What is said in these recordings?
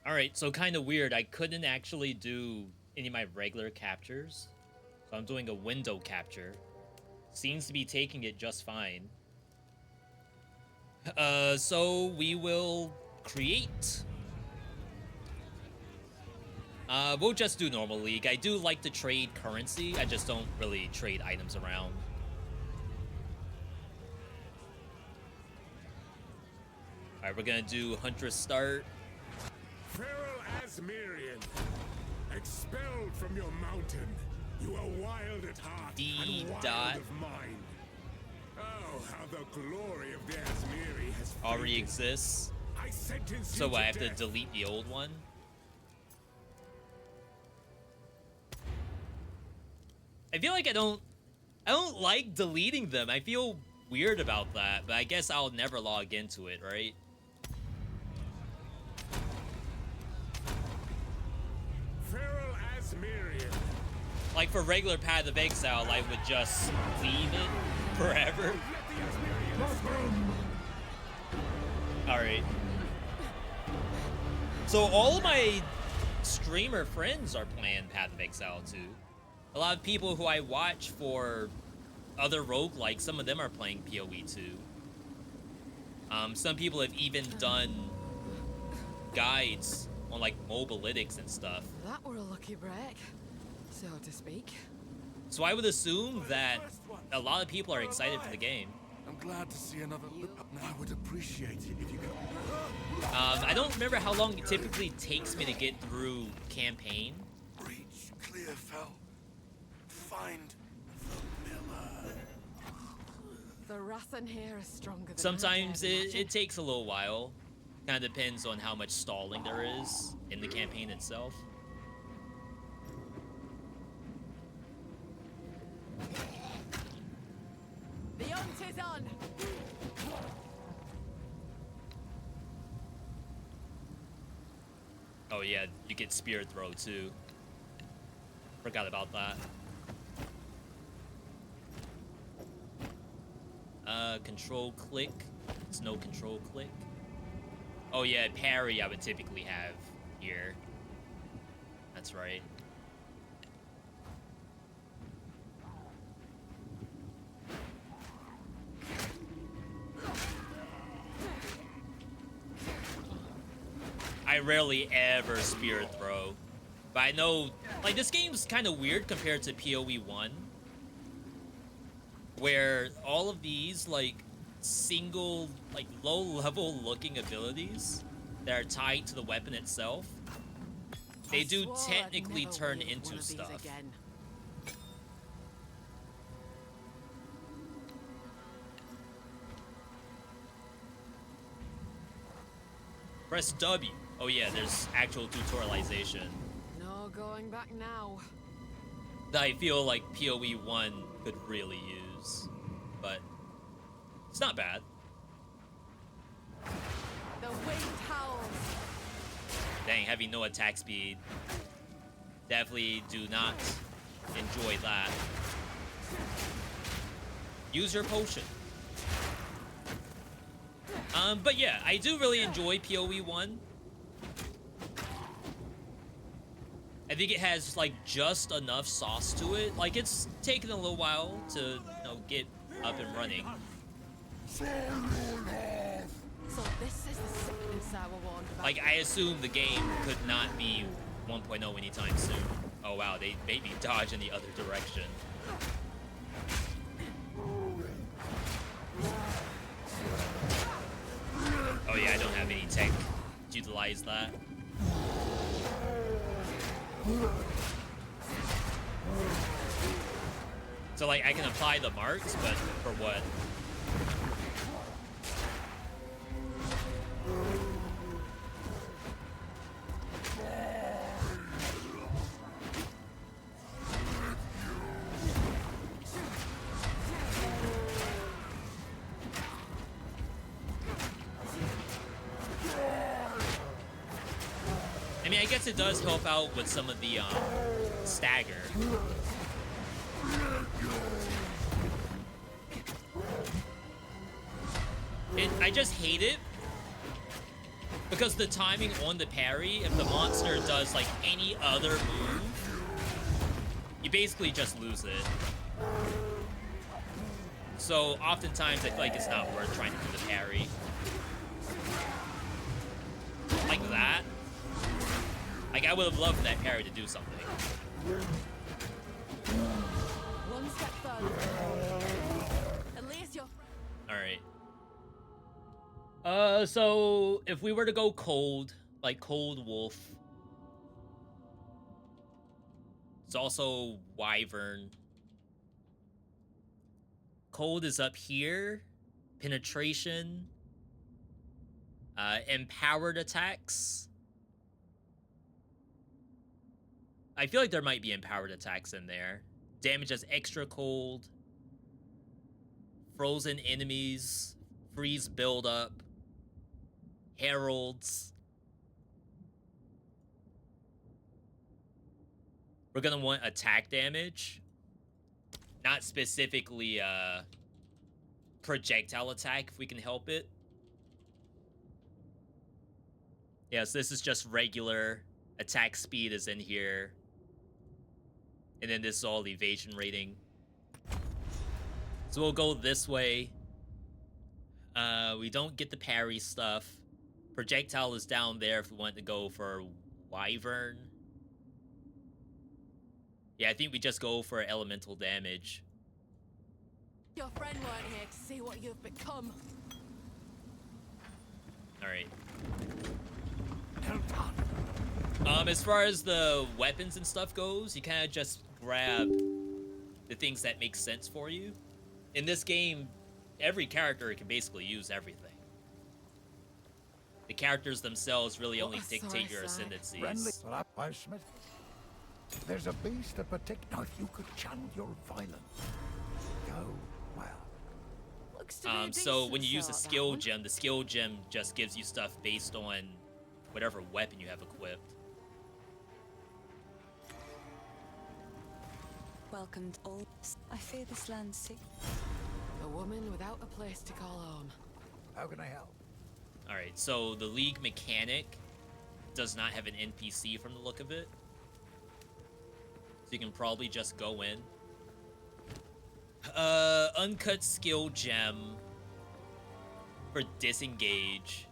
Alright, so kind of weird. I couldn't actually do any of my regular captures. So I'm doing a window capture. Seems to be taking it just fine. So we will create. We'll just do normal league. I do like to trade currency. I just don't really trade items around. Alright, we're gonna do Huntress start. Feral Asmirian, expelled from your mountain, you are wild at heart and wild of mind. Oh, how the glory of the Asmiri has already exists. I sentence so you I have death. To delete the old one. I feel like I don't like deleting them. I feel weird about that, but I guess I'll never log into it, right? Feral Asmirian. Like for regular Path of Exile, I would just leave it forever. Alright. So all of my streamer friends are playing Path of Exile too. A lot of people who I watch for other roguelikes, some of them are playing PoE too. Some people have even done guides on like mobalytics and stuff. That were a lucky break, so to speak. So I would assume that a lot of people are excited for the game. I'm glad to see another. I would appreciate it if you could. I don't remember how long it typically takes me to get through campaign. Reach Clearfell. Find the miller. The wrath in here is stronger than Sometimes it takes a little while. Kind of depends on how much stalling there is in the campaign itself. The hunt is on. Oh yeah, you get Spirit Throw too. Forgot about that. Control click. It's no control click. Oh yeah, parry I would typically have here. That's right. I rarely ever Spirit Throw. But I know, like, this game's kind of weird compared to PoE 1. Where all of these, like, single, like, low-level looking abilities that are tied to the weapon itself, they do technically turn into stuff. Press W. Oh yeah, there's actual tutorialization. No going back now. That I feel like PoE 1 could really use, but it's not bad. The wind howls. Dang, having no attack speed. Definitely do not enjoy that. Use your potion. But yeah, I do really enjoy PoE 1. I think it has, like, just enough sauce to it. Like, it's taken a little while to, you know, get up and running. So this is the sickness I warned about. Like, I assume the game could not be 1.0 anytime soon. Oh wow, they made me dodge in the other direction. Oh yeah, I don't have any tech to utilize that. So like, I can apply the marks, but for what? I mean, I guess it does help out with some of the stagger. I just hate it Because the timing on the parry, if the monster does like any other move, you basically just lose it. So oftentimes I feel like it's not worth trying to do the parry. Like that. Like I would have loved that parry to do something. One step further. At least you're... Alright. So if we were to go cold, like Cold Wolf. It's also Wyvern. Cold is up here. Penetration. Empowered attacks. I feel like there might be empowered attacks in there. Damage as extra cold. Frozen enemies. Freeze buildup. Heralds. We're gonna want attack damage. Not specifically projectile attack if we can help it. Yeah, so this is just regular. Attack speed is in here. And then this is all evasion rating. So we'll go this way. We don't get the parry stuff. Projectile is down there if we want to go for Wyvern. Yeah, I think we just go for elemental damage. Your friend weren't here to see what you've become. Alright. Well done. As far as the weapons and stuff goes, you kind of just grab the things that make sense for you. In this game, every character can basically use everything. The characters themselves really only dictate your ascendancies. Friendly. I've Smith. There's a beast in particular. Now, if you could channel your violence, go well. Looks to be a So when you decent use a start, that skill one. gem, the skill gem just gives you stuff based on whatever weapon you have equipped. Welcomed all. I fear this land's sick. A woman without a place to call home. How can I help? Alright, so the League mechanic does not have an NPC from the look of it. So you can probably just go in. Uncut skill gem for disengage.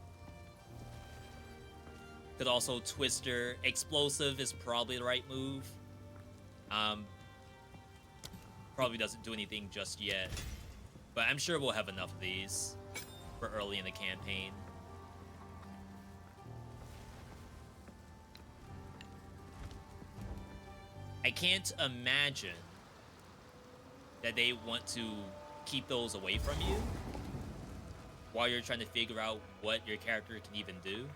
Could also Twister. Explosive is probably the right move. Probably doesn't do anything just yet. But I'm sure we'll have enough of these for early in the campaign. I can't imagine that they want to keep those away from you while you're trying to figure out what your character can even do.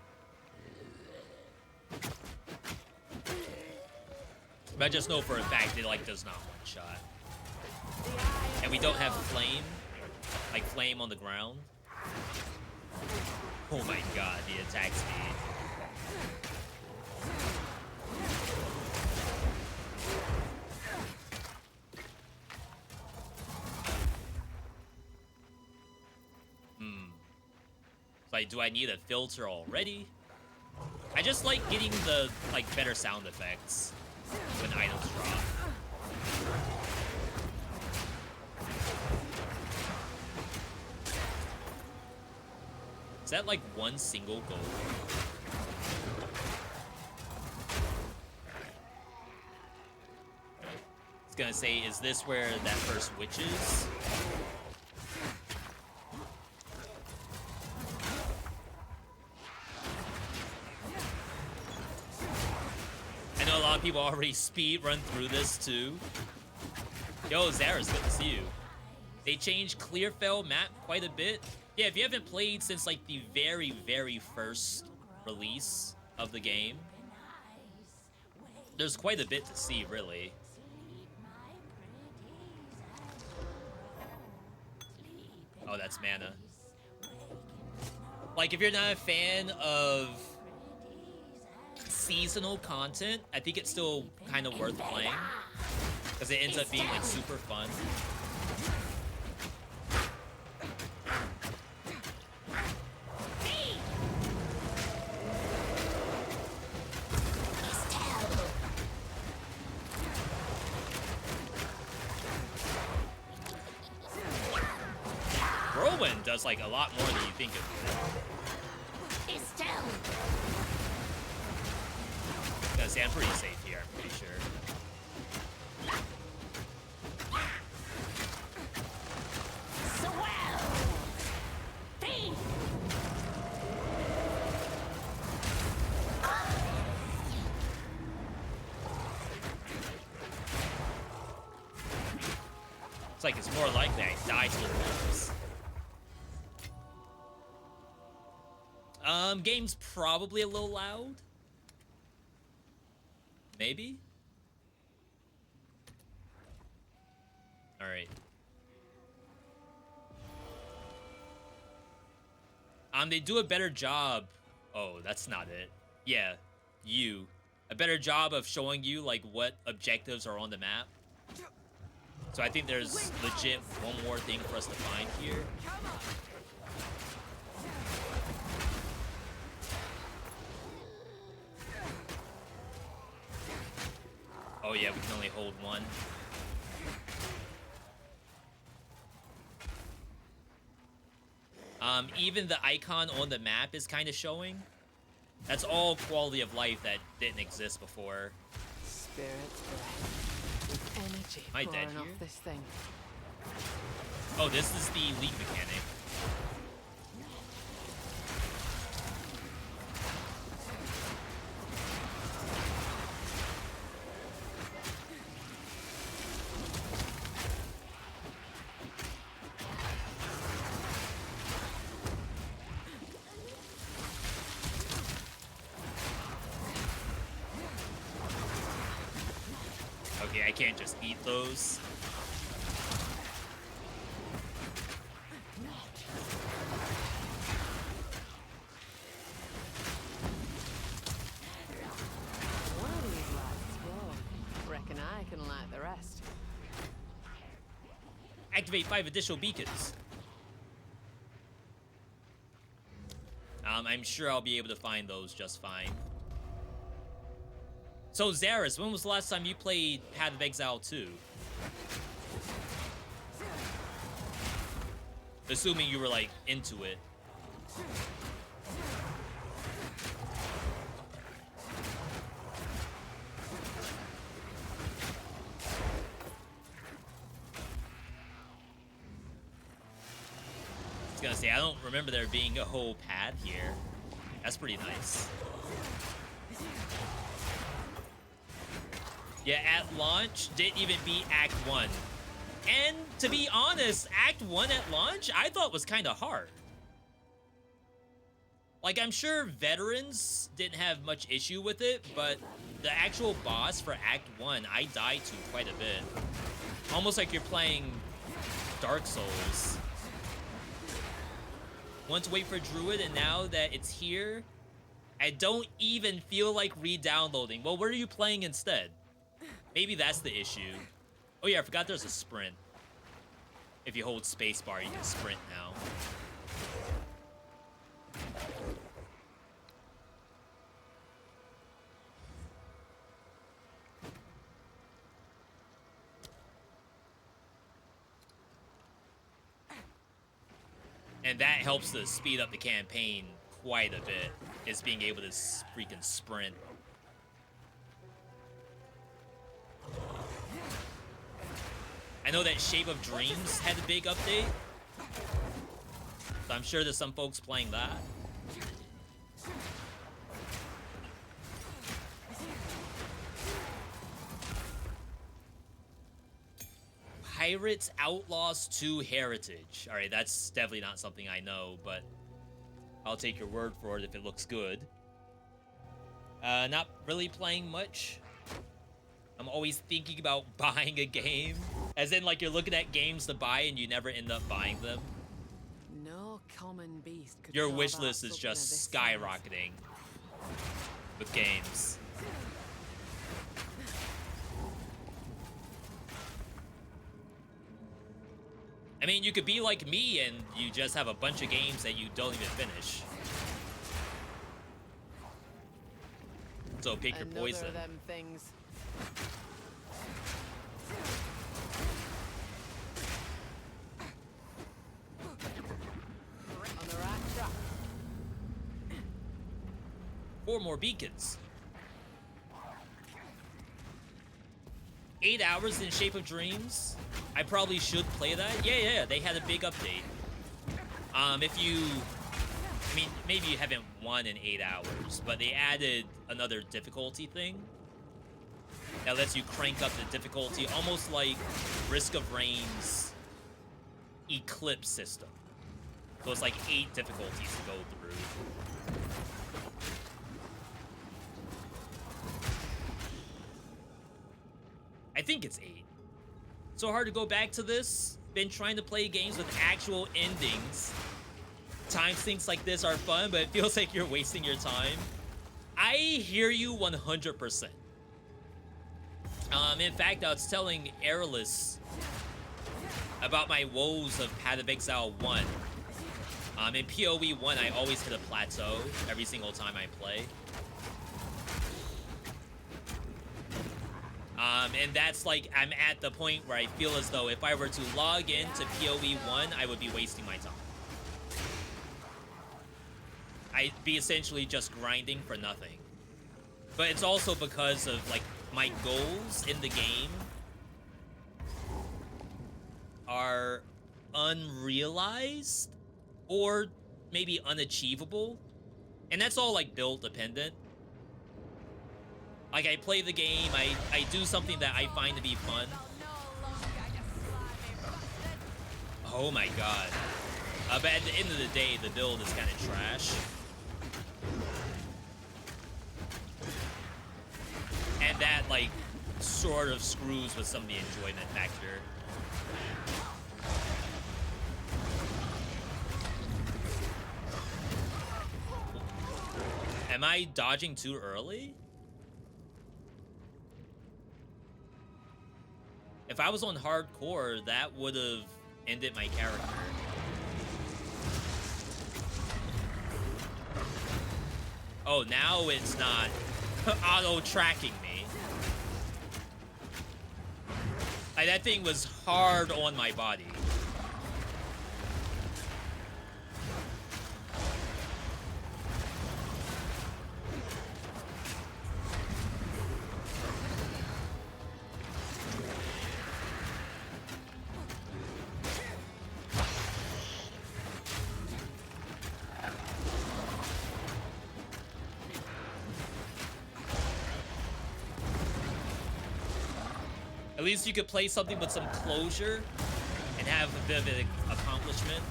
But I just know for a fact it like does not one-shot. And we don't have flame, like flame on the ground. Oh my god, the attack speed. Like, do I need a filter already? I just like getting the, like, better sound effects when items drop. Is that, like, one single goal? I was gonna say, is this where that first witch is? I know a lot of people already speed run through this too. Yo, Zara's good to see you. They changed Clearfell map quite a bit. Yeah, if you haven't played since like the very, very first release of the game, there's quite a bit to see, really. Oh, that's mana. Like, if you're not a fan of seasonal content, I think it's still kind of worth playing because it ends up being like super fun. whirlwind does like a lot more than you think it would. Estelle. Gonna say I'm pretty safe here, I'm pretty sure. It's like it's more likely I die to the wolves. Game's probably a little loud. Maybe? Alright. They do a better job. Oh, that's not it. Yeah, you. A better job of showing you, like, what objectives are on the map. So I think there's legit one more thing for us to find here. Oh yeah, we can only hold one. Even the icon on the map is kind of showing. That's all quality of life that didn't exist before. Spirit's breath. With energy Am I dead pouring here? off this thing. Oh, this is the leap mechanic. Okay, I can't just eat those. One of these lads will. Reckon I can light the rest. Activate 5 additional beacons. I'm sure I'll be able to find those just fine. So, Zaris, when was the last time you played Path of Exile 2? Assuming you were, like, into it. I was gonna say, I don't remember there being a whole pad here. That's pretty nice. Yeah, at launch, didn't even beat Act 1. And to be honest, Act 1 at launch, I thought was kind of hard. Like, I'm sure veterans didn't have much issue with it, but the actual boss for Act 1, I died to quite a bit. Almost like you're playing Dark Souls. Want to wait for Druid, and now that it's here, I don't even feel like re-downloading. Well, what are you playing instead? Maybe that's the issue. Oh yeah, I forgot there's a sprint. If you hold spacebar, you can sprint now. And that helps to speed up the campaign quite a bit, is being able to freaking sprint. I know that Shape of Dreams had a big update, so I'm sure there's some folks playing that. Pirates Outlaws 2 Heritage. Alright, that's definitely not something I know, but I'll take your word for it if it looks good. Not really playing much. I'm always thinking about buying a game. As in, like, you're looking at games to buy and you never end up buying them. No common beast could Your carve wish out list is something just of this size. skyrocketing with games. I mean, you could be like me and you just have a bunch of games that you don't even finish. So pick your Another poison. of them things. 4 more beacons. 8 hours in Shape of Dreams. I probably should play that. Yeah, they had a big update. If you, I mean, maybe you haven't won in 8 hours, but they added another difficulty thing that lets you crank up the difficulty, almost like Risk of Rain's Eclipse system. So it's like 8 difficulties to go through. I think it's 8. So hard to go back to this. Been trying to play games with actual endings. Time sinks like this are fun, but it feels like you're wasting your time. I hear you 100%. In fact, I was telling Airless about my woes of Path of Exile 1. In PoE 1, I always hit a plateau every single time I play. And that's like, I'm at the point where I feel as though if I were to log into PoE 1, I would be wasting my time. I'd be essentially just grinding for nothing. But it's also because of, like, my goals in the game are unrealized or maybe unachievable. And that's all, like, build dependent. Like, I play the game, I do something that I find to be fun. Oh my god. But at the end of the day, the build is kind of trash. And that, like, sort of screws with some of the enjoyment factor. Am I dodging too early? If I was on hardcore, that would have ended my character. Oh, now it's not auto-tracking me. Like, that thing was hard on my body. At least you could play something with some closure and have a bit of an accomplishment.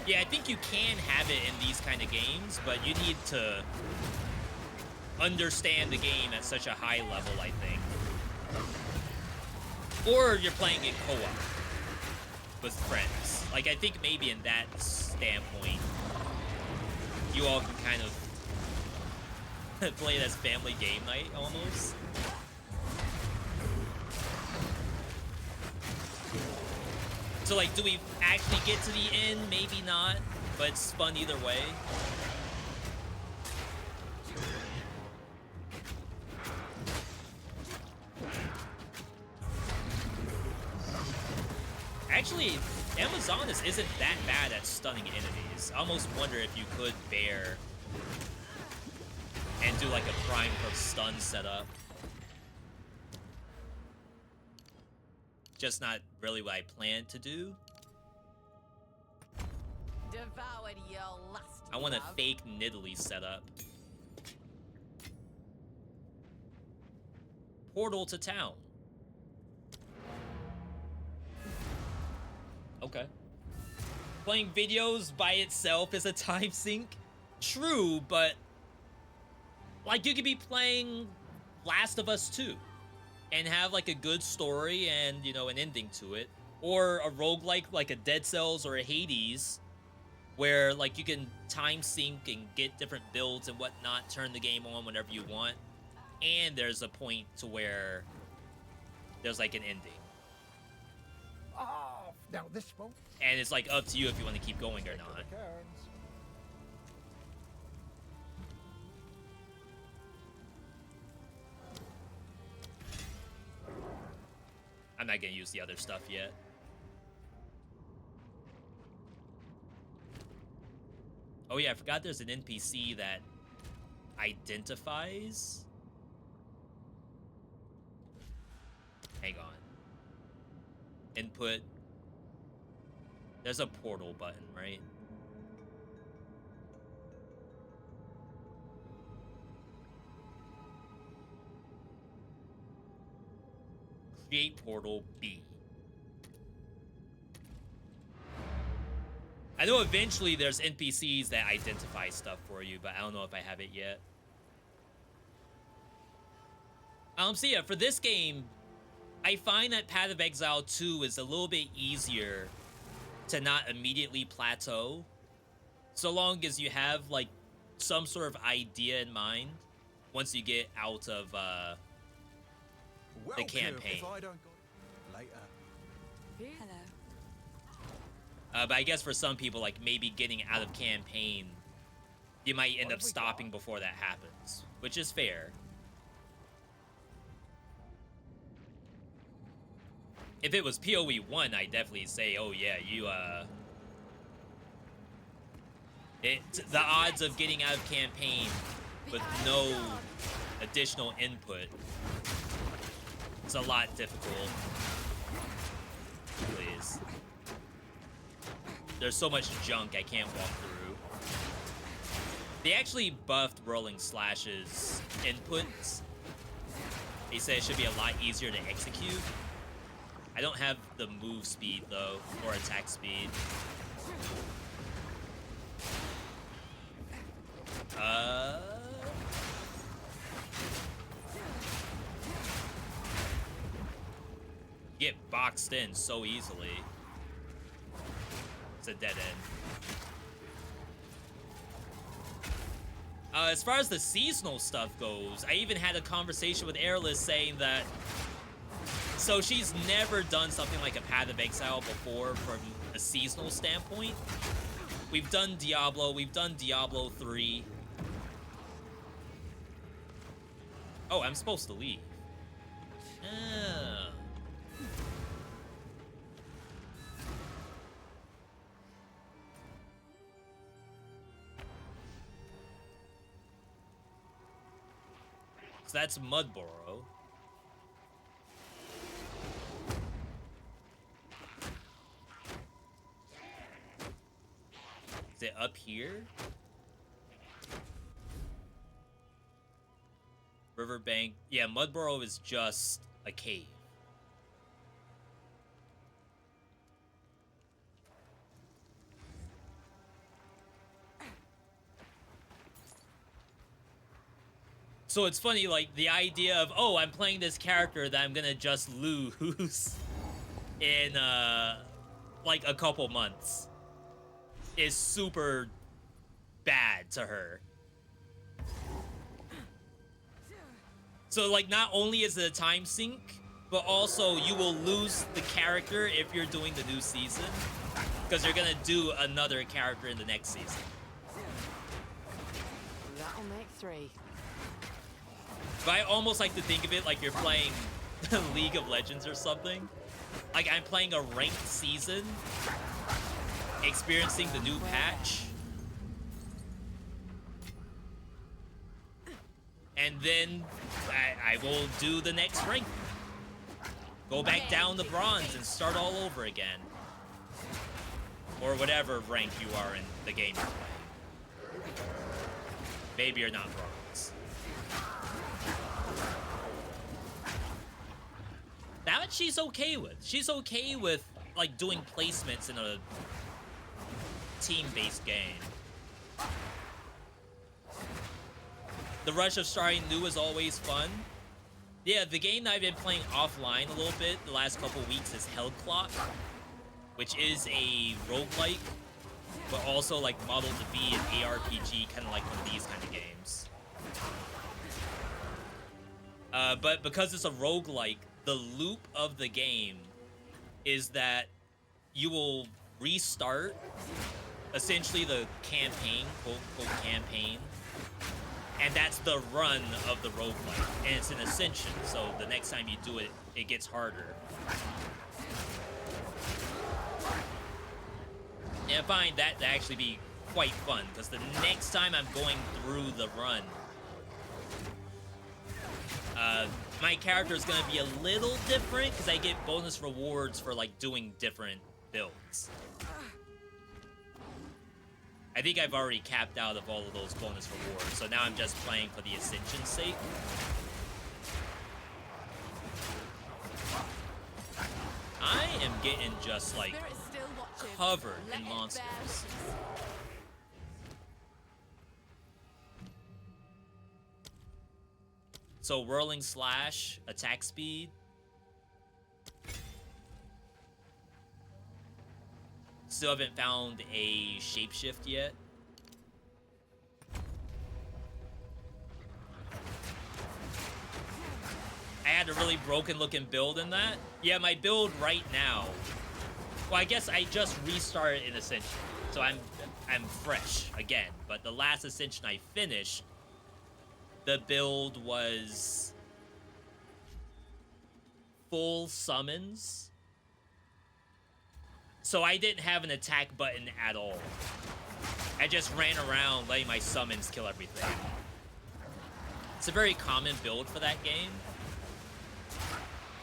Yeah, I think you can have it in these kind of games, but you need to understand the game at such a high level, I think. Or you're playing it co-op with friends. Like, I think maybe in that standpoint, you all can kind of play it as family game night, almost. So, like, do we actually get to the end? Maybe not, but it's fun either way. Actually, Amazonas isn't that bad at stunning enemies. I almost wonder if you could bear and do, like, a prime for stun setup. Just not really what I planned to do. Devoured your lust, I want a love. fake Nidalee setup. Portal to town. Okay. Playing videos by itself is a time sink. True, but like, you could be playing Last of Us 2. And have, like, a good story and, you know, an ending to it. Or a roguelike, like a Dead Cells or a Hades, where, like, you can time sync and get different builds and whatnot, turn the game on whenever you want. And there's a point to where there's, like, an ending. Oh, now this won't. And it's, like, up to you if you want to keep going or not. I'm not gonna use the other stuff yet. Oh yeah, I forgot there's an NPC that identifies. Hang on. Input. There's a portal button, right? Create portal B. I know eventually there's NPCs that identify stuff for you, but I don't know if I have it yet. So yeah, for this game, I find that Path of Exile 2 is a little bit easier to not immediately plateau, so long as you have like some sort of idea in mind once you get out of the campaign. If I don't go later. Hello. But I guess for some people, like maybe getting out of campaign, you might end up stopping before that happens, which is fair. If it was PoE 1, I'd definitely say, oh yeah, you, the odds of getting out of campaign with no additional input, it's a lot difficult. Please. There's so much junk I can't walk through. They actually buffed rolling slashes inputs. They say it should be a lot easier to execute. I don't have the move speed though, or attack speed. Get boxed in so easily. It's a dead end. As far as the seasonal stuff goes, I even had a conversation with Airless saying that, so she's never done something like a Path of Exile before from a seasonal standpoint. We've done Diablo, we've done Diablo 3. Oh, I'm supposed to leave. Oh. So that's Mudborough. Is it up here? Riverbank. Yeah, Mudborough is just a cave. So it's funny, like, the idea of, oh, I'm playing this character that I'm gonna just lose in, like, a couple months is super bad to her. So, like, not only is it a time sink, but also you will lose the character if you're doing the new season, because they're gonna do another character in the next season. That'll make 3. But I almost like to think of it like you're playing League of Legends or something. Like I'm playing a ranked season, experiencing the new patch, and then I will do the next rank. Go back down to bronze and start all over again. Or whatever rank you are in the game you're playing. Maybe you're not bronze. That she's okay with. She's okay with, like, doing placements in a team-based game. The rush of starting new is always fun. Yeah, the game that I've been playing offline a little bit the last couple weeks is Hellclock, which is a roguelike, but also, like, modeled to be an ARPG, kind of like one of these kind of games. But because it's a roguelike, the loop of the game is that you will restart essentially the campaign, quote campaign, and that's the run of the roguelike, and it's an ascension, so the next time you do it, it gets harder. And I find that to actually be quite fun, because the next time I'm going through the run, My character is going to be a little different because I get bonus rewards for like doing different builds. I think I've already capped out of all of those bonus rewards, so now I'm just playing for the Ascension's sake. I am getting just like covered in monsters. So whirling slash, attack speed. Still haven't found a shapeshift yet. I had a really broken looking build in that. Yeah, my build right now. Well, I guess I just restarted in Ascension, so I'm fresh again. But the last Ascension I finished, the build was full summons. So I didn't have an attack button at all. I just ran around letting my summons kill everything. It's a very common build for that game,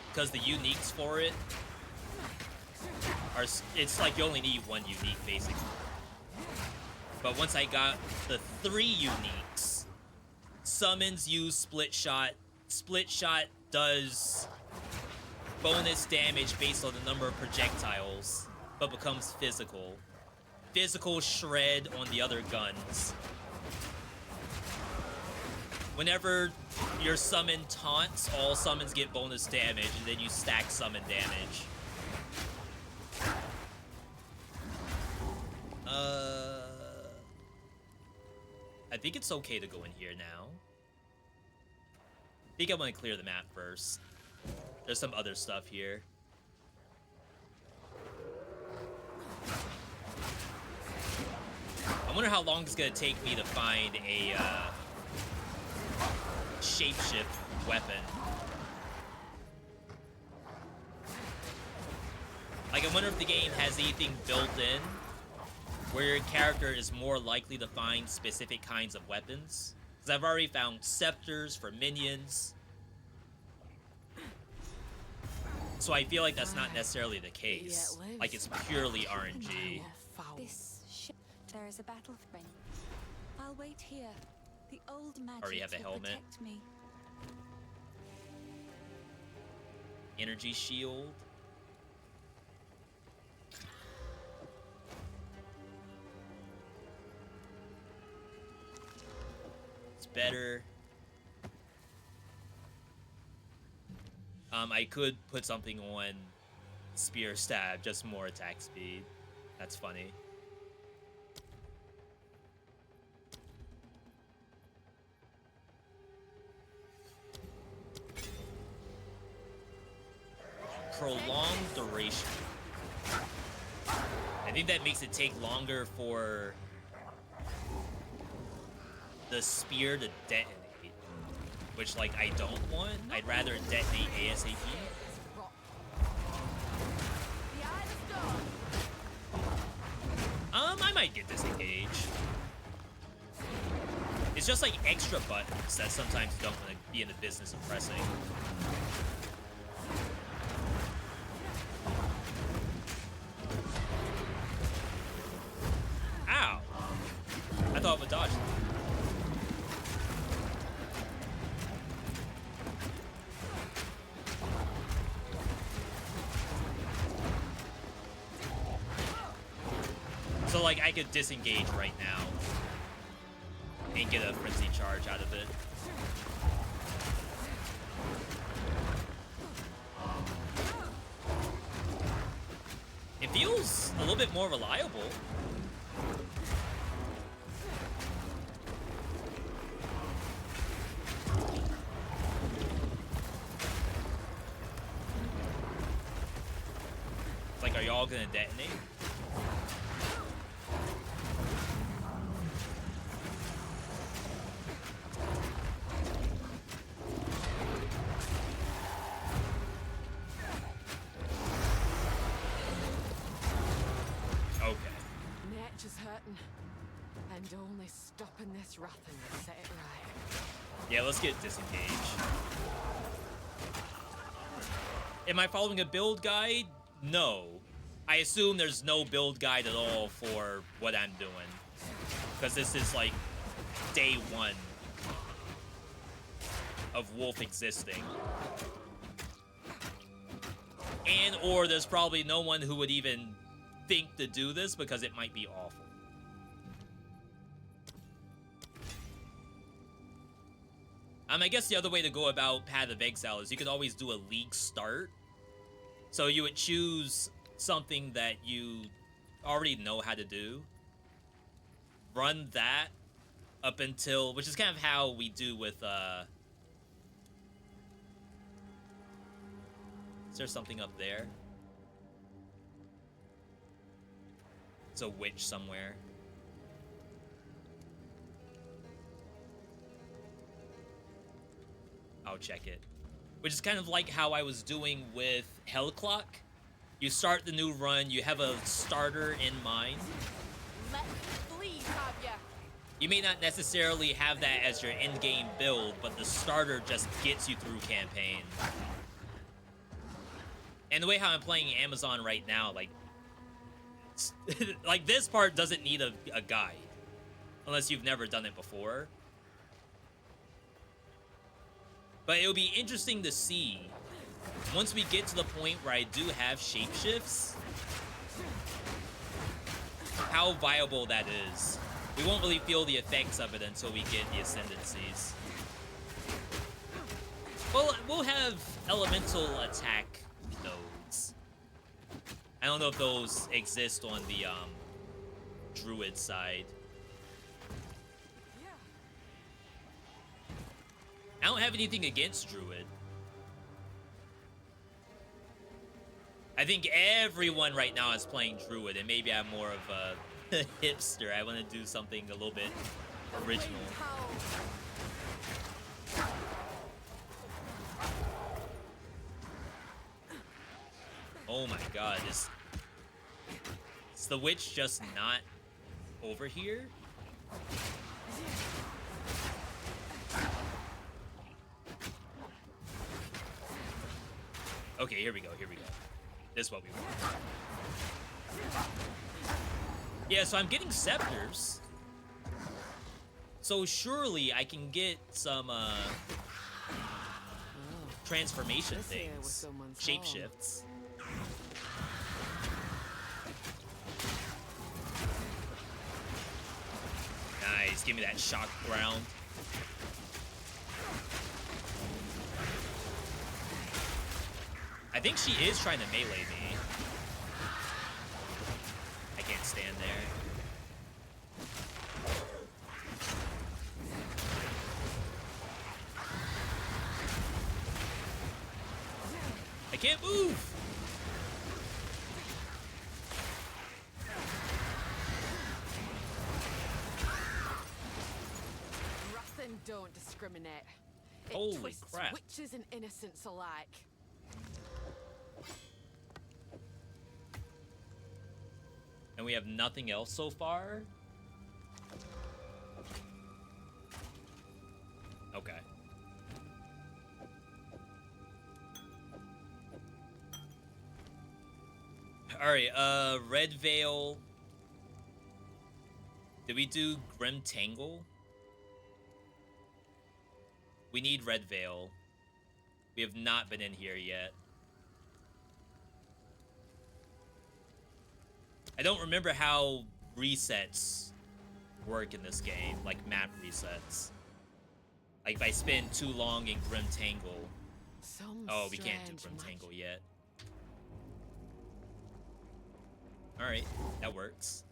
because the uniques for it are, it's like you only need one unique basically. But once I got the 3 uniques, summons use split shot. Split shot does bonus damage based on the number of projectiles, but becomes physical. Physical shred on the other guns. Whenever your summon taunts, all summons get bonus damage, and then you stack summon damage. I think it's okay to go in here now. I think I'm gonna clear the map first. There's some other stuff here. I wonder how long it's gonna take me to find a shapeshift weapon. Like, I wonder if the game has anything built in where your character is more likely to find specific kinds of weapons. Because I've already found scepters for minions. So I feel like that's not necessarily the case. Like, it's purely RNG. This ship, there is a battle ring. I'll wait here. The old magic Already have a will helmet. protect me. Energy shield. It's better. I could put something on spear stab, just more attack speed. That's funny. Prolonged duration. I think that makes it take longer for the spear to detonate, which, like, I don't want. I'd rather detonate ASAP. I might get disengage. It's just like extra buttons that sometimes don't want to be in the business of pressing. Ow! I thought it would dodge. So, like, I could disengage right now and get a frenzy charge out of it. It feels a little bit more reliable. It's like, are y'all gonna detonate? Nature's hurting, and only stopping this wrathing will set it right. Yeah, let's get disengaged. Am I following a build guide? No. I assume there's no build guide at all for what I'm doing. Because this is like day 1 of Wolf existing. And or there's probably no one who would even think to do this because it might be awful. I guess the other way to go about Path of Exile is you could always do a league start. So you would choose something that you already know how to do. Run that up until, which is kind of how we do with, is there something up there? It's a witch somewhere. I'll check it. Which is kind of like how I was doing with Hellclock. You start the new run, you have a starter in mind. Let me please have ya. You may not necessarily have that as your in-game build, but the starter just gets you through campaign. And the way how I'm playing Amazon right now, like, like this part doesn't need a guide. Unless you've never done it before. But it would be interesting to see, once we get to the point where I do have shapeshifts, how viable that is. We won't really feel the effects of it until we get the ascendancies. Well, we'll have elemental attack nodes. I don't know if those exist on the druid side. I don't have anything against druid. I think everyone right now is playing druid, and maybe I'm more of a hipster. I want to do something a little bit original. Oh my god, is the witch just not over here? Okay, here we go, here we go. This is what we want. Yeah, so I'm getting scepters. So surely I can get some transformation things, shapeshifts. Nice, give me that shock ground. I think she is trying to melee me. I can't stand there. I can't move! Wrath don't discriminate. It Holy twists crap. witches and innocents alike. And we have nothing else so far? Okay. Alright, Red Veil. Did we do Grim Tangle? We need Red Veil. We have not been in here yet. I don't remember how resets work in this game, like map resets. Like if I spend too long in Grim Tangle. Oh, we can't do Grim Tangle yet. Alright, that works.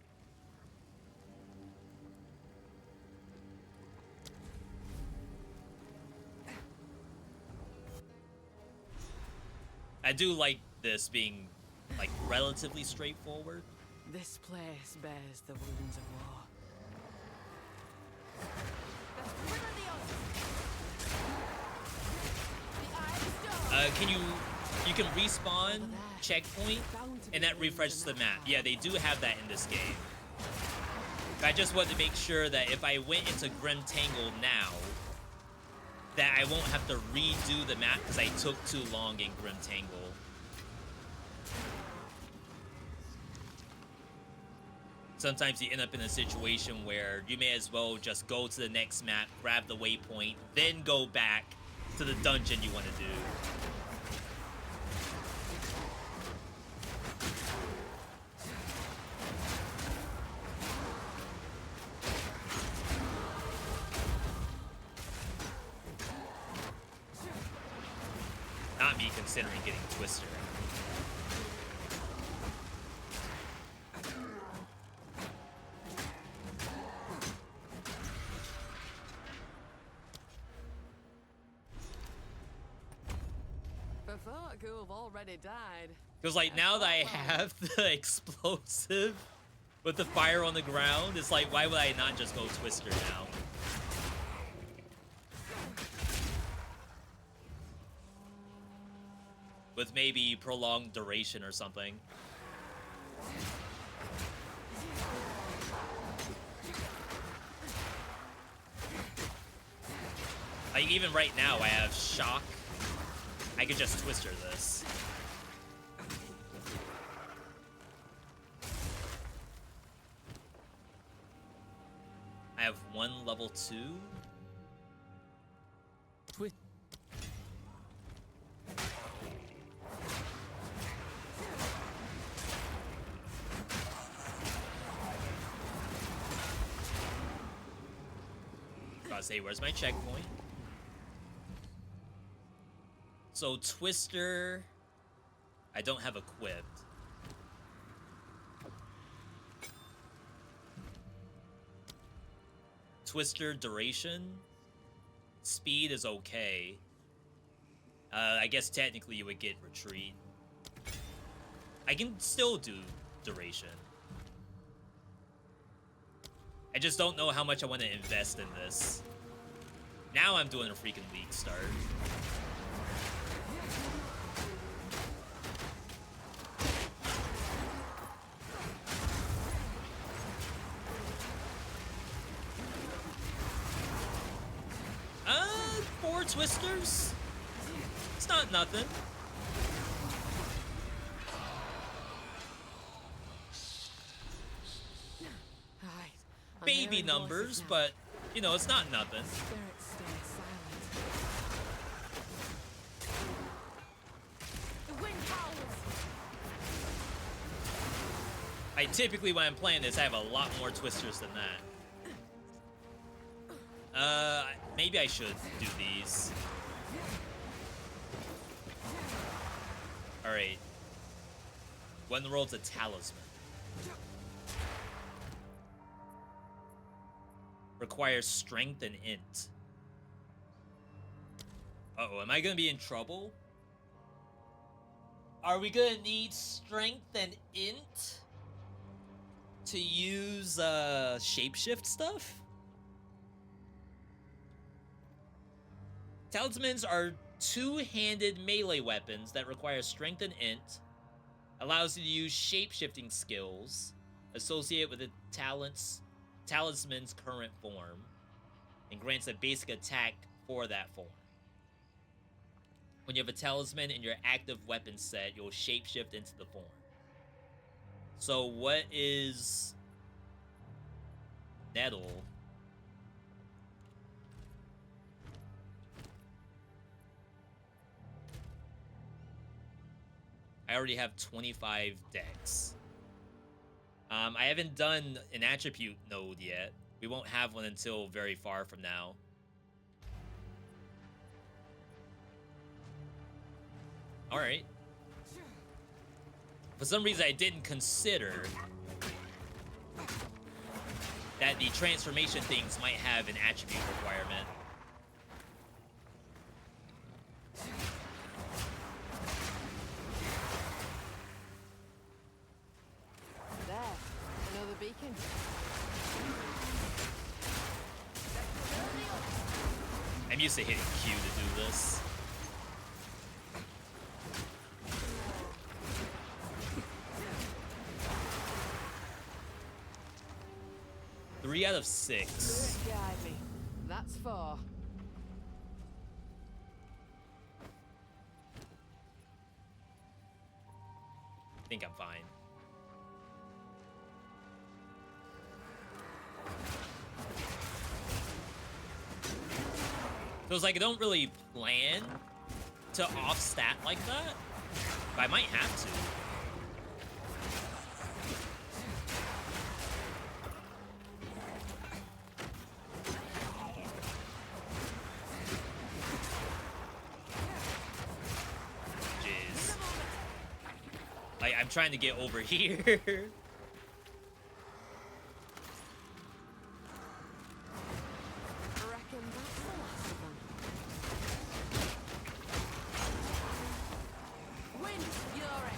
I do like this being, like, relatively straightforward. This place bears the wounds of war. You can respawn checkpoint, and that refreshes the map. Yeah, they do have that in this game. But I just wanted to make sure that if I went into Grim Tangle now, that I won't have to redo the map because I took too long in Grim Tangle. Sometimes you end up in a situation where you may as well just go to the next map, grab the waypoint, then go back to the dungeon you want to do. Not me considering getting Twister. Who've already died. Because like now that I have the explosive with the fire on the ground, it's like, why would I not just go Twister now? With maybe prolonged duration or something. Like even right now I have shock. I could just Twister this. I have one level 2. Twist. Gotta say, where's my checkpoint? So Twister, I don't have equipped. Twister duration, speed is okay. I guess technically you would get retreat. I can still do duration. I just don't know how much I want to invest in this. Now I'm doing a freaking weak start. Twisters? It's not nothing. Baby numbers, but, you know, it's not nothing. Spirits stay silent. The wind howls. I typically, when I'm playing this, I have a lot more Twisters than that. Maybe I should do these. Alright. When the world's a talisman. Requires strength and int. Uh-oh, am I gonna be in trouble? Are we gonna need strength and int to use shapeshift stuff? Talismans are two-handed melee weapons that require strength and int, allows you to use shape-shifting skills associated with the talisman's current form, and grants a basic attack for that form. When you have a talisman in your active weapon set, you'll shapeshift into the form. So what is Nettle? I already have 25 decks. I haven't done an attribute node yet. We won't have one until very far from now. Alright. For some reason, I didn't consider that the transformation things might have an attribute requirement. Beacon. I'm used to hitting Q to do this. Three out of 6. Spirit guide me. That's 4. think I'm fine. So it's like I don't really plan to off-stat like that, but I might have to. Jeez. Like, I'm trying to get over here. Reckon that's the last of them. Wind Fury.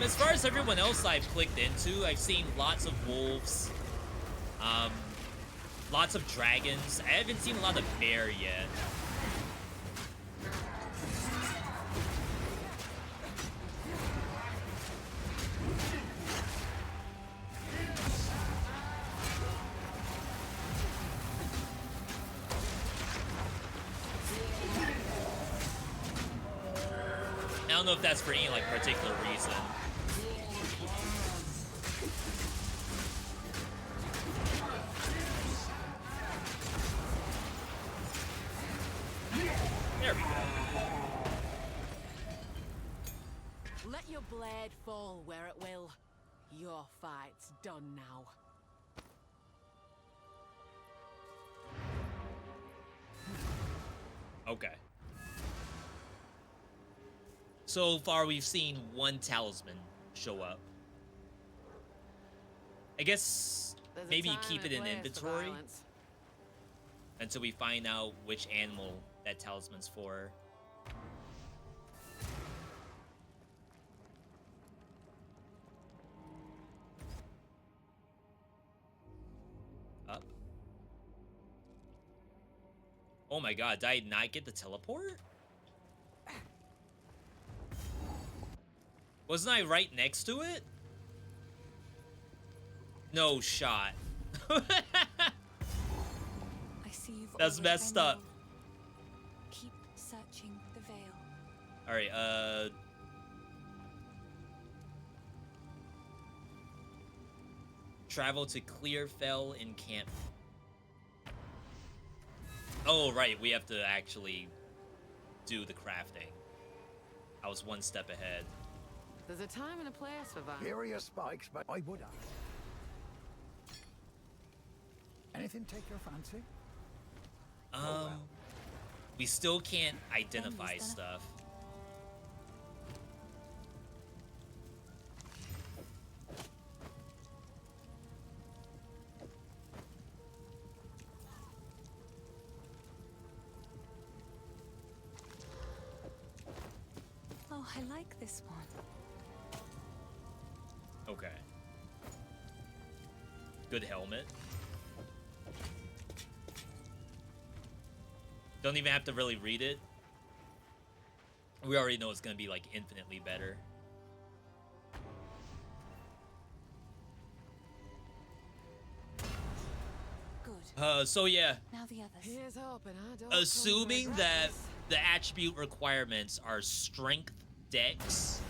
As far as everyone else I've clicked into, I've seen lots of wolves, lots of dragons. I haven't seen a lot of bear yet. I don't know if that's for any like particular reason. There we go. Let your blade fall where it will. Your fight's done now. Okay. So far, we've seen one talisman show up. I guess There's a maybe time keep and it a in place for inventory violence. until we find out which animal that talisman's for. Up. Oh my god, did I not get the teleport? Wasn't I right next to it? No shot. I see you've That's always messed been up. loyal. Keep searching the veil. Alright, travel to Clearfell Encampment. Oh, right, we have to actually do the crafting. I was one step ahead. There's a time and a place for violence. Curious spikes, but I would ask. Anything take your fancy? well. We still can't identify Then stuff. Oh, I like this one. Okay. Good helmet. Don't even have to really read it. We already know it's gonna be like infinitely better. Good. So yeah, Now the others. Here's hoping I don't assuming come to that regret this. the attribute requirements are strength dex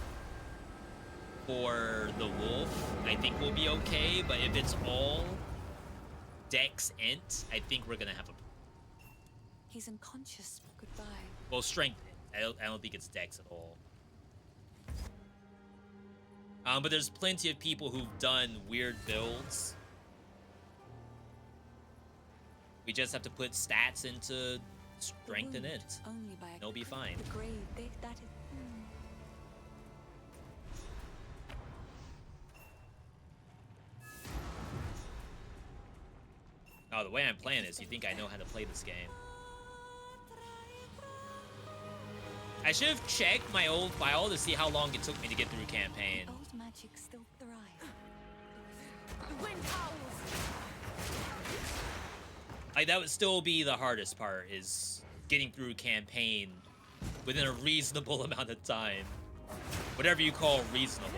for the wolf, I think we'll be okay. But if it's all dex int, I think we're gonna have a He's unconscious. Goodbye. well strength int. I don't think it's dex at all. But there's plenty of people who've done weird builds. We just have to put stats into strength and Wound int. Only by It'll be fine. the grave. That is. Oh, the way I'm playing is, you think I know how to play this game. I should have checked my old file to see how long it took me to get through campaign. Old magic still thrive. The wind howls. Like, that would still be the hardest part, is getting through campaign within a reasonable amount of time. Whatever you call reasonable.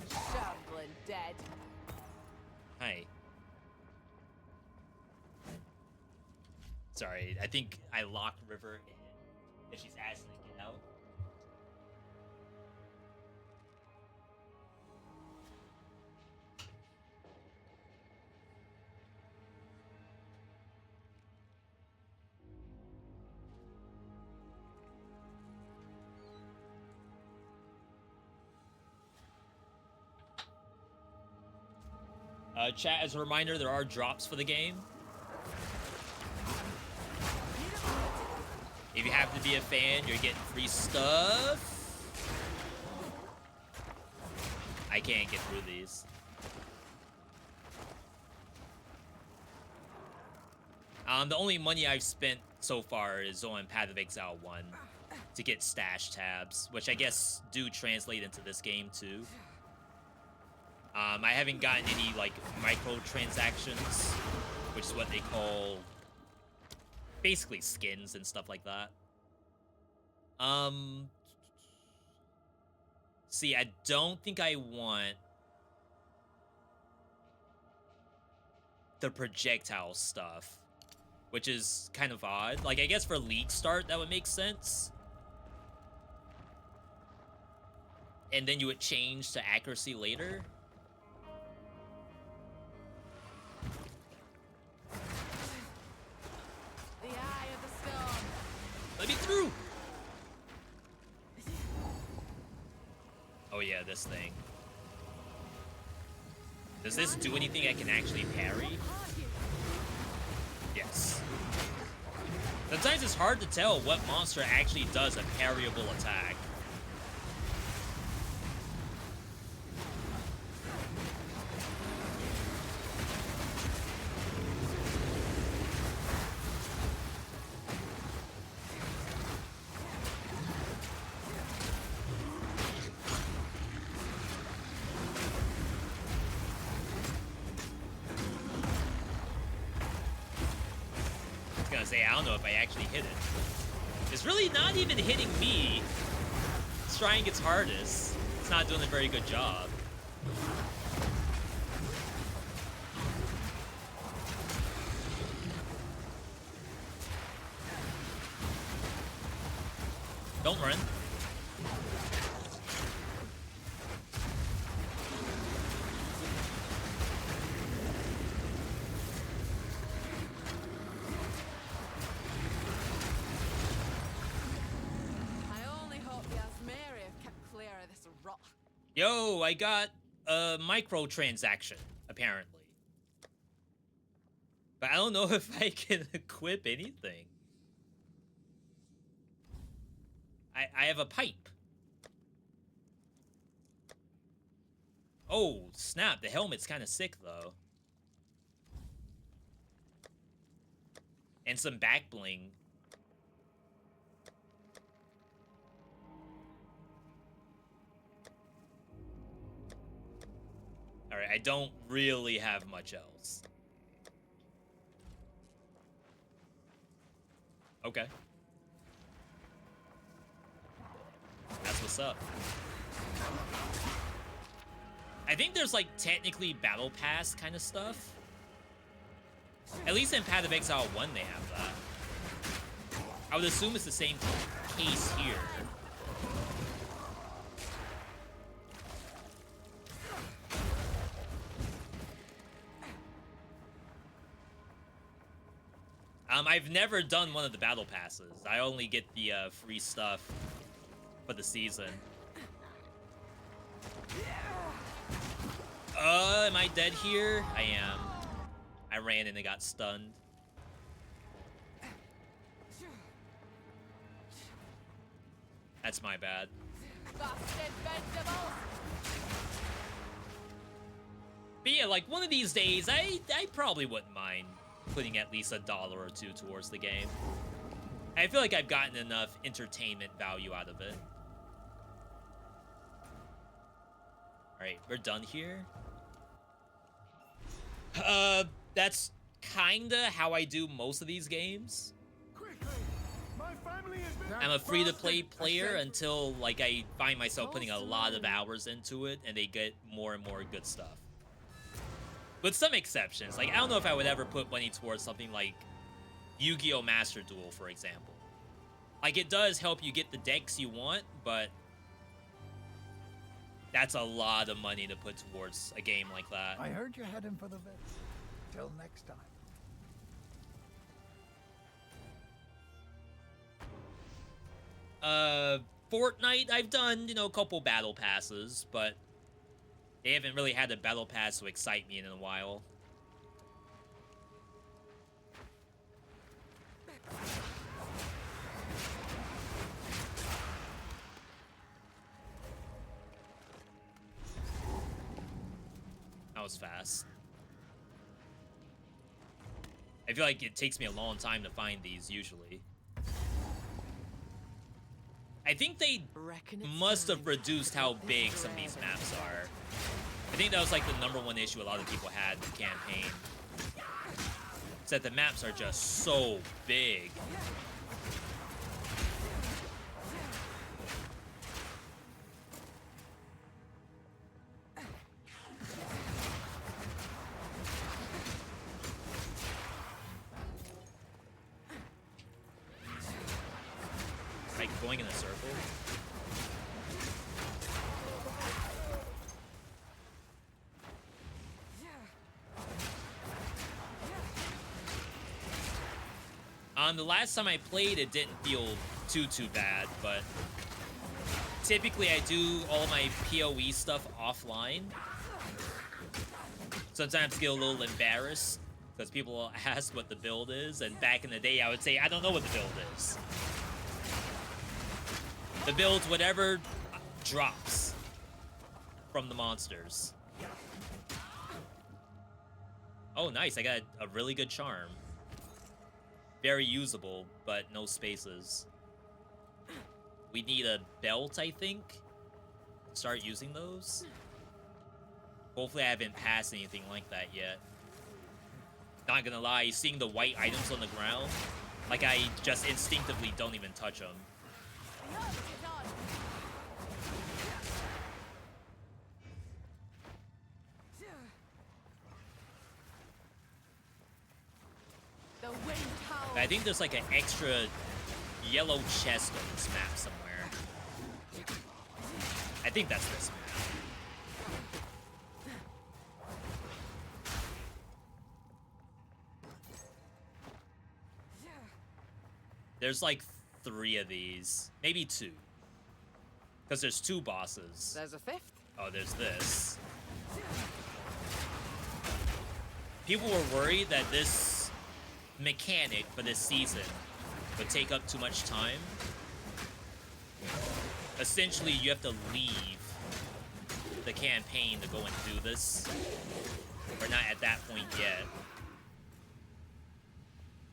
Shambling dead. Hi. Sorry, I think I locked River in, and she's asking to get out. Chat, as a reminder, there are drops for the game. If you happen to be a fan, you're getting free stuff. I can't get through these. The only money I've spent so far is on Pádhraic Exile 1 to get stash tabs, which I guess do translate into this game too. I haven't gotten any, like, microtransactions, which is what they call basically skins and stuff like that. See, I don't think I want the projectile stuff, which is kind of odd. Like, I guess for League Start, that would make sense. And then you would change to accuracy later. Let me through! Oh yeah, this thing. Does this do anything I can actually parry? Yes. Sometimes it's hard to tell what monster actually does a parryable attack. I don't know if I actually hit it. It's really not even hitting me. It's trying its hardest. It's not doing a very good job. Don't run. Yo, I got a microtransaction, apparently. But I don't know if I can equip anything. I have a pipe. Oh, snap. The helmet's kind of sick, though. And some back bling. Alright, I don't really have much else. Okay. That's what's up. I think there's, like, technically Battle Pass kind of stuff. At least in Pádhraic Exile 1 they have that. I would assume it's the same case here. I've never done one of the battle passes. I only get the free stuff for the season. Am I dead here? I am. I ran and I got stunned. That's my bad. But yeah, like, one of these days, I probably wouldn't mind putting at least $1 or $2 towards the game. I feel like I've gotten enough entertainment value out of it. Alright, we're done here. That's kinda how I do most of these games. I'm a free-to-play player until, like, I find myself putting a lot of hours into it and they get more and more good stuff. With some exceptions. Like, I don't know if I would ever put money towards something like Yu-Gi-Oh! Master Duel, for example. Like, it does help you get the decks you want, but that's a lot of money to put towards a game like that. I heard you're heading for the vet. Till next time. Fortnite, I've done, you know, a couple battle passes, but they haven't really had a battle pass to excite me in a while. That was fast. I feel like it takes me a long time to find these, usually. I think they must have reduced how big some of these maps are. I think that was like the #1 issue a lot of people had in the campaign. It's that the maps are just so big. Like going in a circle. The last time I played, it didn't feel too bad, but typically I do all my PoE stuff offline. Sometimes get a little embarrassed because people ask what the build is, and back in the day I would say, I don't know what the build is. The build's whatever drops from the monsters. Oh, nice. I got a really good charm. Very usable, but no spaces. We need a belt, I think. Start using those. Hopefully I haven't passed anything like that yet. Not gonna lie, seeing the white items on the ground, like I just instinctively don't even touch them. I think there's like an extra yellow chest on this map somewhere. I think that's this map. There's like 3 of these. Maybe 2. Because there's 2 bosses. There's a 5th. Oh, there's this. People were worried that this mechanic for this season would take up too much time. Essentially, you have to leave the campaign to go and do this. We're not at that point yet.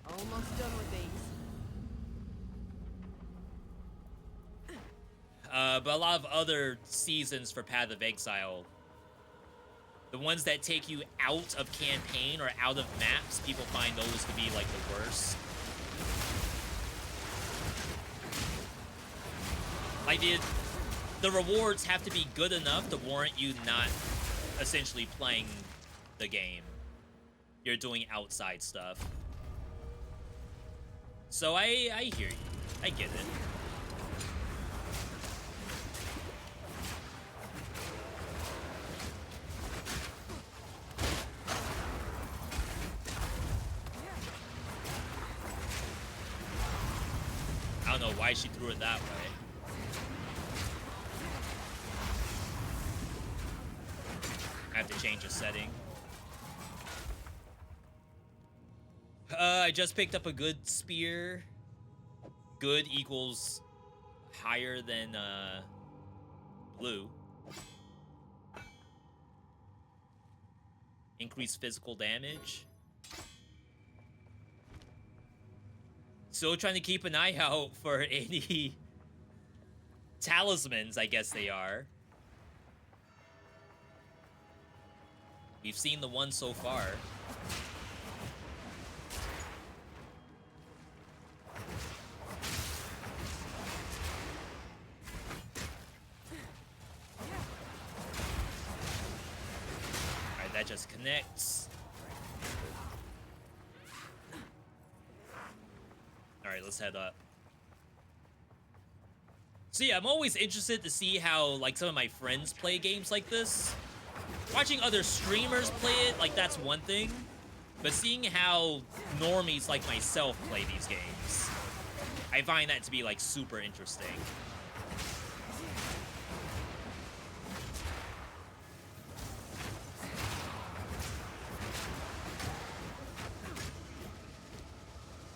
Almost done with these. But a lot of other seasons for Path of Exile, the ones that take you out of campaign or out of maps, people find those to be like the worst. Like the rewards have to be good enough to warrant you not essentially playing the game. You're doing outside stuff. So I hear you. I get it. I don't know why she threw it that way. I have to change a setting. I just picked up a good spear. Good equals higher than blue. Increased physical damage. Still trying to keep an eye out for any talismans, I guess they are. We've seen the one so far. Alright, that just connects. Alright, let's head up. So yeah, I'm always interested to see how, like, some of my friends play games like this. Watching other streamers play it, like, that's one thing. But seeing how normies like myself play these games, I find that to be, like, super interesting.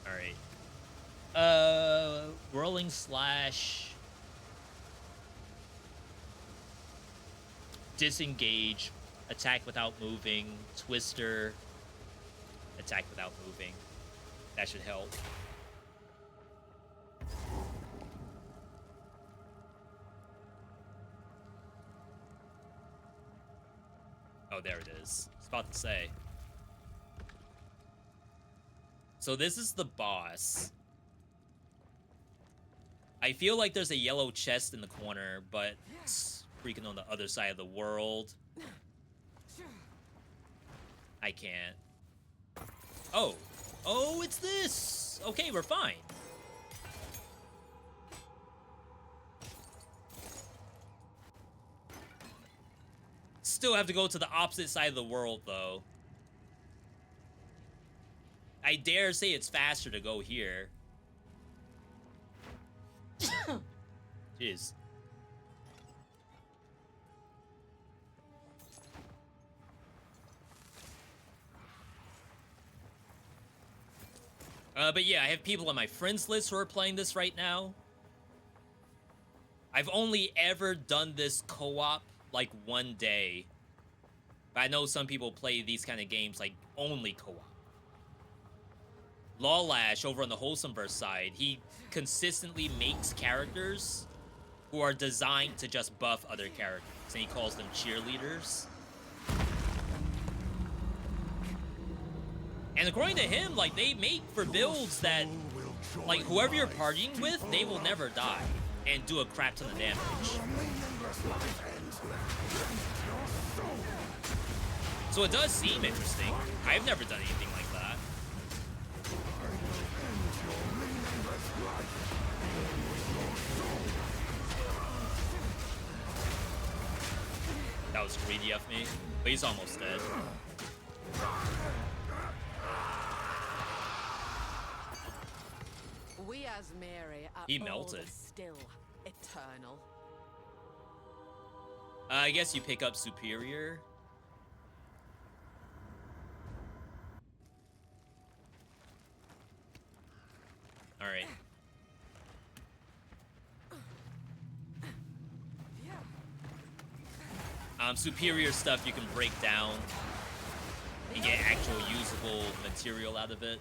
Alright. Whirling slash... disengage, attack without moving, twister, attack without moving. That should help. Oh, there it is. I was about to say. So this is the boss. I feel like there's a yellow chest in the corner, but it's freaking on the other side of the world. I can't. Oh. Oh, it's this! Okay, we're fine. Still have to go to the opposite side of the world, though. I dare say it's faster to go here. Jeez. But yeah, I have people on my friends list who are playing this right now. I've only ever done this co-op, like, one day. But I know some people play these kind of games, like, only co-op. Lawlash, over on the Wholesomeverse side, he consistently makes characters who are designed to just buff other characters, and he calls them cheerleaders. And according to him, like, they make for builds that, like, whoever you're partying with, they will never die and do a crap ton of damage. So it does seem interesting. I've never done anything like that. That was greedy of me, but he's almost dead. We as Mary are He melted. still eternal. I guess you pick up Superior. All right. Superior stuff you can break down and get actual usable material out of it.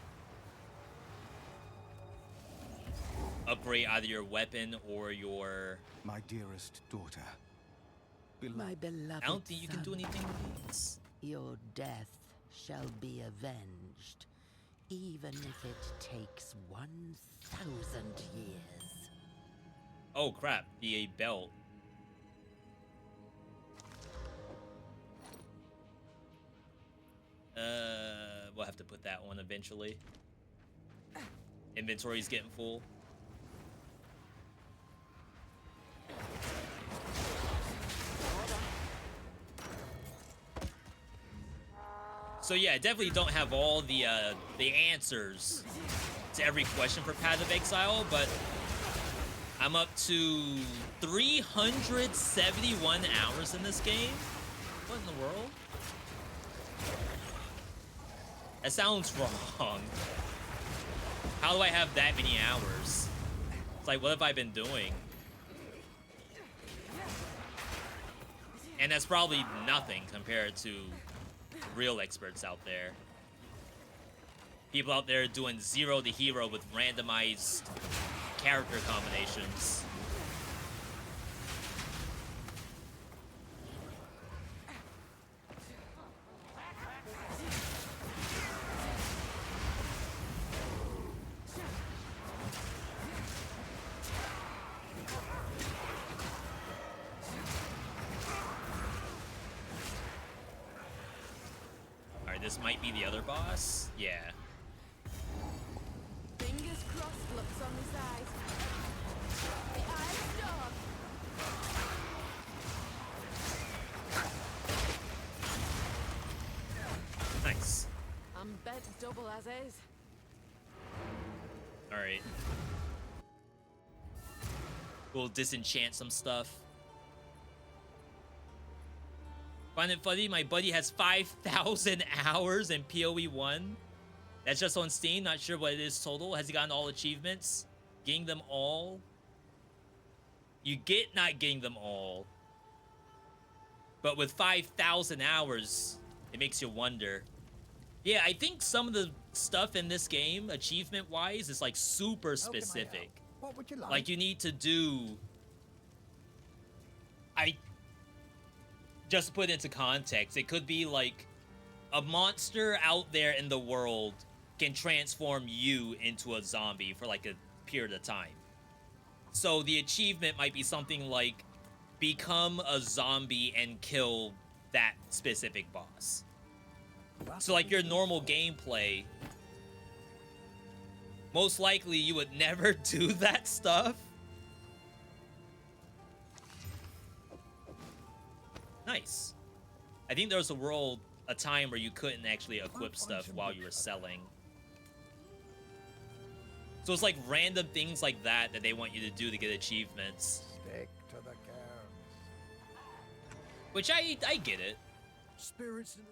Upgrade either your weapon or your... My dearest daughter. My beloved I don't think you can do son, anything with these. your death shall be avenged, even if it takes 1,000 years. Oh crap, the belt. We'll have to put that one eventually. Inventory's getting full. So yeah, I definitely don't have all the answers to every question for Path of Exile, but I'm up to 371 hours in this game. What in the world? That sounds wrong. How do I have that many hours? It's like, what have I been doing? And that's probably nothing compared to real experts out there. People out there doing 0 to hero with randomized character combinations. This might be the other boss. Yeah. Fingers crossed looks useful as is. All right. We'll disenchant some stuff. Find it funny, my buddy has 5,000 hours in PoE 1. That's just on Steam, not sure what it is total. Has he gotten all achievements? Getting them all? You get not getting them all. But with 5,000 hours, it makes you wonder. Yeah, I think some of the stuff in this game, achievement-wise, is like super specific. What would you like? Like you need to do... Just to put it into context, it could be like a monster out there in the world can transform you into a zombie for like a period of time. So the achievement might be something like become a zombie and kill that specific boss. So like your normal gameplay, most likely you would never do that stuff. Nice. I think there was a time where you couldn't actually equip stuff while you were selling. So it's like random things like that that they want you to do to get achievements. Stick to the cairns. Which I get it. Spirits in the...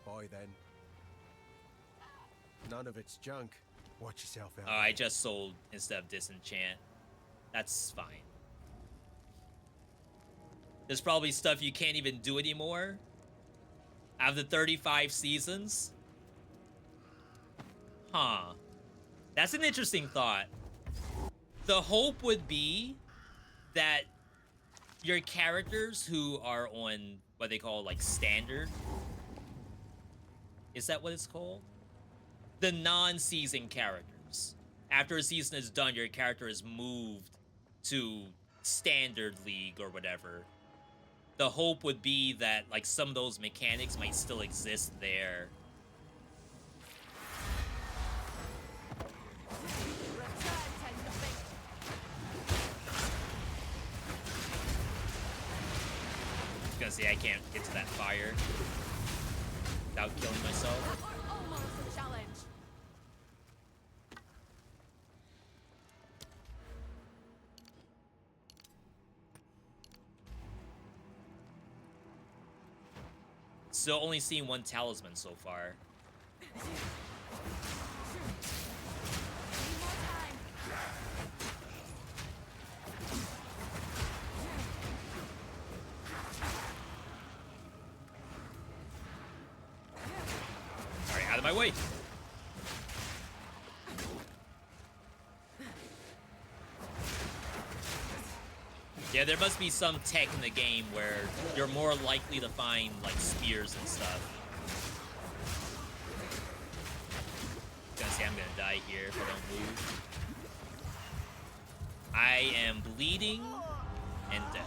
Bye then. None of it's junk. Watch yourself out. I just sold instead of disenchant. That's fine. There's probably stuff you can't even do anymore. Out of the 35 seasons. Huh. That's an interesting thought. The hope would be that your characters who are on what they call like standard. Is that what it's called? The non-season characters. After a season is done, your character is moved to standard league or whatever. The hope would be that like some of those mechanics might still exist there. I was gonna say I can't get to that fire without killing myself. Almost a challenge. Still only seen one talisman so far. Alright, out of my way. Yeah, there must be some tech in the game where you're more likely to find, like, spears and stuff. I'm gonna say I'm gonna die here if I don't move. I am bleeding and dead.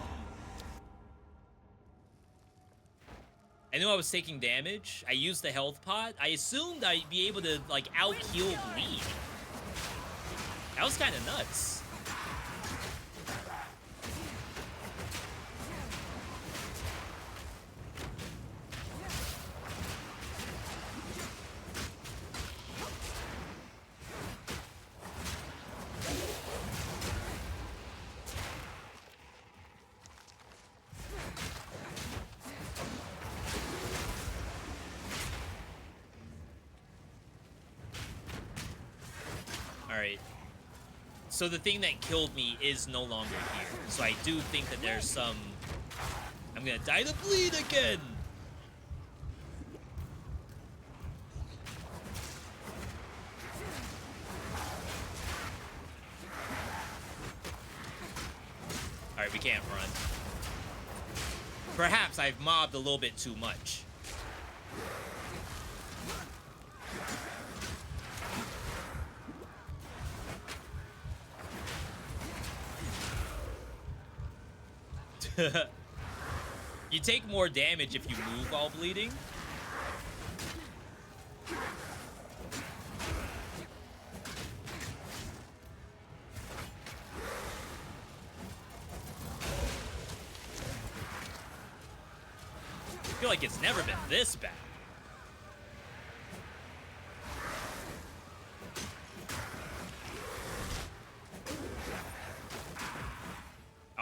I knew I was taking damage. I used the health pot. I assumed I'd be able to, like, out-heal bleed. That was kind of nuts. Alright. So the thing that killed me is no longer here. So I do think that there's some... I'm gonna die to bleed again! Alright, we can't run. Perhaps I've mobbed a little bit too much. You take more damage if you move while bleeding. I feel like it's never been this bad.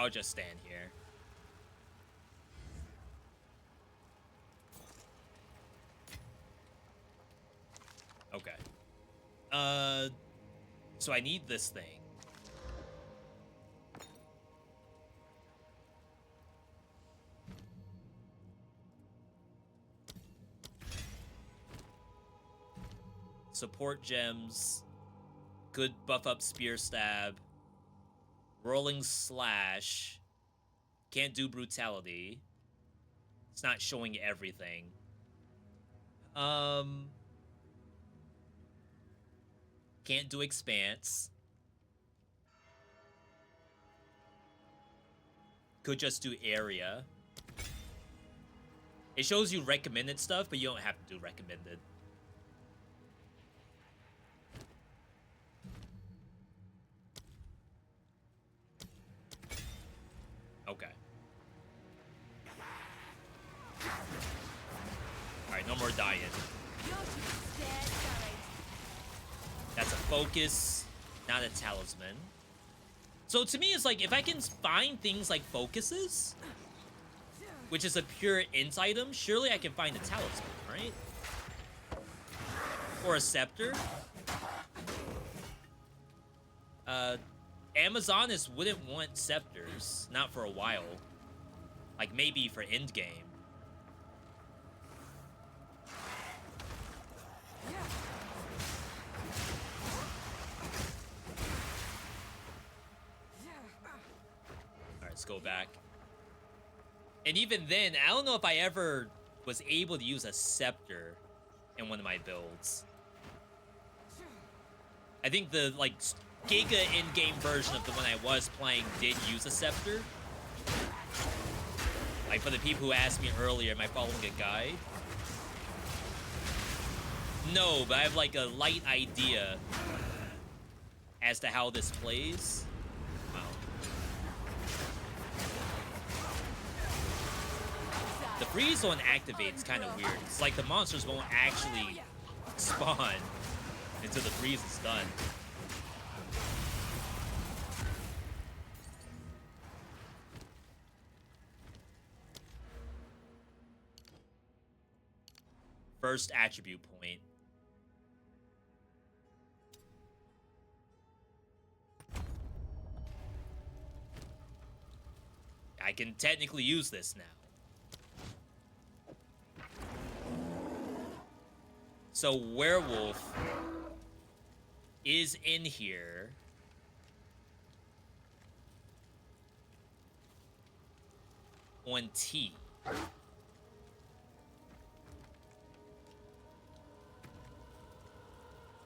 I'll just stand here. Okay. So I need this thing. Support gems. Good buff up spear stab. Rolling slash. Can't do brutality. It's not showing everything. Can't do expanse. Could just do area. It shows you recommended stuff, but you don't have to do recommended. Okay. Alright, no more dying. That's a focus, not a talisman. So to me, it's like, if I can find things like focuses, which is a pure int item, surely I can find a talisman, right? Or a scepter. Amazoness wouldn't want scepters, not for a while. Like, maybe for endgame. Alright, let's go back. And even then, I don't know if I ever was able to use a scepter in one of my builds. I think the, like, Giga in-game version of the one I was playing did use a scepter. Like, for the people who asked me earlier, am I following a guide? No, but I have, like, a light idea as to how this plays. Wow. The freeze zone activates kind of weird. It's like the monsters won't actually spawn until the freeze is done. First attribute point. I can technically use this now. So werewolf is in here. On T.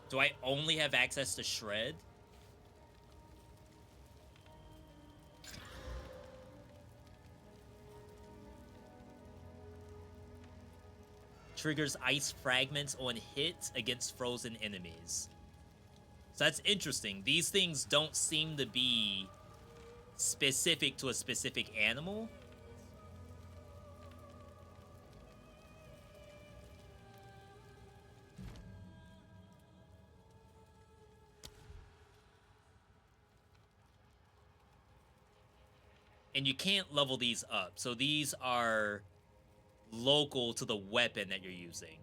Do I only have access to Shred? Triggers ice fragments on hits against frozen enemies. So that's interesting. These things don't seem to be specific to a specific animal. And you can't level these up. So these are local to the weapon that you're using.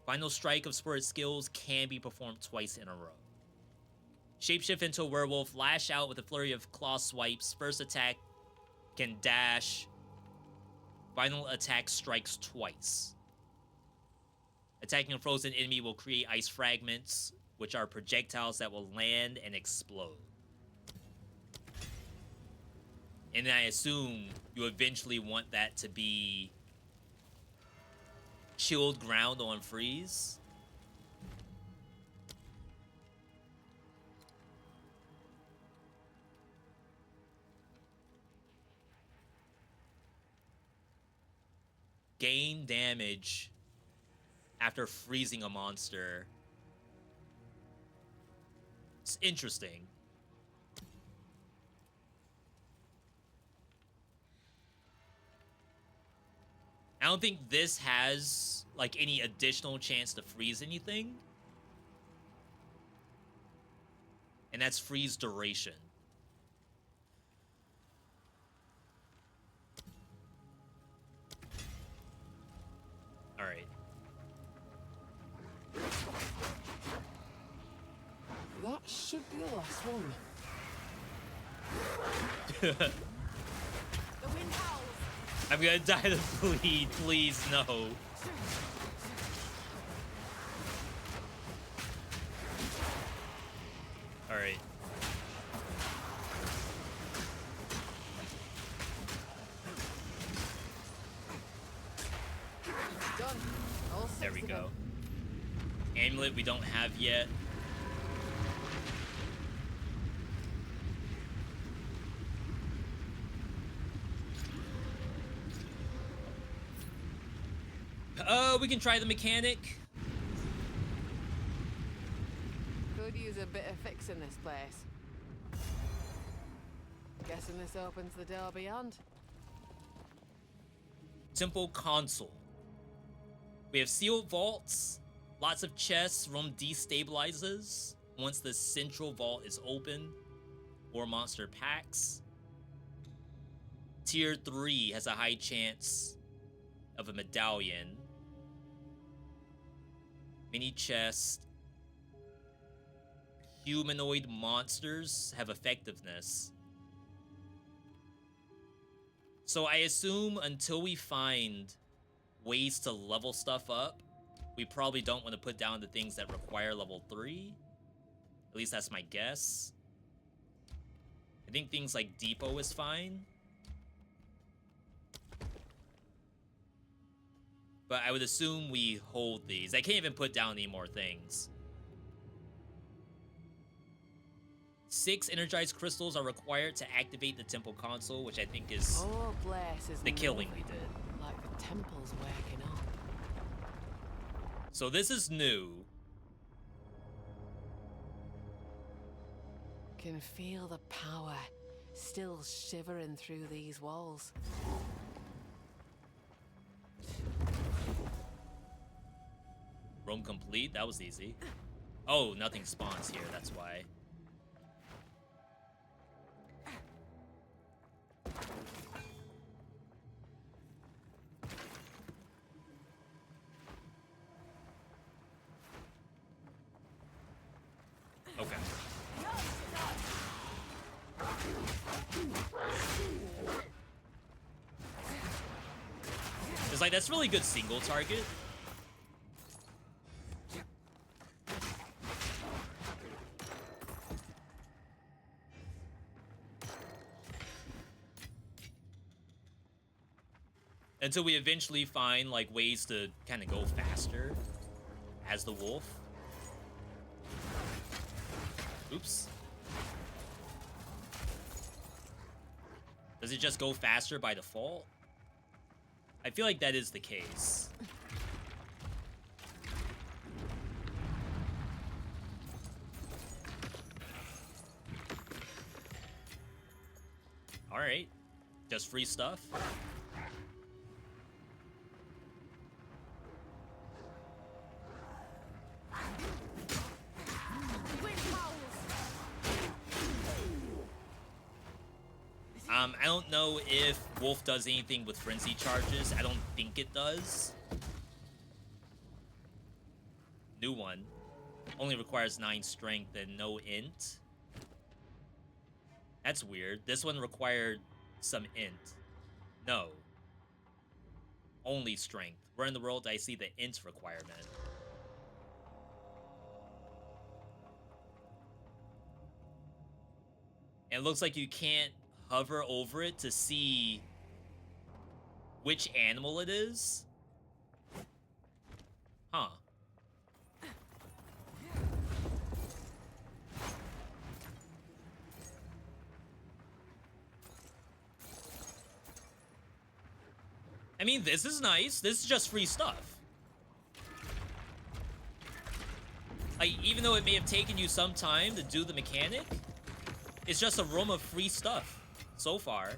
Final strike of spirit skills can be performed twice in a row. Shapeshift into a werewolf, lash out with a flurry of claw swipes. First attack can dash. Final attack strikes twice. Attacking a frozen enemy will create ice fragments, which are projectiles that will land and explode. And I assume you eventually want that to be chilled ground on freeze. Gain damage after freezing a monster. It's interesting. I don't think this has, like, any additional chance to freeze anything. And And that's freeze duration. Alright. That should be the last one. The wind howls. I'm gonna die to bleed, please no. Alright. Done. All six There we of go. them. Amulet we don't have yet. We can try the mechanic. Could use a bit of fixing this place. Guessing this opens the door beyond. Temple console. We have sealed vaults, lots of chests, room destabilizes. Once the central vault is open, or monster packs. Tier 3 has a high chance of a medallion. Mini chest. Humanoid monsters have effectiveness. So I assume until we find ways to level stuff up, we probably don't want to put down the things that require level 3. At least that's my guess. I think things like Depot is fine. But I would assume we hold these. I can't even put down any more things. 6 energized crystals are required to activate the temple console, which I think is Oh, bless is the killing we moving, did. like the temple's waking up. So this is new. Can feel the power still shivering through these walls. Roam complete. That was easy. Oh, nothing spawns here. That's why. Okay. It's like, that's really good single target. Until we eventually find, like, ways to kind of go faster as the wolf. Oops. Does it just go faster by default? I feel like that is the case. Alright. Just free stuff. I don't know if Wolf does anything with frenzy charges. I don't think it does. New one. Only requires 9 strength and no int. That's weird. This one required some int. No. Only strength. Where in the world do I see the int requirement? And it looks like you can't hover over it to see which animal it is. Huh. I mean, this is nice. This is just free stuff. Like, even though it may have taken you some time to do the mechanic, it's just a room of free stuff. So far.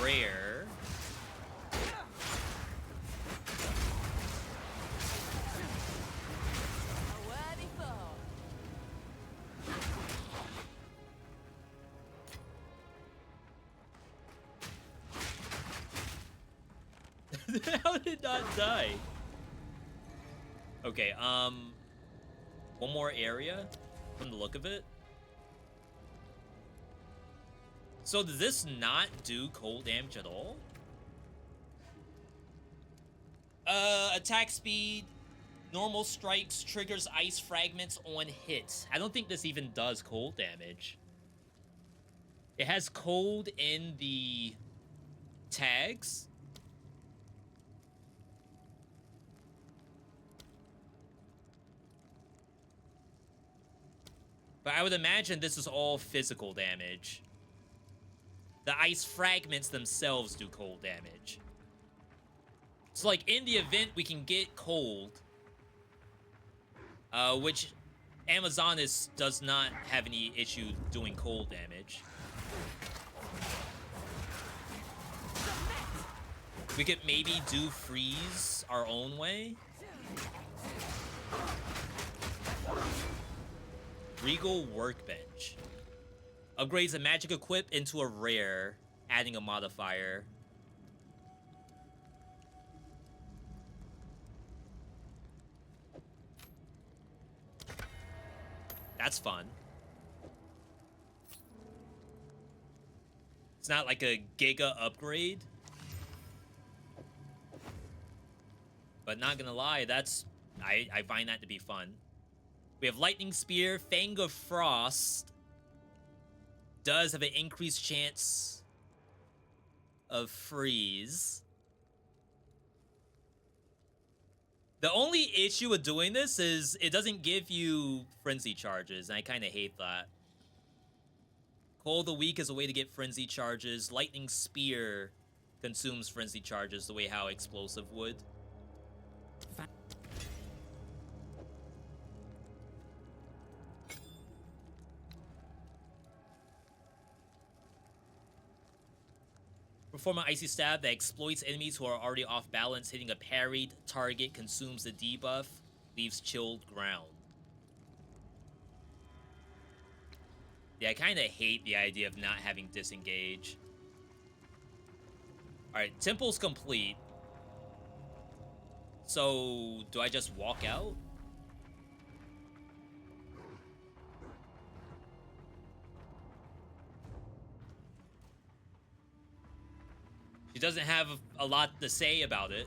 rare. A worthy foe. How did it not die? Okay, one more area from the look of it. So does this not do cold damage at all? Attack speed, normal strikes, triggers ice fragments on hits. I don't think this even does cold damage. It has cold in the tags. But I would imagine this is all physical damage. The ice fragments themselves do cold damage. So, like, in the event we can get cold, which Amazonas does not have any issue doing cold damage. We could maybe do freeze our own way. Regal Workbench. Upgrades a magic equip into a rare, adding a modifier. That's fun. It's not like a giga upgrade. But not gonna lie, that's... I find that to be fun. We have Lightning Spear, Fang of Frost. Does have an increased chance of freeze. The only issue with doing this is it doesn't give you frenzy charges, and I kind of hate that. Cold the Weak is a way to get frenzy charges. Lightning Spear consumes frenzy charges the way how Explosive would. Perform an Icy Stab that exploits enemies who are already off balance. Hitting a parried target consumes the debuff, leaves chilled ground. Yeah, I kind of hate the idea of not having disengage. Alright, Temple's complete. So, do I just walk out? She doesn't have a lot to say about it.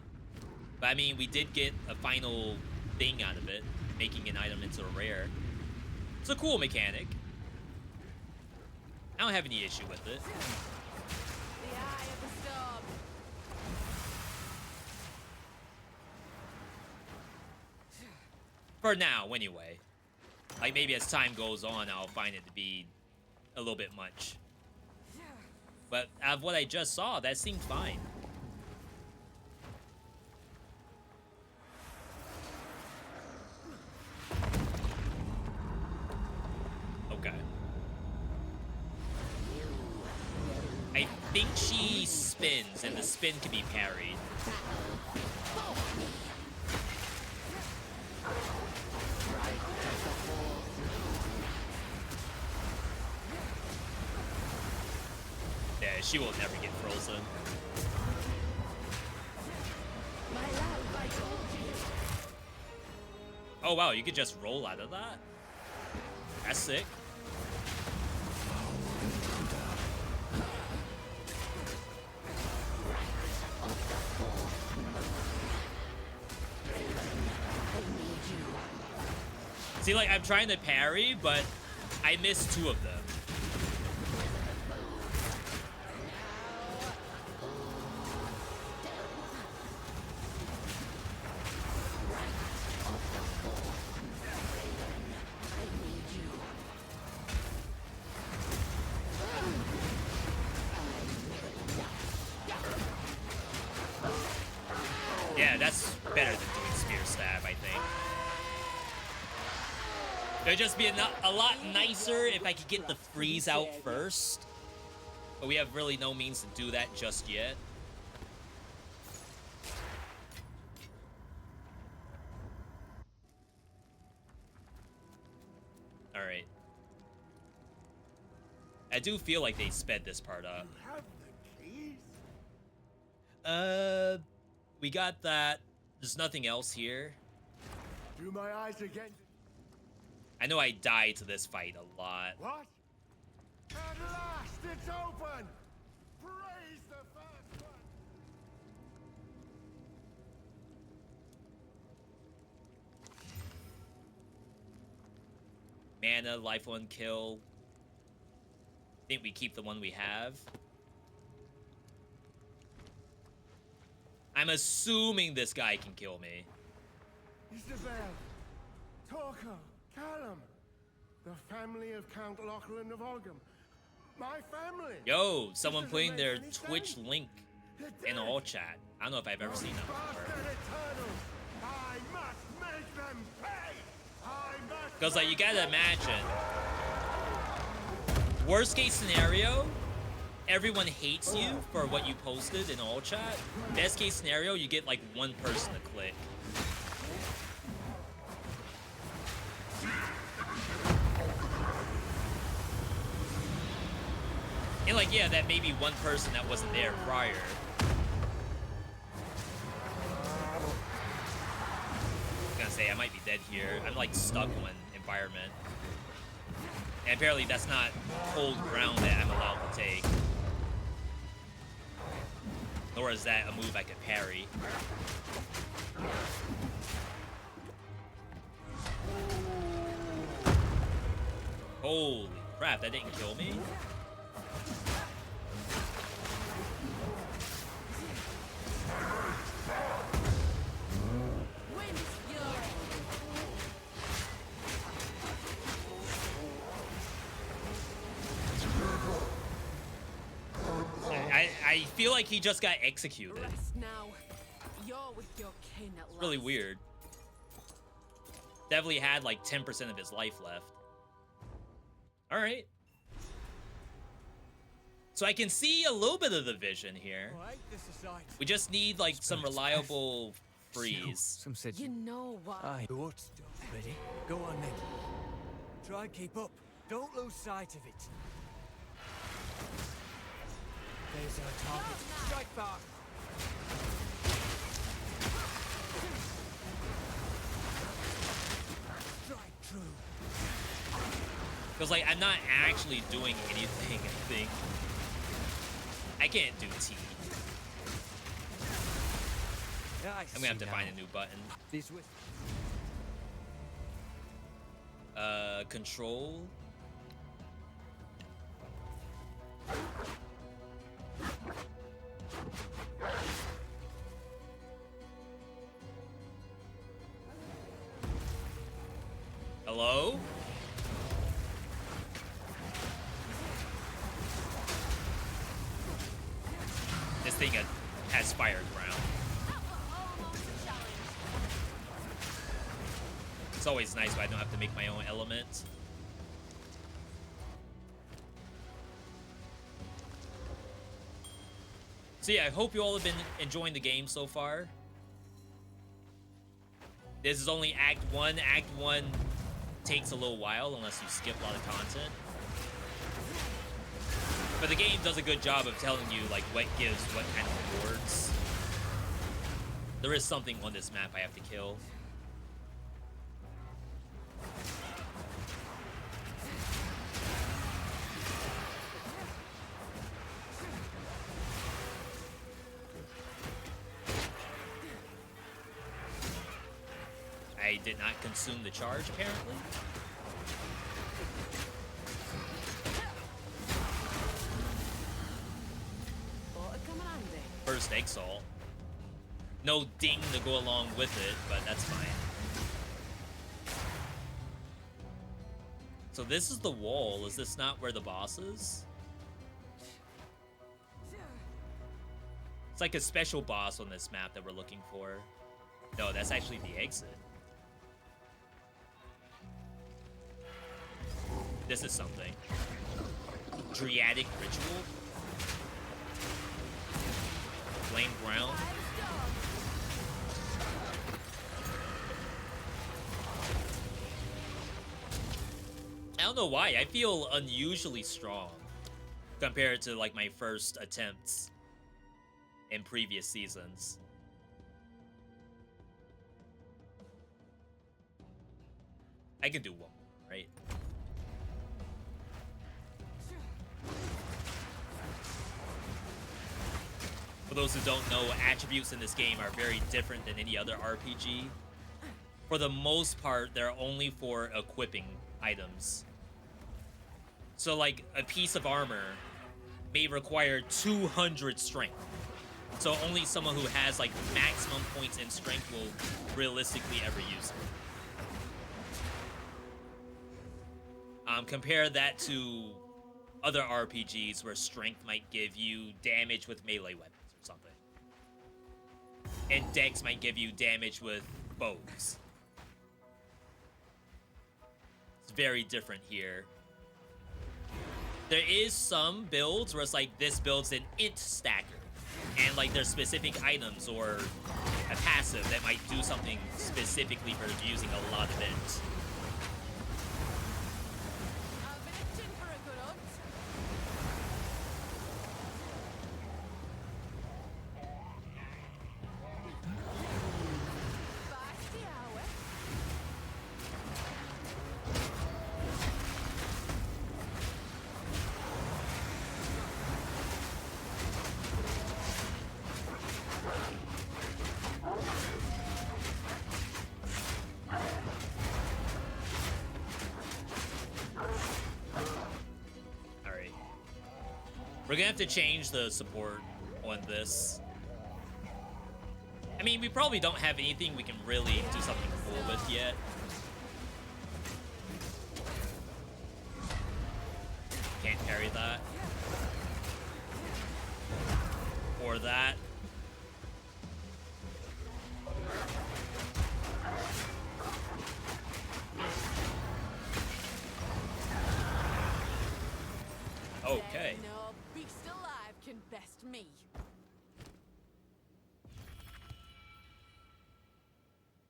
But I mean, we did get a final thing out of it, making an item into a rare. It's a cool mechanic. I don't have any issue with it. The eye of the storm. For now, anyway. Like, maybe as time goes on, I'll find it to be a little bit much. But out of what I just saw, that seemed fine. Okay. I think she spins, and the spin can be parried. Yeah, she will never get frozen. Oh wow, you could just roll out of that? That's sick. See, like, I'm trying to parry, but I missed 2 of them. Yeah, that's better than doing Spear Stab, I think. It would just be a lot nicer if I could get the freeze out first. But we have really no means to do that just yet. All right. I do feel like they sped this part up. You have the keys? We got that. There's nothing else here. Do my eyes again? I know I died to this fight a lot. What? At last, it's open! Praise the first one! Mana, life 1 kill. I think we keep the one we have. I'm assuming this guy can kill me. Isabel, Torko, Callum, the family of Count Lachlan of Olgam. My family! Yo, someone putting their Twitch link in all chat. I don't know if I've ever seen that before. I must make them pay! Because, like, you gotta imagine, worst case scenario, everyone hates you for what you posted in all chat. Best case scenario, you get like one person to click. And like, yeah, that may be one person that wasn't there prior. I was gonna say, I might be dead here. I'm like stuck in one environment. And apparently that's not cold ground that I'm allowed to take. Nor is that a move I could parry. Holy crap, that didn't kill me? I feel like he just got executed. Rest now. You're with your kin at last. Really weird. Definitely had like 10% of his life left. All right. So I can see a little bit of the vision here. We just need like some reliable freeze. Some said You know what? Aye. What's done? Ready? Go on then. Try and keep up. Don't lose sight of it. There's our target. Strike fast. Strike true. Because like I'm not actually doing anything, I think. I can't do T. Yeah, I'm gonna have to find a new button. This with Control. Hello? This thing has fire ground. It's always nice when I don't have to make my own element. So yeah, I hope you all have been enjoying the game so far. This is only Act 1. Act 1 takes a little while unless you skip a lot of content. But the game does a good job of telling you like what gives what kind of rewards. There is something on this map I have to kill. I did not consume the charge, apparently. First Exile. No ding to go along with it, but that's fine. So this is the wall. Is this not where the boss is? It's like a special boss on this map that we're looking for. No, that's actually the exit. This is something. Driadic ritual? claim ground. I don't know why. I feel unusually strong compared to like my first attempts in previous seasons. I could do one more, right? For those who don't know, attributes in this game are very different than any other RPG. For the most part, they're only for equipping items. So like a piece of armor may require 200 strength. So only someone who has like maximum points in strength will realistically ever use it. Compare that to other RPGs where strength might give you damage with melee weapons or something. And dex might give you damage with bows. It's very different here. There is some builds where it's like this build's an int stacker. And like there's specific items or a passive that might do something specifically for using a lot of it. We're gonna have to change the support on this. I mean, we probably don't have anything we can really do something cool with yet. Can't carry that. Or that. Okay. No beast alive can best me.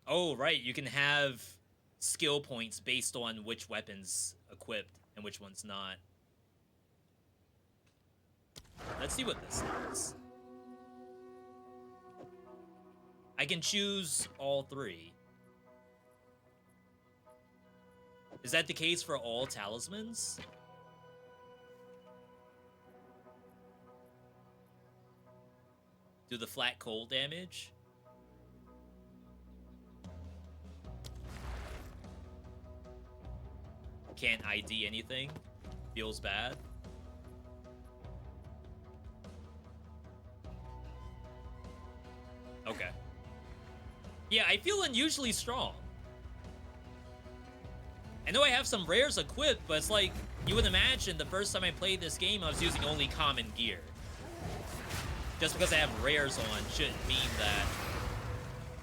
Oh, right. You can have skill points based on which weapon's equipped and which one's not. Let's see what this is. I can choose all three. Is that the case for all talismans? Do the flat cold damage? Can't ID anything? Feels bad? Okay. Yeah, I feel unusually strong. I know I have some rares equipped, but it's like, you would imagine the first time I played this game, I was using only common gear. Just because I have rares on shouldn't mean that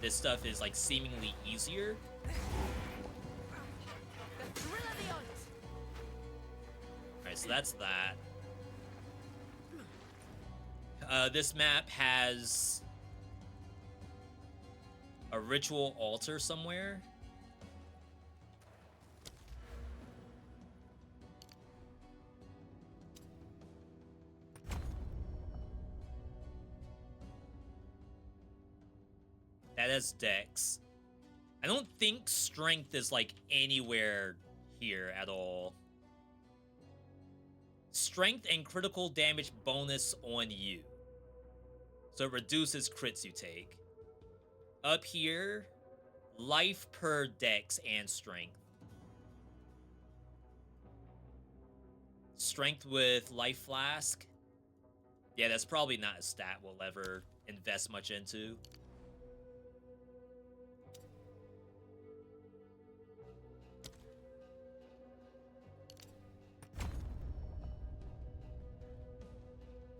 this stuff is like seemingly easier. Alright, so that's that. This map has a ritual altar somewhere. That has dex. I don't think strength is like anywhere here at all. Strength and critical damage bonus on you. So it reduces crits you take. Up here, life per dex and strength. Strength with life flask. Yeah, that's probably not a stat we'll ever invest much into.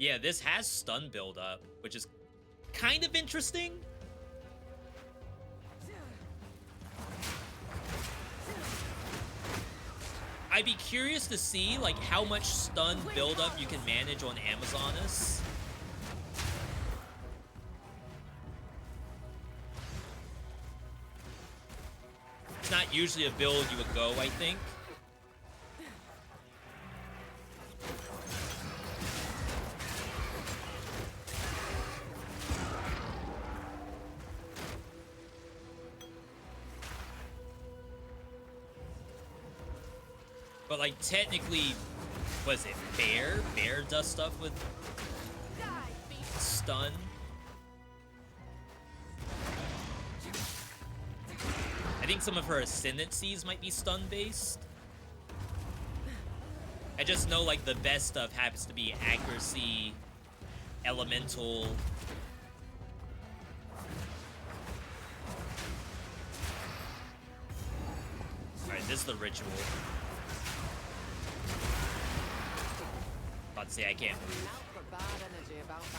Yeah, this has stun build up, which is kind of interesting. I'd be curious to see like how much stun build up you can manage on Amazonas. not usually a build you would go, I think. But like technically, was it Bear? Bear does stuff with stun. I think some of her ascendancies might be stun based. I just know like the best stuff happens to be accuracy, elemental. Alright, this is the ritual. About to say I can't move. Bad energy about that.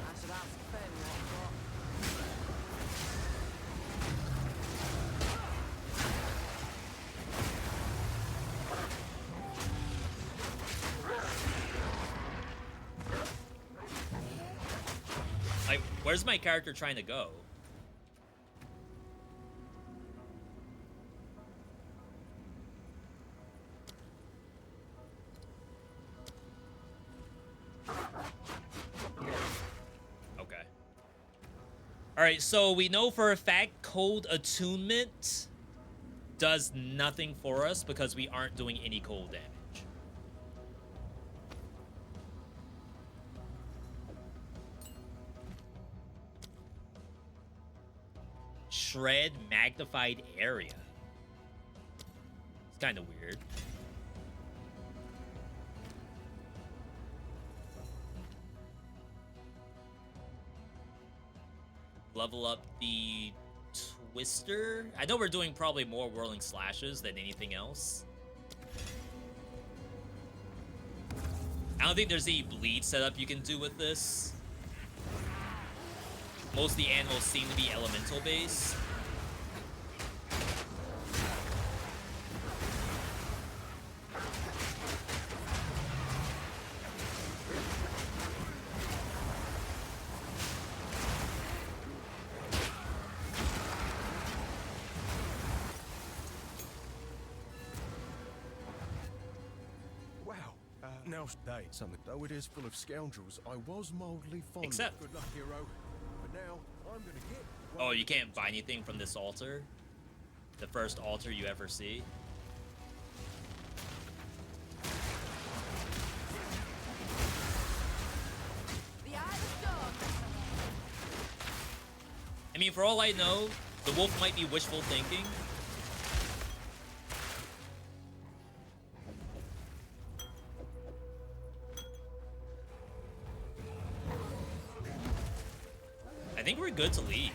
I should ask Finn what. Like, where's my character trying to go? Okay. Alright, so we know for a fact cold attunement does nothing for us because we aren't doing any cold damage. Shred magnified area. It's kind of weird. Level up the Twister. I know we're doing probably more whirling slashes than anything else. I don't think there's any bleed setup you can do with this. Most of the animals seem to be elemental based. Wow. Now, day something. Though it is full of scoundrels, I was mildly fond. Except. Good luck, hero. But now I'm gonna get. Oh, you can't buy anything from this altar? The first altar you ever see? The eye of storm. I mean, for all I know, the wolf might be wishful thinking. I think we're good to leave.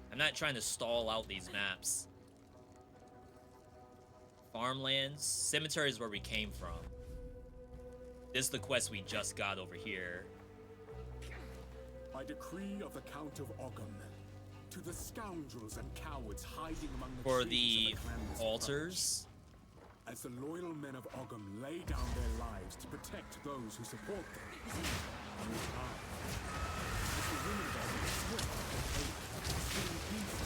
I'm not trying to stall out these maps. Farmlands, cemetery is where we came from. This is the quest we just got over here. By decree of the Count of Ogham, to the scoundrels and cowards hiding among the For trees the of clans altars. as the loyal men of Ogham lay down their lives to protect those who support them. And with time, as the women of Ogham swept the hate, seeing peace,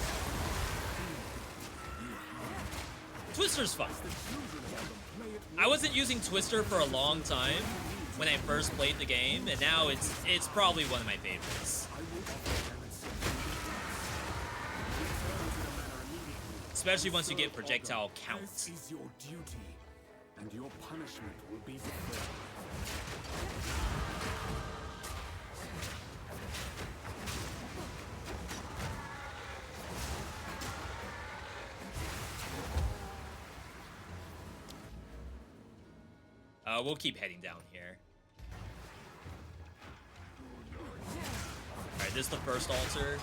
Twister's fun. the children of Ogham play it I wasn't using Twister for a long time when I first played the game, and now it's probably one of my favorites. I will offer them a simple return to the manor immediately. Especially once you get projectile count. This is your duty, and your punishment will be deferred. We'll keep heading down here. Alright, this is the first altar.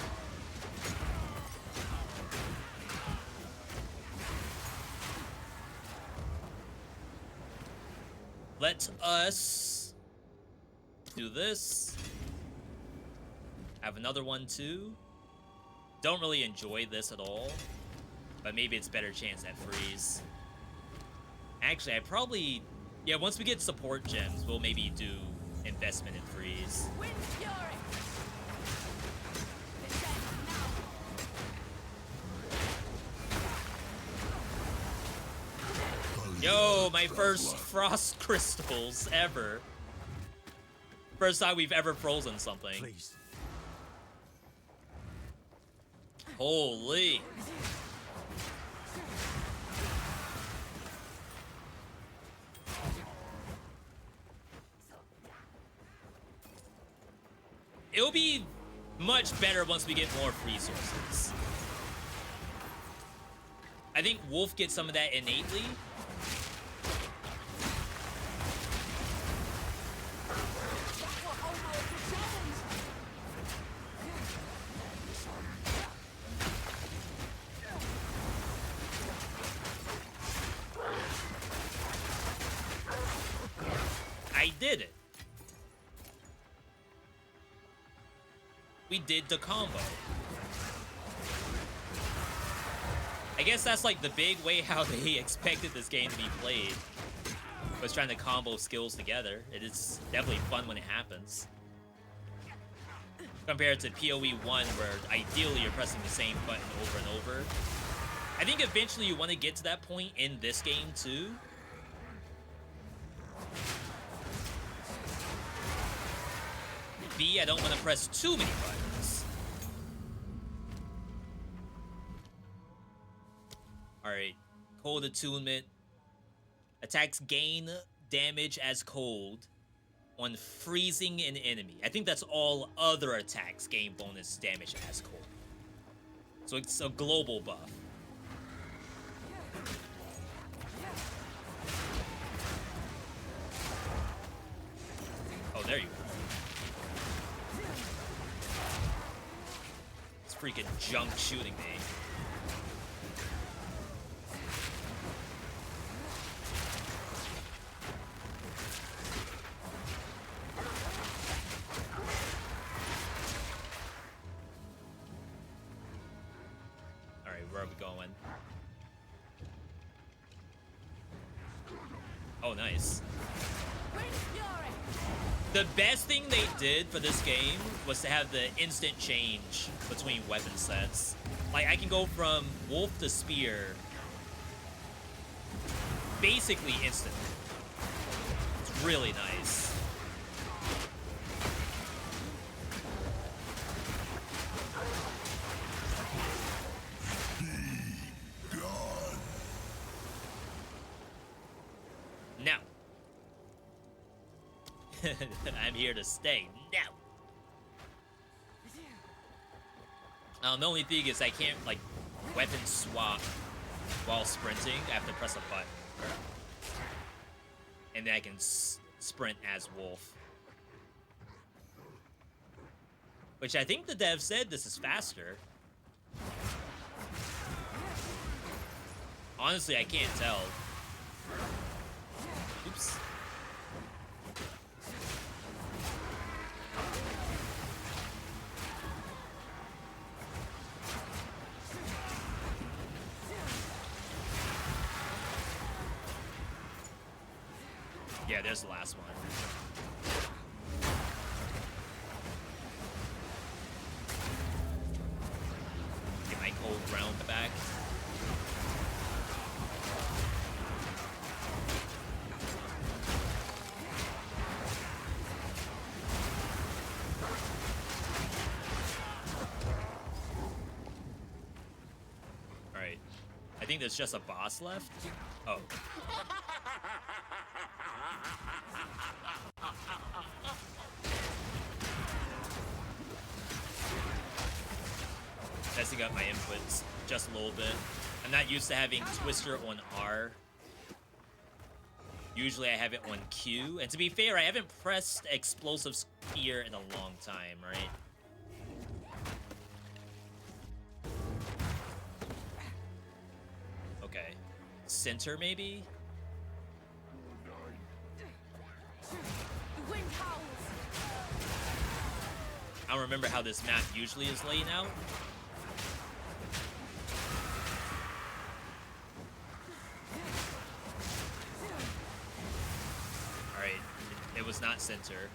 Let us do this. Have another one too. Don't really enjoy this at all, but maybe it's better chance at freeze. Actually, I probably, yeah, once we get support gems, we'll maybe do investment in freeze. Wind fury. Yo, my first frost crystals ever. First time we've ever frozen something. Please. Holy. It'll be much better once we get more resources. I think Wolf gets some of that innately. I did it. We did the combo. I guess that's like the big way how they expected this game to be played. Was trying to combo skills together. It is definitely fun when it happens. Compared to PoE 1 where ideally you're pressing the same button over and over. I think eventually you want to get to that point in this game too. B, I don't want to press too many buttons. Alright, cold attunement. Attacks gain damage as cold on freezing an enemy. I think that's all other attacks gain bonus damage as cold. So it's a global buff. Oh, there you go. It's freaking junk shooting me. Where are we going? Oh, nice. The best thing they did for this game was to have the instant change between weapon sets. Like, I can go from wolf to spear basically instantly. It's really nice. Now. I'm here to stay. Now. The only thing is I can't, like, weapon swap while sprinting. I have to press a button. And then I can sprint as Wolf. Which I think the dev said this is faster. Honestly, I can't tell. Oops. Yeah, there's the last one. Get my cold round back. Alright. I think there's just a boss left. Oh. Messing up my inputs just a little bit. I'm not used to having Twister on R. Usually I have it on Q. And to be fair, I haven't pressed Explosive Spear in a long time, right? Okay. Center, maybe? I don't remember how this map usually is laid out. Alright, it was not center.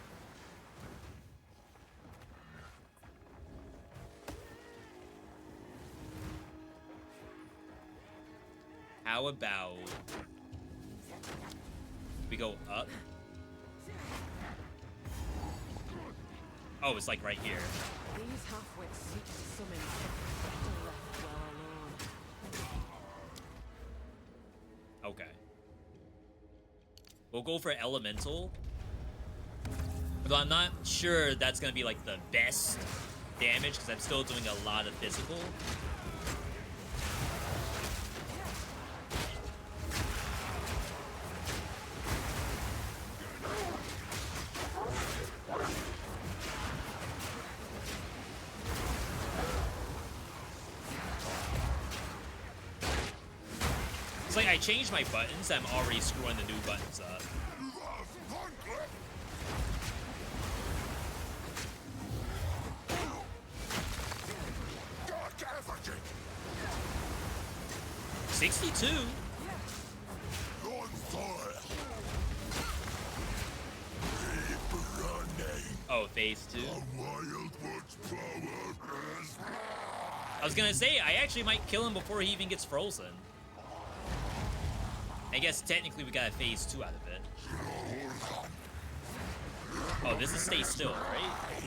How about We go up. Oh, it's like right here. These half-wits seek to summon better left well alone. Okay. We'll go for elemental. Although I'm not sure that's gonna be like the best damage because I'm still doing a lot of physical. It's like I changed my buttons, I'm already screwing the new buttons up. Dark effigy. 62? On fire. Keep running. Oh, phase 2. The wild one's power is. I was gonna say, I actually might kill him before he even gets frozen. I guess technically we got a phase 2 out of it. Oh, this is stay still, right?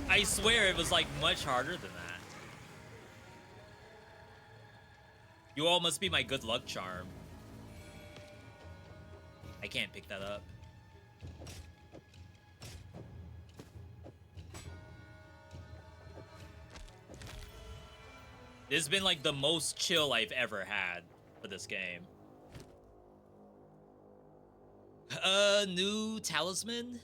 I swear it was like much harder than that. You all must be my good luck charm. I can't pick that up. This has been like the most chill I've ever had for this game. New talisman?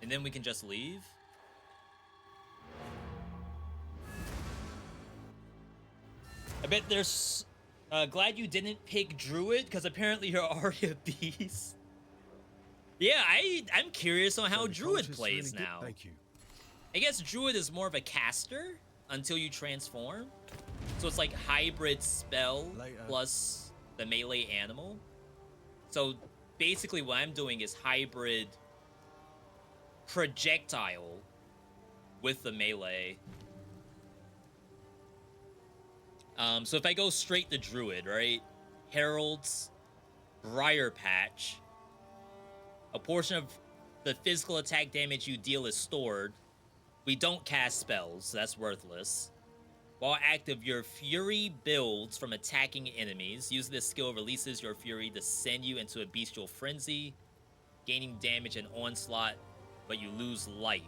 And then we can just leave? I bet there's... glad you didn't pick Druid, because apparently you're already a beast. Yeah, I'm curious on how Druid plays really now. Thank you. I guess Druid is more of a caster until you transform. So it's like hybrid spell plus the melee animal. So basically what I'm doing is hybrid projectile with the melee. So if I go straight to Druid, right? Herald's Briar Patch. A portion of the physical attack damage you deal is stored. We don't cast spells, so that's worthless. While active, your Fury builds from attacking enemies. Using this skill releases your Fury to send you into a bestial frenzy, gaining damage and onslaught, but you lose life.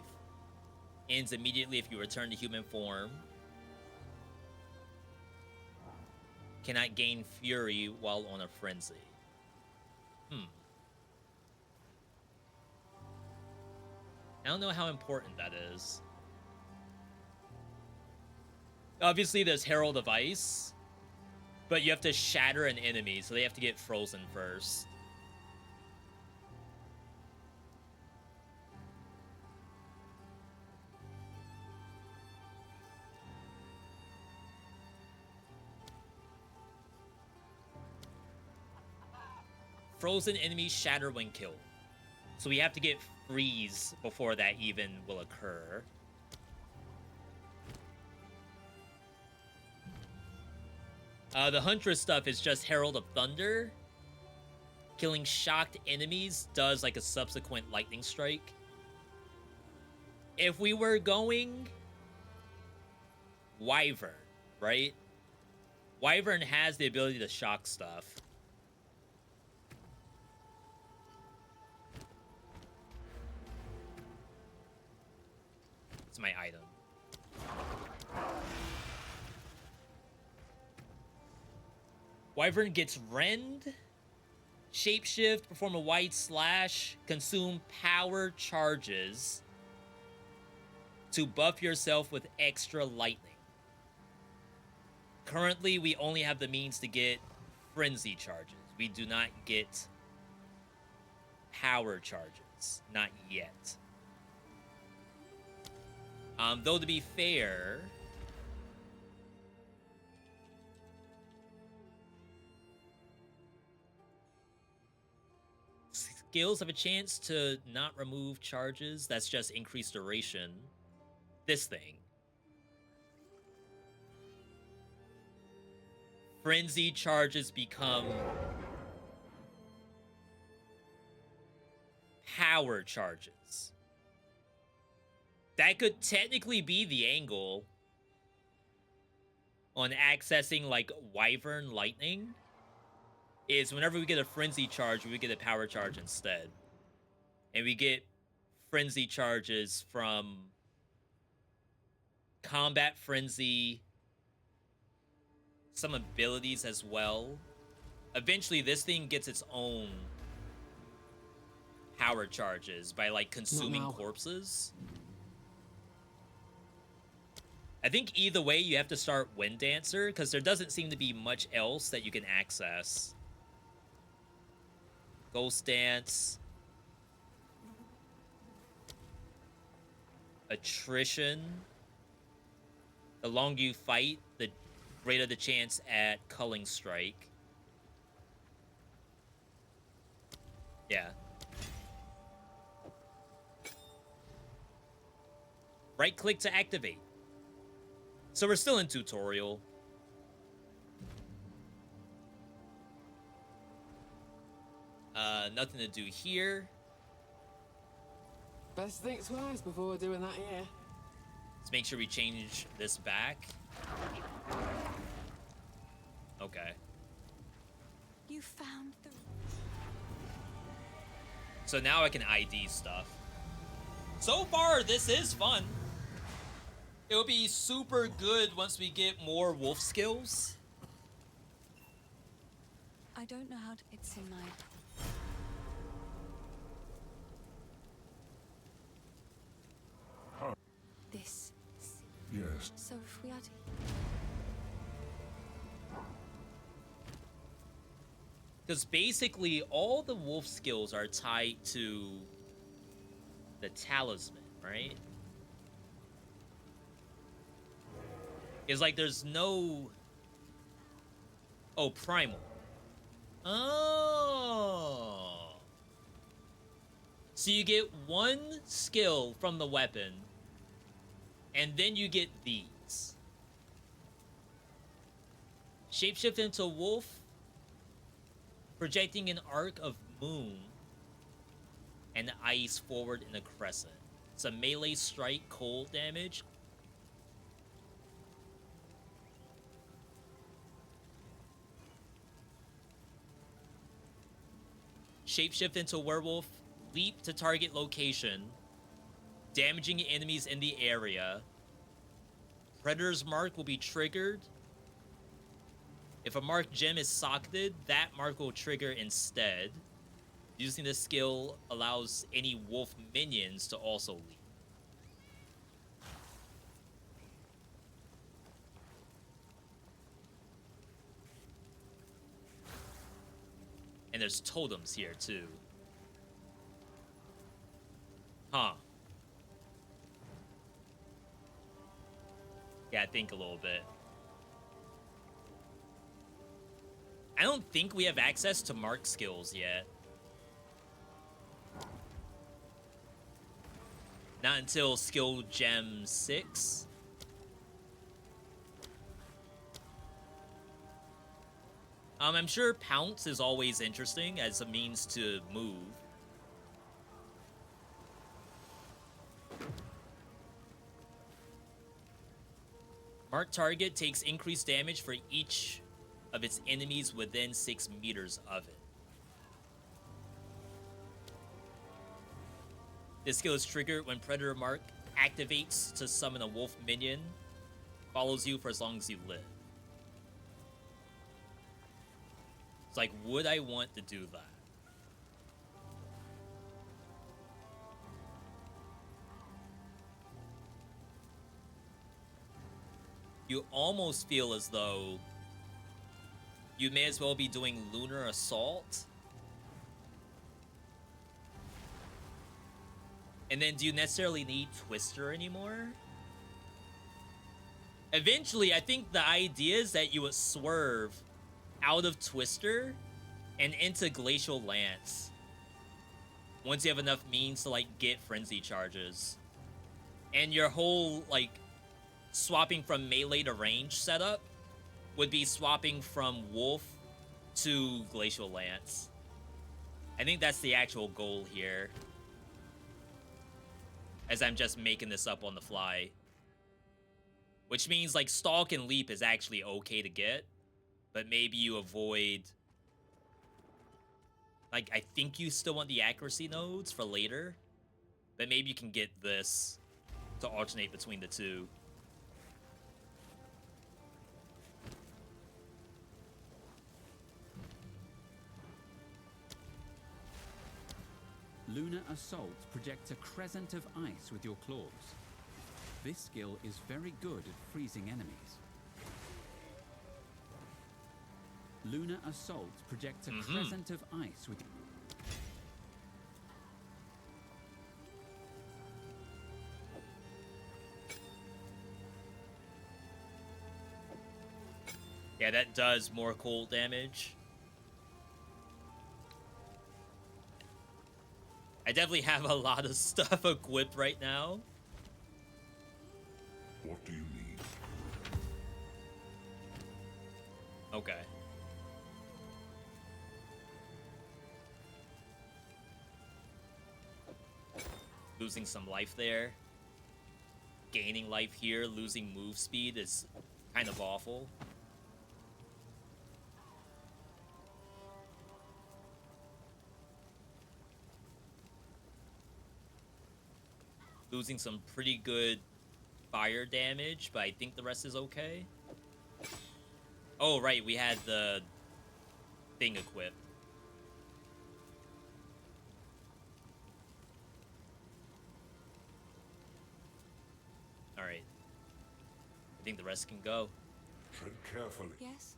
Ends immediately if you return to human form. Cannot gain Fury while on a frenzy. I don't know how important that is. Obviously, there's Herald of Ice, but you have to shatter an enemy, so they have to get frozen first. Frozen enemies shatter when killed. So we have to get freeze before that even will occur. The Huntress stuff is just Herald of Thunder. Killing shocked enemies does like a subsequent lightning strike. If we were going Wyvern, right? Wyvern has the ability to shock stuff. It's my item. Wyvern gets rend, shapeshift, perform a wide slash, consume power charges. to buff yourself with extra lightning. Currently, we only have the means to get frenzy charges. We do not get power charges. Not yet. Though, to be fair, skills have a chance to not remove charges. That's just increased duration. This thing. Frenzy charges become power charges. That could technically be the angle on accessing like Wyvern Lightning, is whenever we get a frenzy charge, we get a power charge instead. And we get frenzy charges from combat frenzy, some abilities as well. Eventually, this thing gets its own power charges by like consuming corpses. I think either way, you have to start Wind Dancer because there doesn't seem to be much else that you can access. Ghost Dance. Attrition. The longer you fight, the greater the chance at Culling Strike. Yeah. Right click to activate. So we're still in tutorial. Nothing to do here. Best think twice before doing that, yeah. Let's make sure we change this back. Okay. You found the... So now I can ID stuff. So far, this is fun. It'll be super good once we get more wolf skills. I don't know how to... It's in my... This. Yes. So if we are to... Because basically, all the wolf skills are tied to the talisman, right? It's like there's no... Oh, primal. Oh. So you get one skill from the weapon, and then you get these. Shapeshift into wolf, projecting an arc of moon and ice forward in a crescent. It's a melee strike, cold damage. Shapeshift into werewolf, leap to target location, damaging enemies in the area. Predator's mark will be triggered. If a marked gem is socketed, that mark will trigger instead. Using this skill allows any wolf minions to also leap. And there's totems here, too. Huh. Yeah, think a little bit. I don't think we have access to mark skills yet. Not until skill gem 6. I'm sure Pounce is always interesting as a means to move. Mark target takes increased damage for each of its enemies within 6 meters of it. This skill is triggered when Predator Mark activates to summon a wolf minion. Follows you for as long as you live. It's like, would I want to do that? you almost feel as though you may as well be doing Lunar Assault. And then do you necessarily need Twister anymore? Eventually, I think the idea is that you would swerve out of Twister and into Glacial Lance once you have enough means to, like, get Frenzy charges. And your whole, like, swapping from melee to range setup would be swapping from Wolf to Glacial Lance. I think that's the actual goal here, as I'm just making this up on the fly. Which means, like, Stalk and Leap is actually okay to get, but maybe you avoid... Like, I think you still want the accuracy nodes for later, but maybe you can get this to alternate between the two. Lunar Assault projects a crescent of ice with your claws. This skill is very good at freezing enemies. Lunar Assault projects a crescent of ice with... Yeah, that does more cold damage. I definitely have a lot of stuff equipped right now. What do you need? Okay. Losing some life there. Gaining life here, losing move speed is kind of awful. Losing some pretty good fire damage, but I think the rest is okay. Oh, right, we had the thing equipped. Alright. I think the rest can go. Tread carefully. Yes?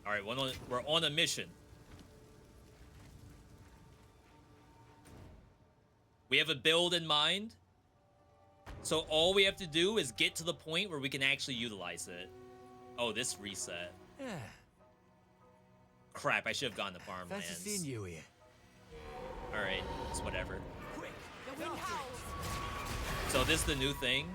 Alright, we're on a mission. We have a build in mind. So all we have to do is get to the point where we can actually utilize it. Oh, this reset. Yeah. Crap, I should have gone to farmlands. Fancy seeing you here. Alright, it's whatever. Quick! The wind howls. So this is the new thing.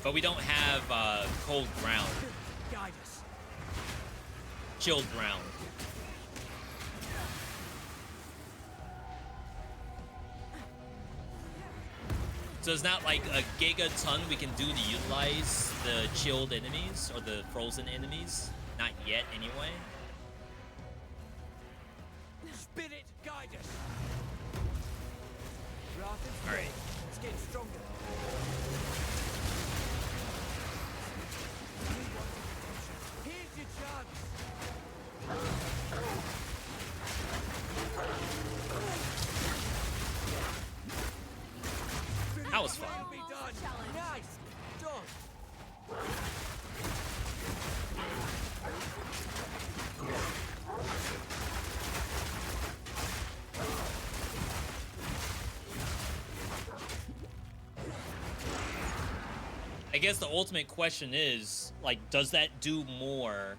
But we don't have cold ground. Guide us. Chilled ground. So it's not like a gigaton we can do to utilize the chilled enemies or the frozen enemies. Not yet, anyway. Spin it, guide us. All right. It's getting stronger. Here's your chance. That was fun. Be done. Nice. Done. I guess the ultimate question is, like, does that do more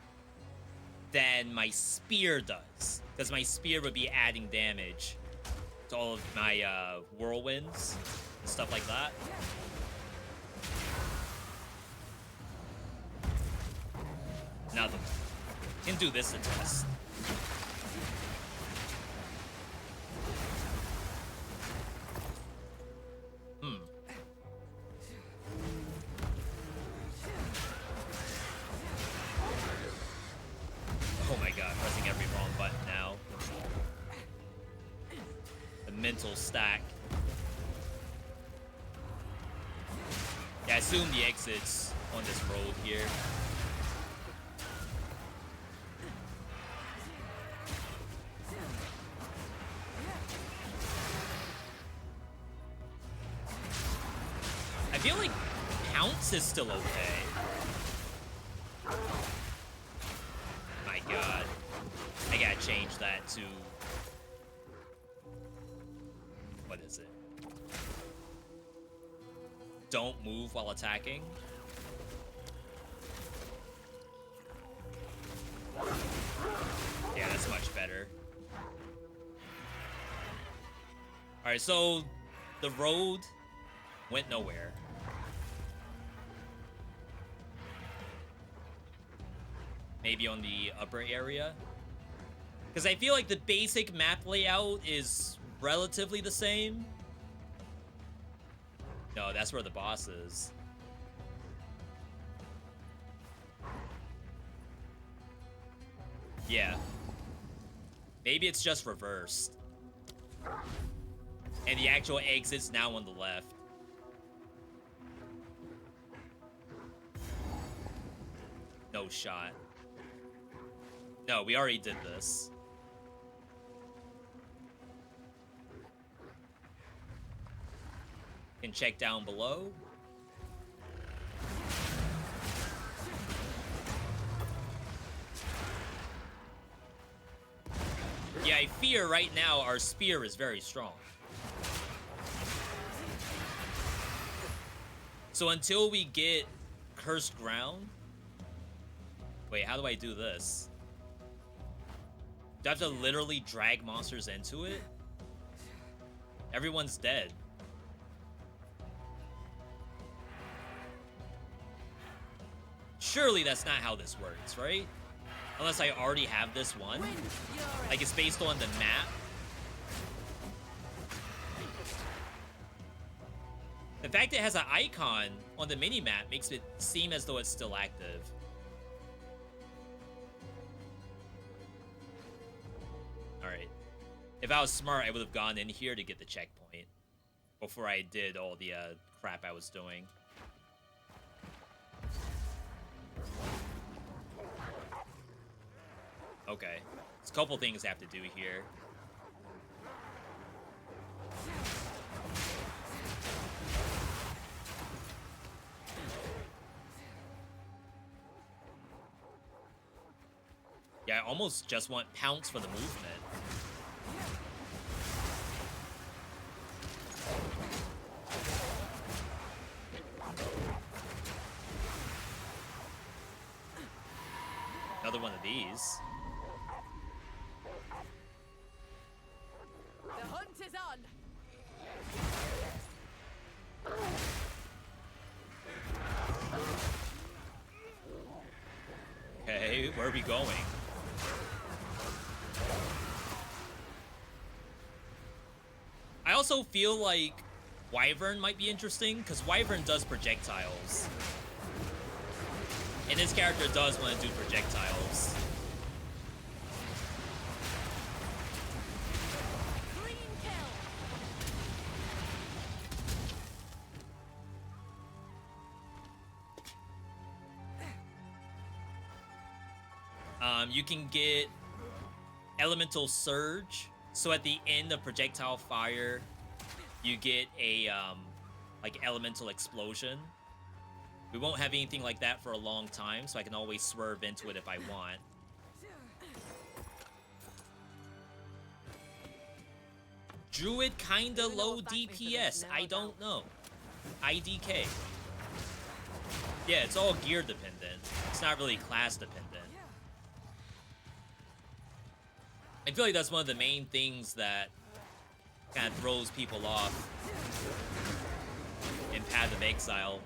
than my spear does? Because my spear would be adding damage to all of my whirlwinds and stuff like that. Nothing. Can do this to test. Oh my god, pressing every wrong button now. The mental stack. I assume the exit's on this road here. I feel like Pounce is still okay. My god. I gotta change that to... What is it? Don't move while attacking. Yeah, that's much better. Alright, so the road went nowhere. Maybe on the upper area. Because I feel like the basic map layout is relatively the same. No, that's where the boss is. Yeah. Maybe it's just reversed. And the actual exit's now on the left. No shot. No, we already did this. Can check down below. Yeah, I fear right now our spear is very strong. So until we get Cursed Ground... Wait, how do I do this? Do I have to literally drag monsters into it? Everyone's dead. Surely that's not how this works, right? Unless I already have this one. Like, it's based on the map. The fact that it has an icon on the mini-map makes it seem as though it's still active. Alright. If I was smart, I would have gone in here to get the checkpoint before I did all the crap I was doing. Okay. There's a couple things I have to do here. Yeah, I almost just want Pounce for the movement. Another one of these. The hunt is on. Okay, where are we going? I also feel like Wyvern might be interesting, because Wyvern does projectiles. And his character does want to do projectiles. Clean kill. You can get Elemental Surge. So at the end of projectile fire, you get a like elemental explosion. We won't have anything like that for a long time, so I can always swerve into it if I want. Druid kinda low DPS. I don't know. IDK. Yeah, it's all gear dependent. It's not really class dependent. I feel like that's one of the main things that kind of throws people off in Path of Exile.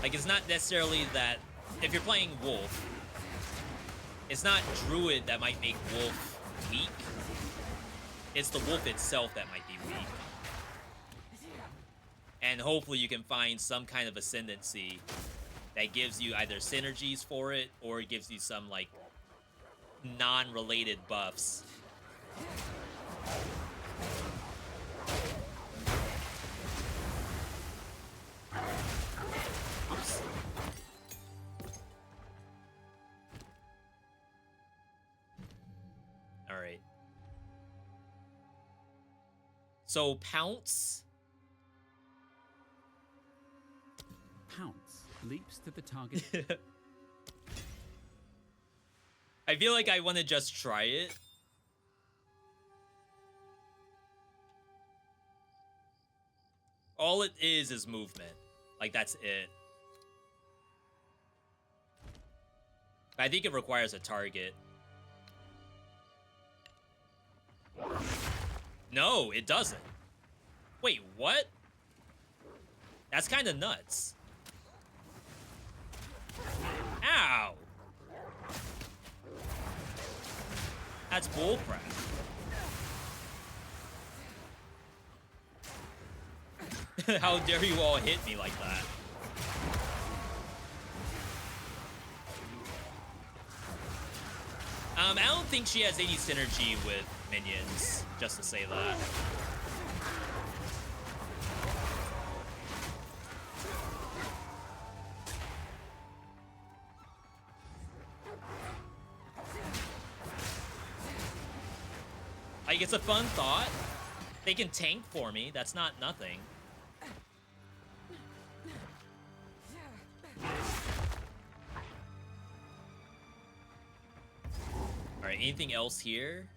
Like, it's not necessarily that if you're playing Wolf, it's not Druid that might make Wolf weak. It's the Wolf itself that might be weak. And hopefully you can find some kind of ascendancy that gives you either synergies for it, or it gives you some, like, non-related buffs Oops. All right. So pounce. Pounce leaps to the target. I feel like I want to just try it. All it is movement. Like, that's it. I think it requires a target. No, it doesn't. Wait, what? That's kind of nuts. Ow! That's bullcrap. How dare you all hit me like that? I don't think she has any synergy with minions, just to say that. Like, it's a fun thought. They can tank for me. That's not nothing. Alright, anything else here?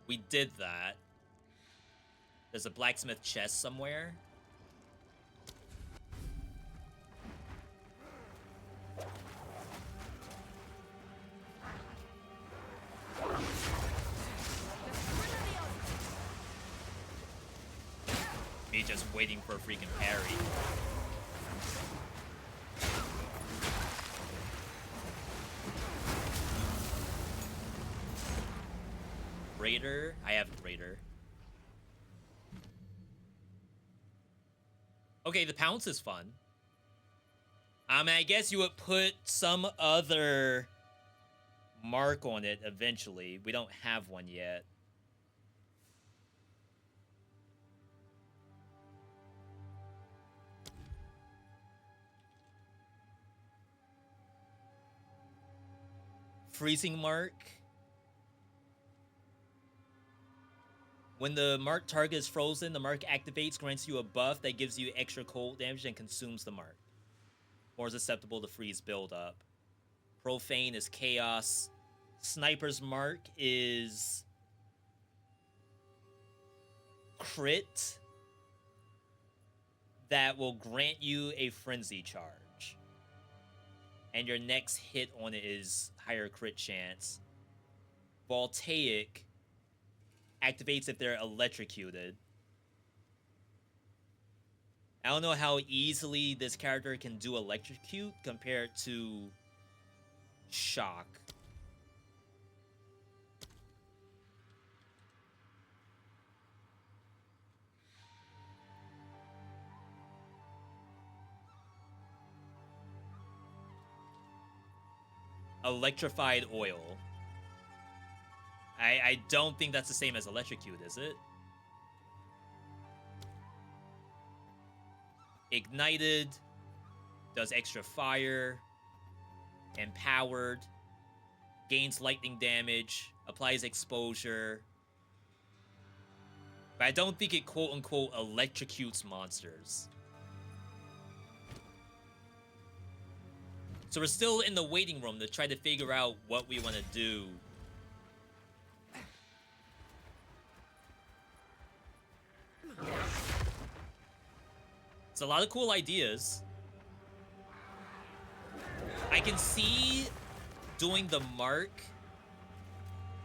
We did that. There's a blacksmith chest somewhere. Me just waiting for a freaking parry. Raider? I have Raider. Okay, the pounce is fun. I guess you would put some other mark on it eventually. We don't have one yet. Freezing mark. When the mark target is frozen, the mark activates, grants you a buff that gives you extra cold damage and consumes the mark. More susceptible to freeze buildup. Profane is chaos. Sniper's mark is crit that will grant you a frenzy charge. And your next hit on it is higher crit chance. Voltaic activates if they're electrocuted. I don't know how easily this character can do electrocute compared to shock. Electrified oil. I don't think that's the same as electrocute, is it? Ignited. Does extra fire. Empowered. Gains lightning damage. Applies exposure. But I don't think it quote-unquote electrocutes monsters. So we're still in the waiting room to try to figure out what we want to do. It's a lot of cool ideas. I can see doing the mark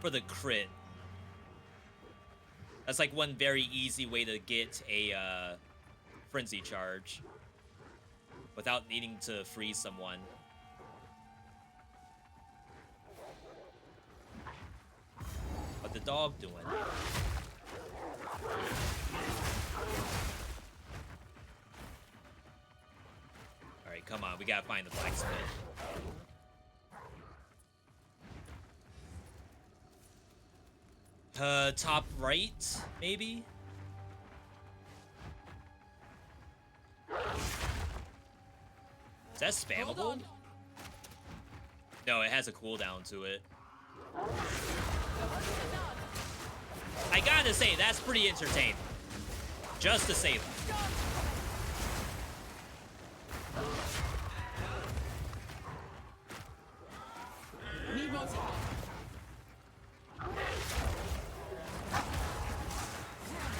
for the crit. That's like one very easy way to get a frenzy charge without needing to freeze someone. What the dog doing? Alright, come on. We gotta find the blacksmith. Top right, maybe? Is that spammable? No, it has a cooldown to it. I gotta say, that's pretty entertaining. Just to say that.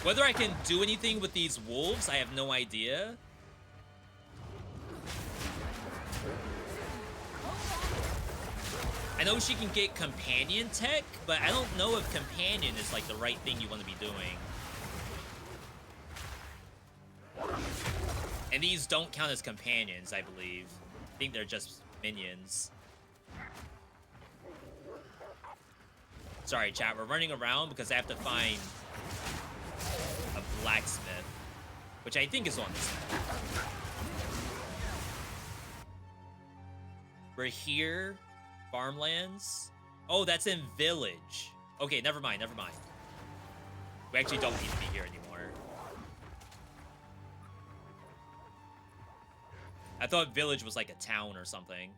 Whether I can do anything with these wolves, I have no idea. I know she can get companion tech, but I don't know if companion is like the right thing you want to be doing. And these don't count as companions, I believe. I think they're just minions. Sorry, chat, we're running around because I have to find a blacksmith, which I think is on this map. We're here. Farmlands. Oh, that's in village. Okay, never mind, never mind. We actually don't need to be here anymore. I thought village was like a town or something.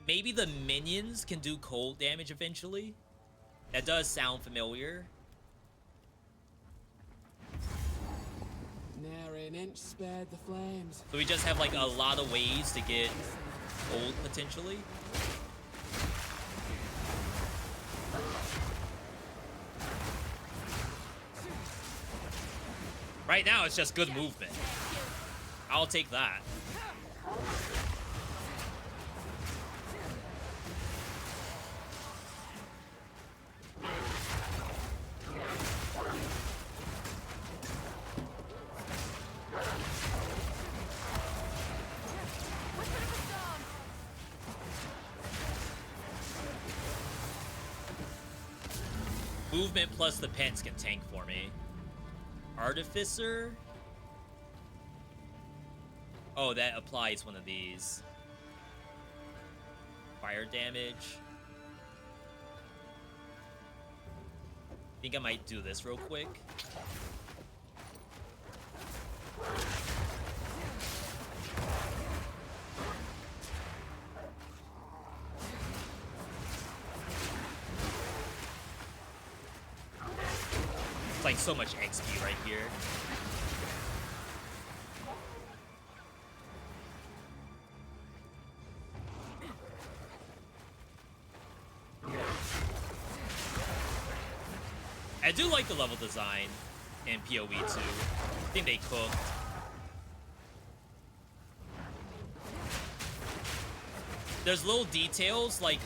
Maybe the minions can do cold damage eventually. That does sound familiar. Nary an inch spared the flames. So we just have like a lot of ways to get cold potentially. Right now it's just good movement. I'll take that. Movement plus the pets can tank for me. Artificer? Oh, that applies one of these. Fire damage. I think I might do this real quick. Like so much XP right here. I do like the level design in PoE 2. I think they cooked. There's little details like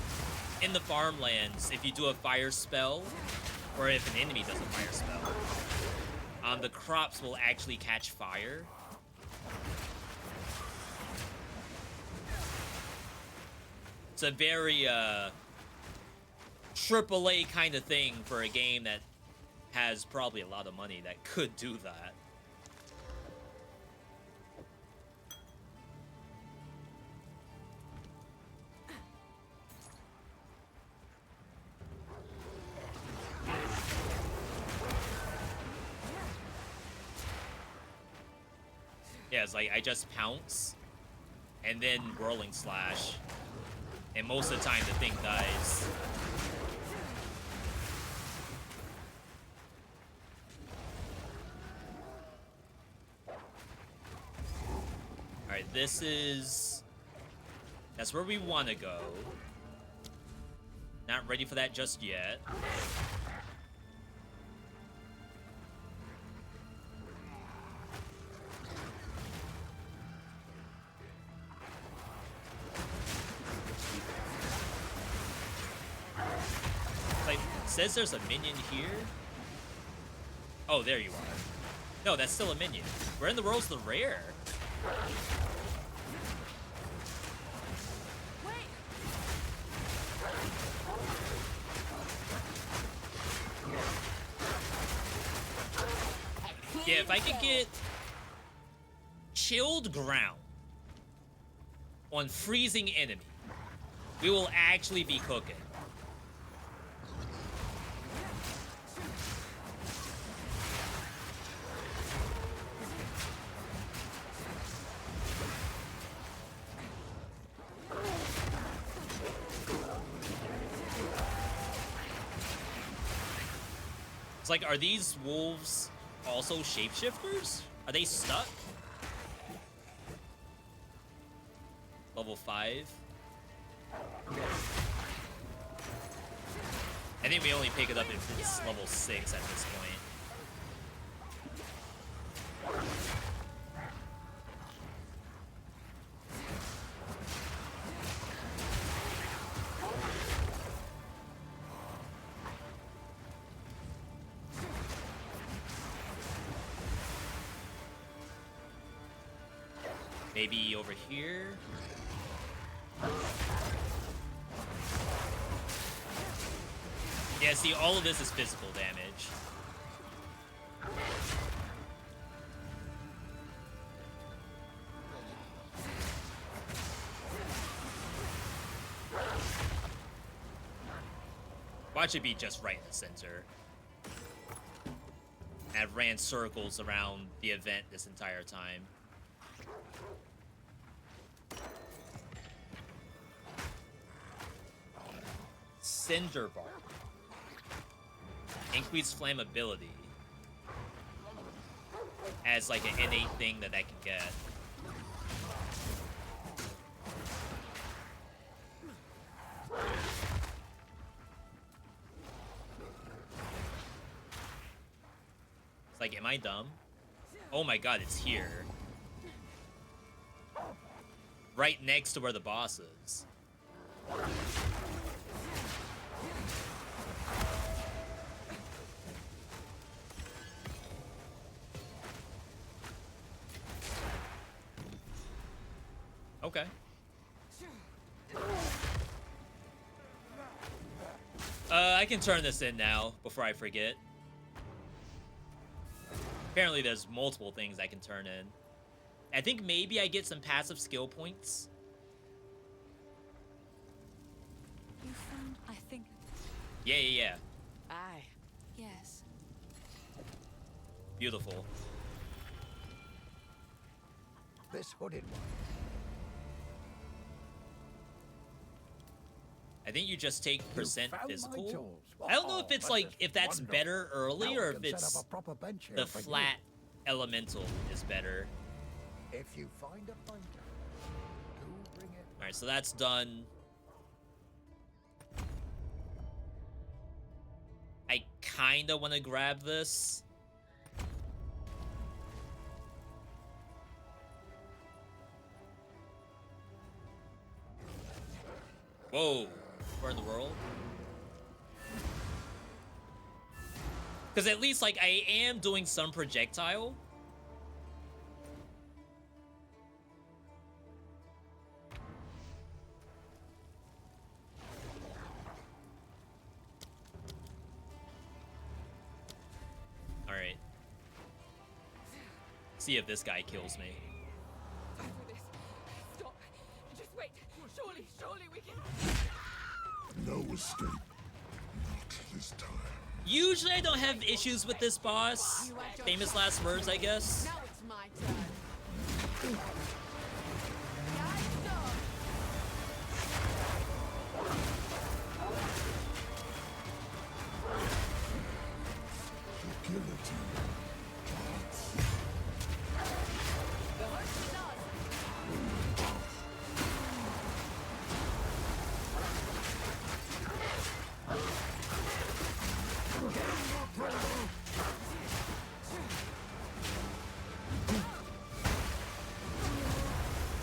in the farmlands, if you do a fire spell, or if an enemy does a fire spell, the crops will actually catch fire. It's a very AAA kind of thing for a game that has probably a lot of money that could do that. Yeah, it's like I just pounce and then rolling slash, and most of the time the thing dies. Alright, that's where we want to go. Not ready for that just yet. Says there's a minion here. Oh, there you are. No, that's still a minion. Where in the world's the rare? Yeah, if I could get chilled ground on freezing enemy, we will actually be cooking. It's like, are these wolves also shapeshifters? Are they stuck? Level 5. I think we only pick it up if it's level 6 at this point. Maybe over here. Yeah, see, all of this is physical damage. Watch it be just right in the center. I've ran circles around the event this entire time. Cinder Bark. Increased flammability. As like an innate thing that I can get. It's like, am I dumb? Oh my god, it's here. Right next to where the boss is. Okay. I can turn this in now before I forget. Apparently there's multiple things I can turn in. I think maybe I get some passive skill points. You found, I think. Yeah. Aye. Yes. Beautiful. This hooded one. I think you just take percent found my physical. tools. I don't know if Oh, it's that like, is if that's wonderful. better early Now or we if can set it's up a proper bench here the for you. flat elemental is better. If you find a fighter, do bring it. Alright, so that's done. I kinda wanna grab this. Whoa, where in the world? Because at least, like, I am doing some projectile. Alright. See if this guy kills me. Time for this. Stop. Just wait. Surely we can. No escape. Not this time. Usually I don't have issues with this boss. Famous last words, I guess. Now it's my turn. Guys, stop. Guillotine. The horse is ours.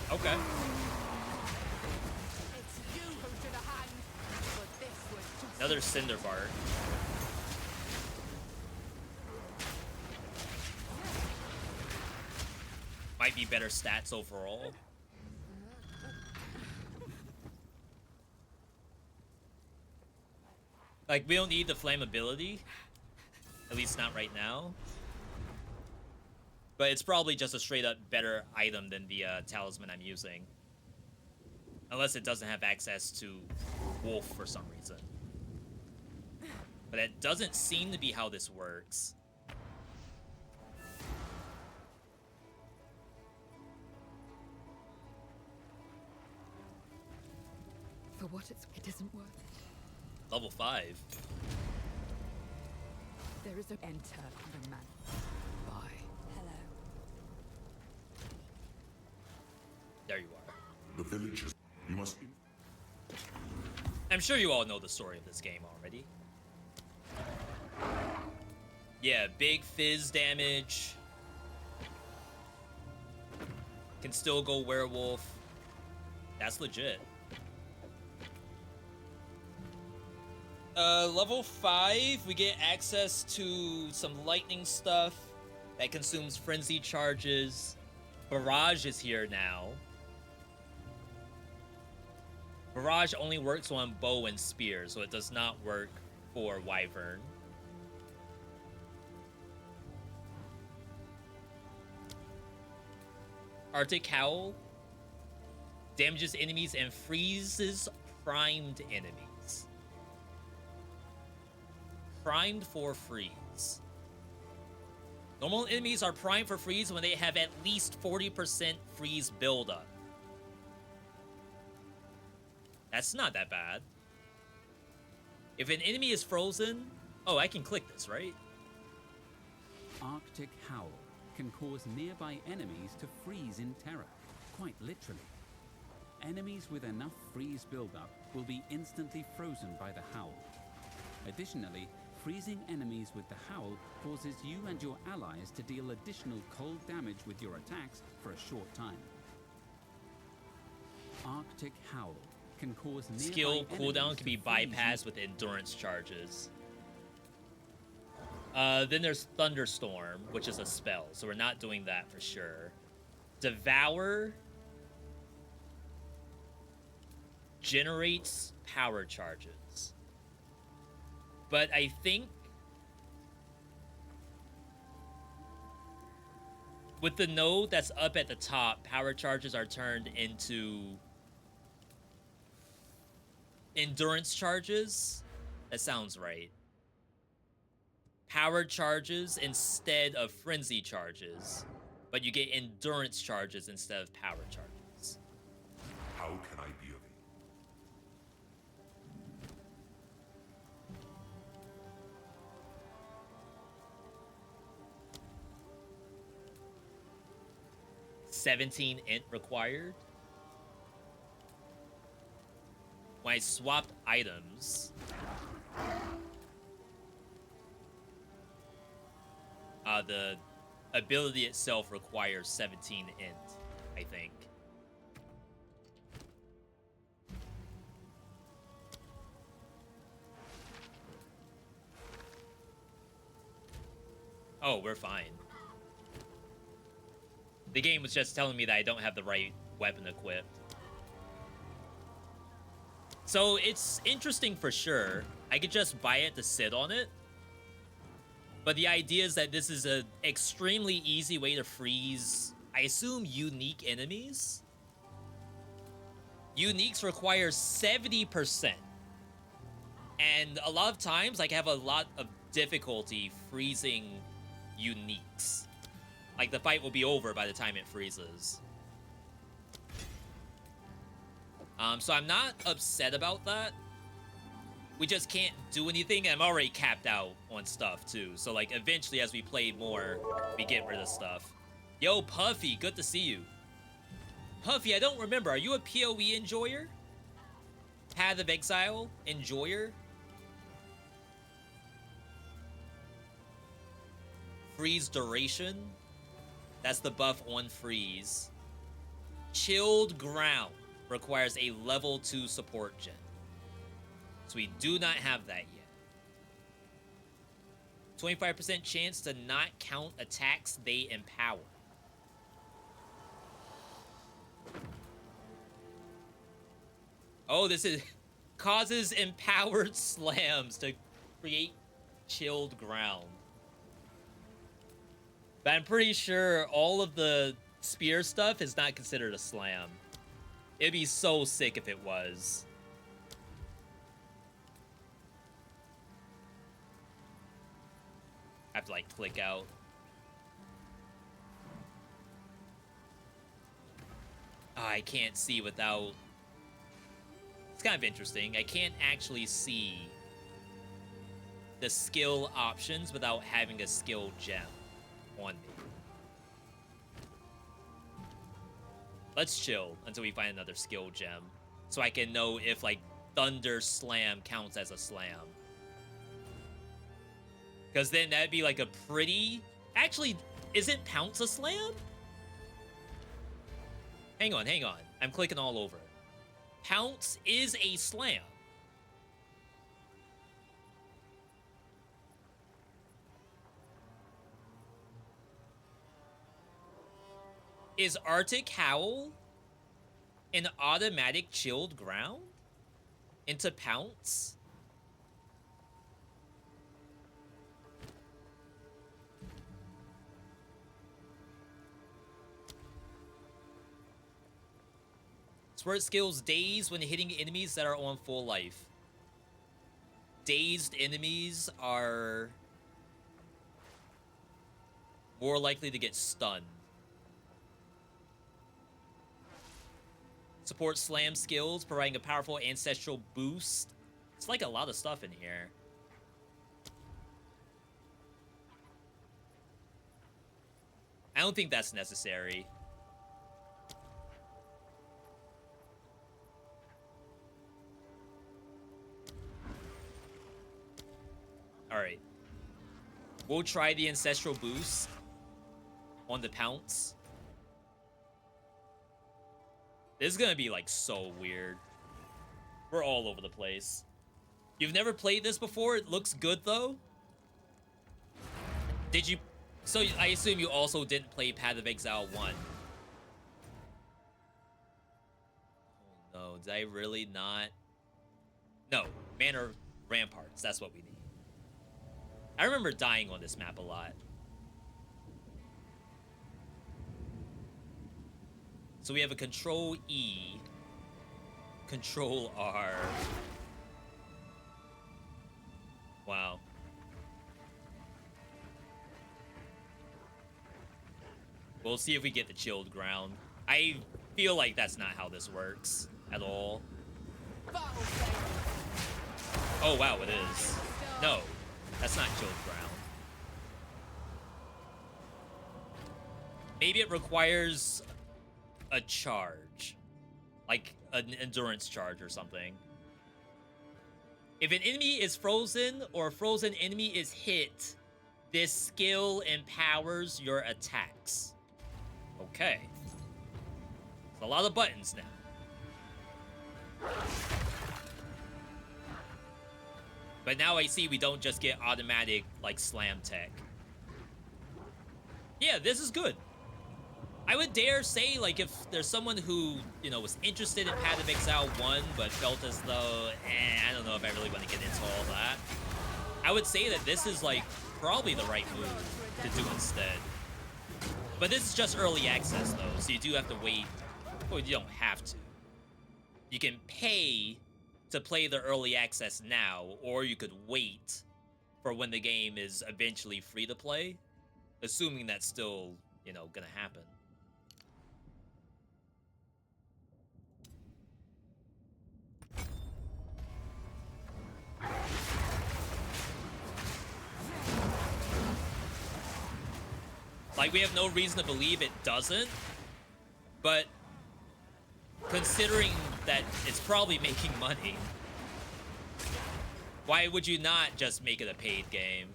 Okay. It's you who should have hand. But this was just Another Cinder Bark. Might be better stats overall. Like, we don't need the flammability. At least not right now. But it's probably just a straight up better item than the talisman I'm using. Unless it doesn't have access to wolf for some reason. But that doesn't seem to be how this works. For what it isn't worth. Level 5. There is a enter the man. Bye. Hello. There you are. The villagers, you must. I'm sure you all know the story of this game already. Yeah, big fizz damage. Can still go werewolf. That's legit. Level 5, we get access to some lightning stuff that consumes frenzy charges. Barrage is here now. Barrage only works on bow and spear, so it does not work for Wyvern. Arctic Howl damages enemies and freezes primed enemies. Primed for freeze. Normal enemies are primed for freeze when they have at least 40% freeze buildup. That's not that bad. If an enemy is frozen... Oh, I can click this, right? Arctic Howl can cause nearby enemies to freeze in terror, quite literally. Enemies with enough freeze buildup will be instantly frozen by the howl. Additionally, freezing enemies with the howl causes you and your allies to deal additional cold damage with your attacks for a short time. Arctic Howl can cause nearby Skill cooldown enemies can be to freeze bypassed with endurance charges. Then there's Thunderstorm, which is a spell, so we're not doing that for sure. Devour generates power charges. But I think with the node that's up at the top, power charges are turned into endurance charges. That sounds right. Power charges instead of frenzy charges, but you get endurance charges instead of power charges. How can I be of aid? 17 int required. When I swapped items, the ability itself requires 17 int, I think. Oh, we're fine. The game was just telling me that I don't have the right weapon equipped. So it's interesting for sure. I could just buy it to sit on it. But the idea is that this is an extremely easy way to freeze, I assume, unique enemies. Uniques require 70%. And a lot of times, like, I have a lot of difficulty freezing uniques. Like, the fight will be over by the time it freezes. So I'm not upset about that. We just can't do anything. I'm already capped out on stuff, too. So, like, eventually, as we play more, we get rid of stuff. Yo, Puffy, good to see you. Puffy, I don't remember. Are you a PoE enjoyer? Path of Exile enjoyer? Freeze duration? That's the buff on freeze. Chilled ground requires a level 2 support gen. So we do not have that yet. 25% chance to not count attacks they empower. Oh, this is causes empowered slams to create chilled ground. But I'm pretty sure all of the spear stuff is not considered a slam. It'd be so sick if it was. I have to, like, click out. Oh, I can't see without... It's kind of interesting. I can't actually see the skill options without having a skill gem on me. Let's chill until we find another skill gem so I can know if, like, Thunder Slam counts as a slam. Because then that'd be like a pretty... Actually, isn't Pounce a slam? Hang on, hang on. I'm clicking all over. Pounce is a slam. Is Arctic Howl an automatic chilled ground into Pounce? Spurt skills Daze when hitting enemies that are on full life. Dazed enemies are more likely to get stunned. Support slam skills, providing a powerful ancestral boost. It's like a lot of stuff in here. I don't think that's necessary. Alright. We'll try the ancestral boost on the Pounce. This is gonna be, like, so weird. We're all over the place. You've never played this before? It looks good, though? Did you... So, I assume you also didn't play Path of Exile 1. Oh, no. Did I really not... No. Manor Ramparts. That's what we need. I remember dying on this map a lot. So we have a Control E, Control R. Wow. We'll see if we get the chilled ground. I feel like that's not how this works at all. Oh, wow, it is. No, that's not chilled ground. Maybe it requires a charge, like an endurance charge or something. If an enemy is frozen or a frozen enemy is hit, this skill empowers your attacks. Okay. It's a lot of buttons now. But now I see we don't just get automatic, like, slam tech. Yeah, this is good. I would dare say, like, if there's someone who, you know, was interested in Path of Exile 1, but felt as though, I don't know if I really want to get into all that, I would say that this is, like, probably the right move to do instead. But this is just early access, though, so you do have to wait. Well, you don't have to. You can pay to play the early access now, or you could wait for when the game is eventually free to play, assuming that's still, you know, gonna happen. Like, we have no reason to believe it doesn't, but considering that it's probably making money, why would you not just make it a paid game?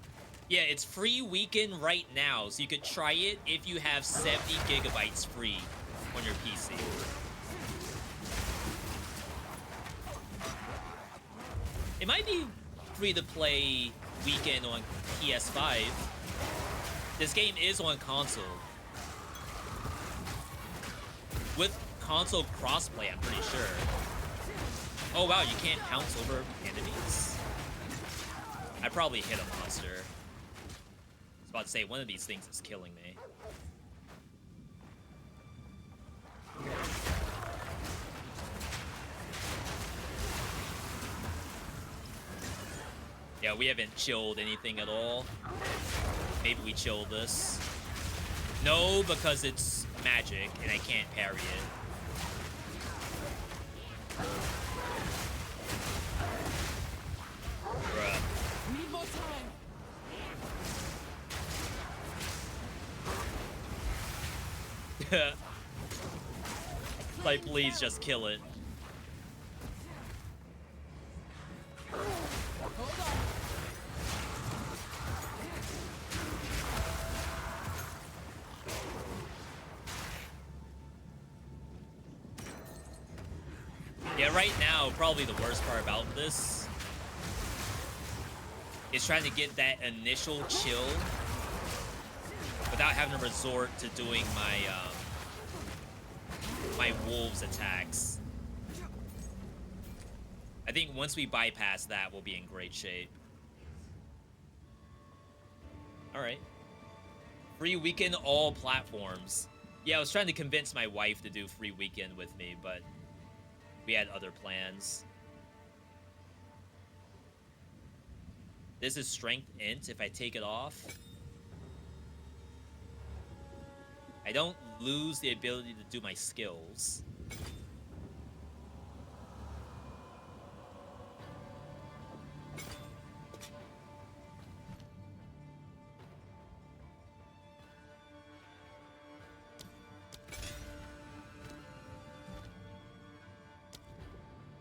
Yeah, it's free weekend right now, so you could try it if you have 70 gigabytes free on your PC. It might be free to play weekend on PS5. This game is on console. With console crossplay, I'm pretty sure. Oh wow, you can't pounce over enemies? I probably hit a monster. It's about to say, one of these things is killing me. Yeah, we haven't chilled anything at all. Maybe we chill this. No, because it's magic and I can't parry it. Bruh. Need more time. Like, please just kill it. Yeah, right now, probably the worst part about this is trying to get that initial chill without having to resort to doing my my wolves attacks. I think once we bypass that, we'll be in great shape. Alright. Free weekend, all platforms. Yeah, I was trying to convince my wife to do free weekend with me, but we had other plans. This is strength int if I take it off. I don't lose the ability to do my skills.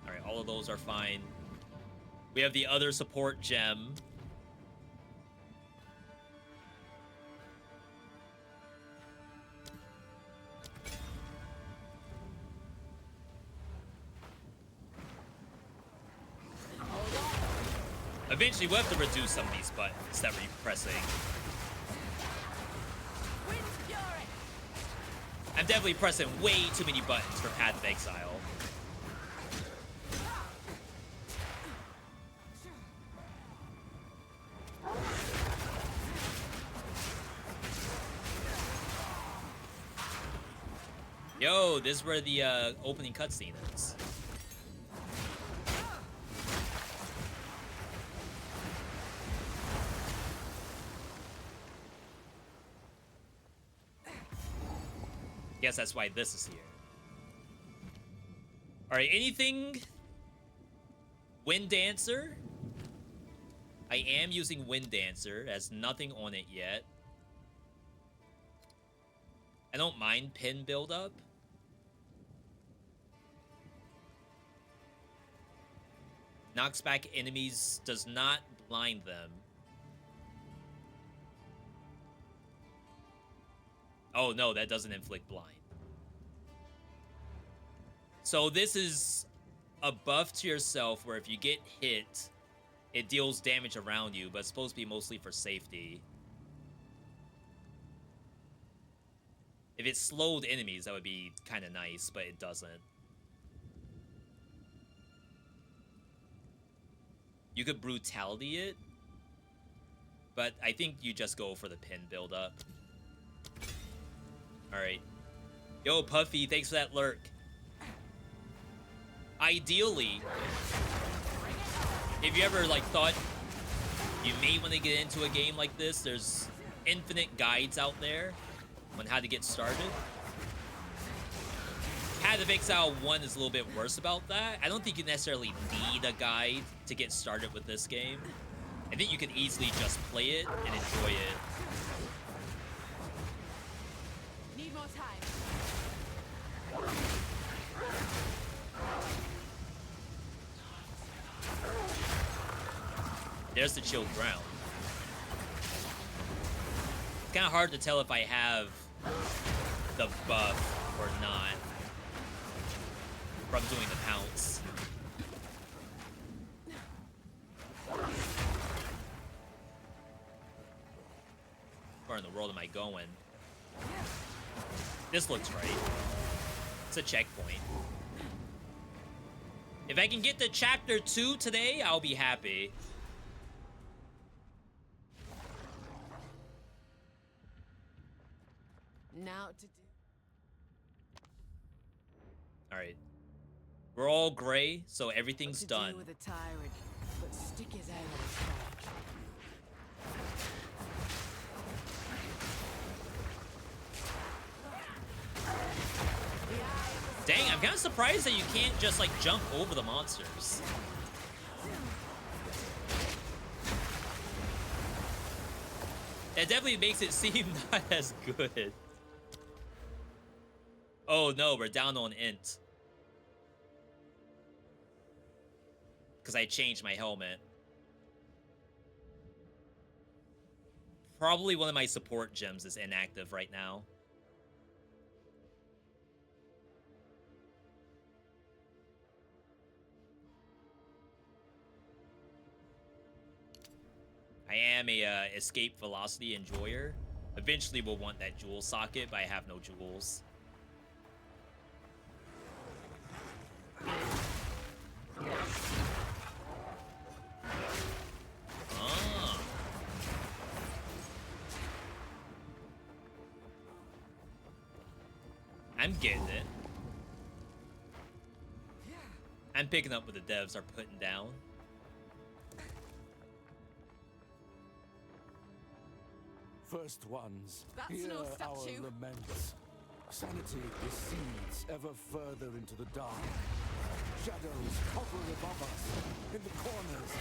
Alright, all of those are fine. We have the other support gem. Eventually, we'll have to reduce some of these buttons that we're pressing. I'm definitely pressing way too many buttons for Path of Exile. Yo, this is where the opening cutscene is. Guess that's why this is here. Alright, anything? Wind Dancer? I am using Wind Dancer. It has nothing on it yet. I don't mind pin buildup. Knocks back enemies, does not blind them. Oh no, that doesn't inflict blind. So this is a buff to yourself where if you get hit, it deals damage around you, but it's supposed to be mostly for safety. If it slowed enemies, that would be kind of nice, but it doesn't. You could brutality it, but I think you just go for the pin buildup. Alright. Yo, Puffy, thanks for that lurk. Ideally, if you ever, like, thought you may want to get into a game like this, there's infinite guides out there on how to get started. Path of Exile 1 is a little bit worse about that. I don't think you necessarily need a guide to get started with this game. I think you can easily just play it and enjoy it. Need more time. There's the chilled ground. It's kind of hard to tell if I have the buff or not from doing the pounce. Where in the world am I going? This looks right. It's a checkpoint. If I can get to chapter 2 today, I'll be happy. Now to do. Alright. We're all gray, so everything's To done. deal with a tyrant, but stick his head on his back. Dang, I'm kind of surprised that you can't just, like, jump over the monsters. That definitely makes it seem not as good. Oh no, we're down on int. Because I changed my helmet. Probably one of my support gems is inactive right now. I am a escape velocity enjoyer. Eventually we'll want that jewel socket, but I have no jewels. Ah. I'm getting it. I'm picking up what the devs are putting down. First ones, That's hear no our statue. laments. Sanity recedes ever further into the dark. Shadows hover above us, in the corners,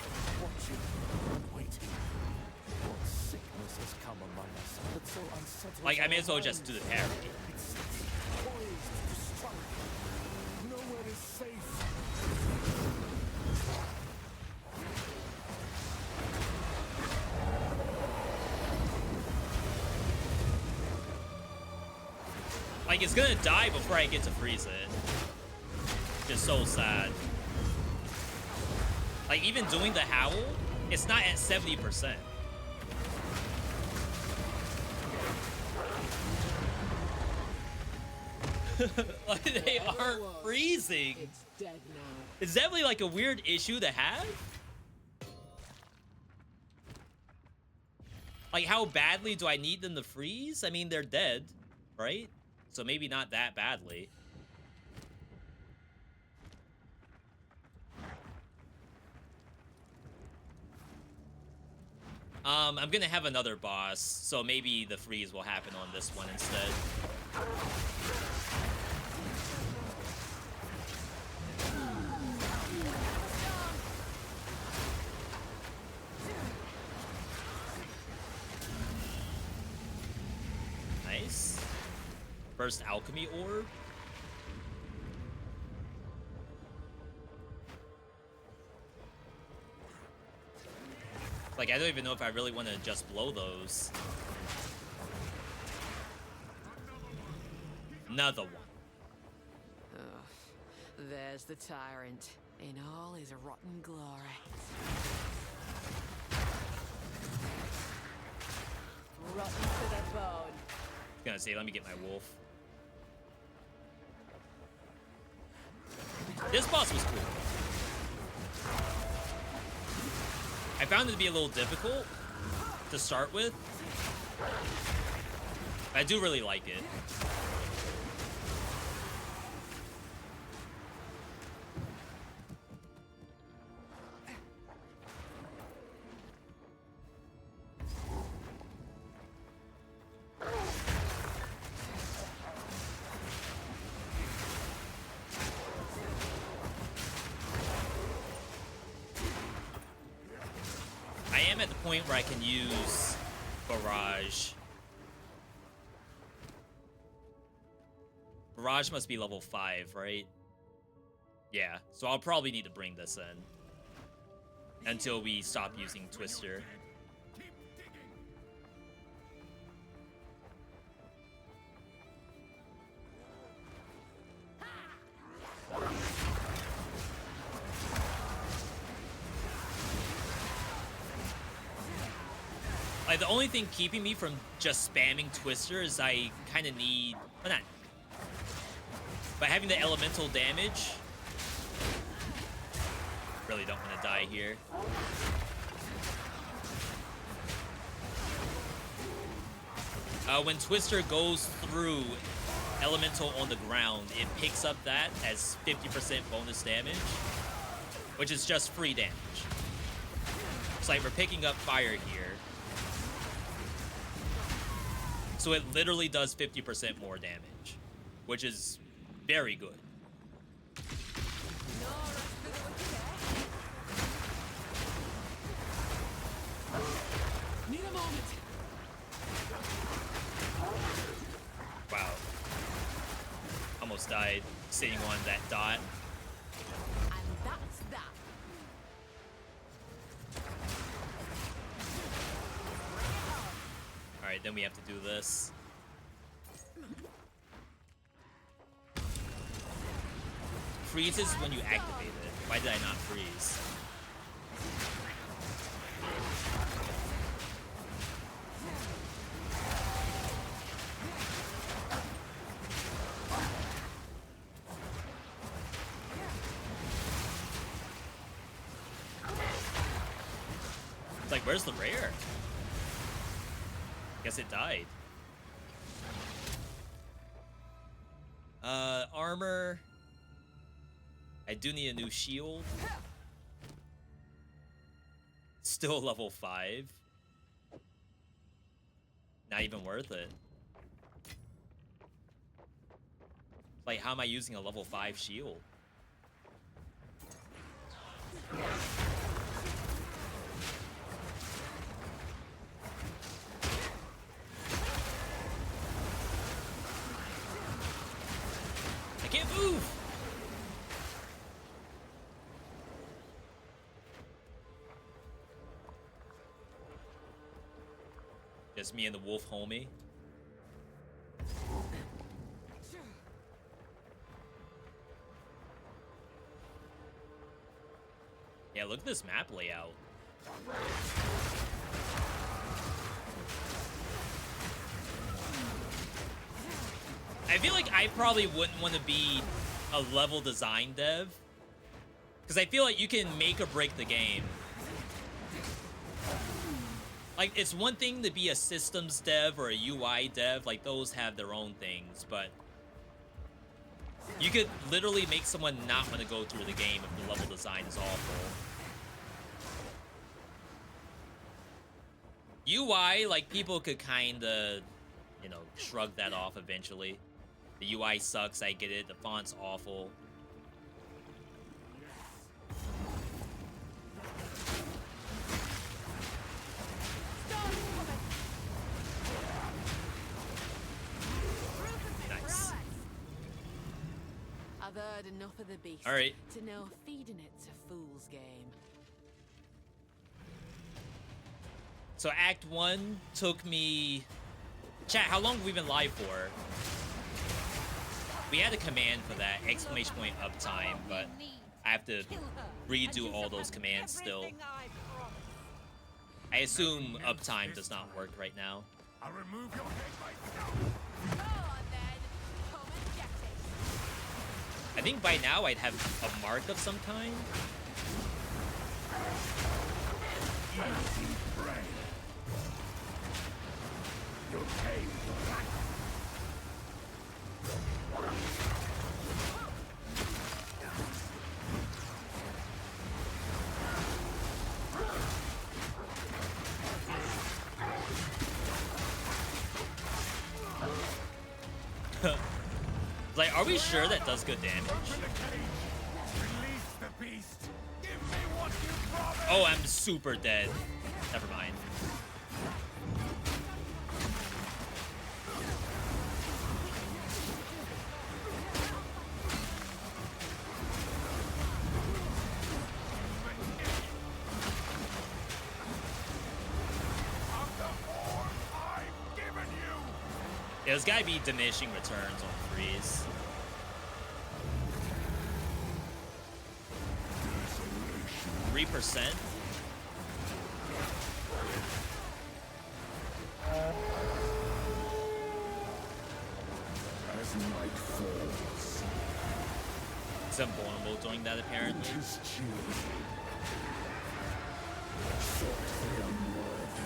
watching and waiting. What sickness has come among us that so unsettles Like, I may our as well just do the parry. It sits poised to strike. Nowhere is safe. Like, it's gonna die before I get to freeze it. Just so sad. Like, even doing the howl, it's not at 70%. Like, they aren't freezing. It's dead now. It's definitely like a weird issue to have. Like, how badly do I need them to freeze? I mean, they're dead, right? So maybe not that badly. I'm gonna have another boss, so maybe the freeze will happen on this one instead. Nice. First alchemy orb. Like, I don't even know if I really want to just blow those. Another one. Ugh. There's the tyrant in all his rotten glory. Rotten to the bone. Gonna say, let me get my wolf. This boss was cool. I found it to be a little difficult to start with. I do really like it. I am at the point where I can use Barrage. Barrage must be level 5, right? Yeah, so I'll probably need to bring this in until we stop using Twister. Like, the only thing keeping me from just spamming Twister is I kind of need... Well, not... But having the elemental damage... Really don't want to die here. When Twister goes through Elemental on the ground, it picks up that as 50% bonus damage, which is just free damage. It's like we're picking up fire here. So it literally does 50% more damage, which is very good. Need a moment. Wow. Almost died sitting on that dot. And that's that. Alright, then we have to do this. Freezes when you activate it. Why did I not freeze? It's like, where's the rare? Guess it died. Armor. I do need a new shield. Still level 5. Not even worth it. Like, how am I using a level 5 shield? I can't move! Just me and the wolf homie. Yeah, look at this map layout. I feel like I probably wouldn't want to be a level design dev, because I feel like you can make or break the game. Like, it's one thing to be a systems dev or a UI dev, like those have their own things, but you could literally make someone not want to go through the game if the level design is awful. UI, like, people could kind of, you know, shrug that off eventually. The UI sucks, I get it, the font's awful. Nice. I've heard enough of the beast. All right. To know feeding it's a fool's game. So Act 1 took me... Chat, how long have we been live for? We had a command for that, exclamation point uptime, but I have to redo all those commands still. I assume uptime does not work right now. I'll remove your head myself. Go on then. Come and get it. I think by now I'd have a mark of some kind. Easy prey. Your pain black. Like, are we sure that does good damage? Release the beast. Give me what you promised. Oh, I'm super dead. Never mind. Yeah, there's gotta be diminishing returns on freeze. %. As night falls, It's invulnerable during that, apparently. winter's chill. Thought they unworthy.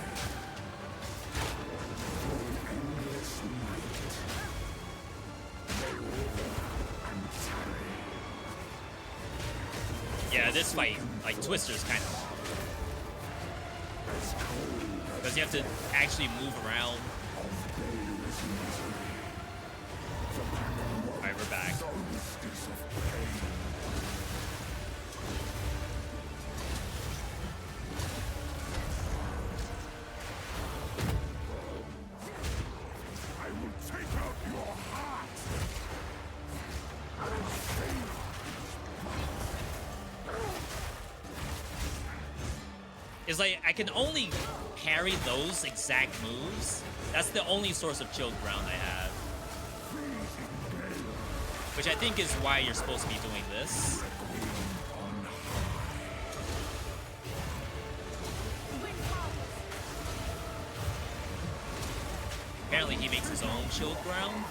this fight, like, Twister's kind of long. Because you have to actually move around. Alright, we're back. I will take out your heart. It's like I can only parry those exact moves. That's the only source of chilled ground I have. Which I think is why you're supposed to be doing this. Apparently he makes his own chilled ground.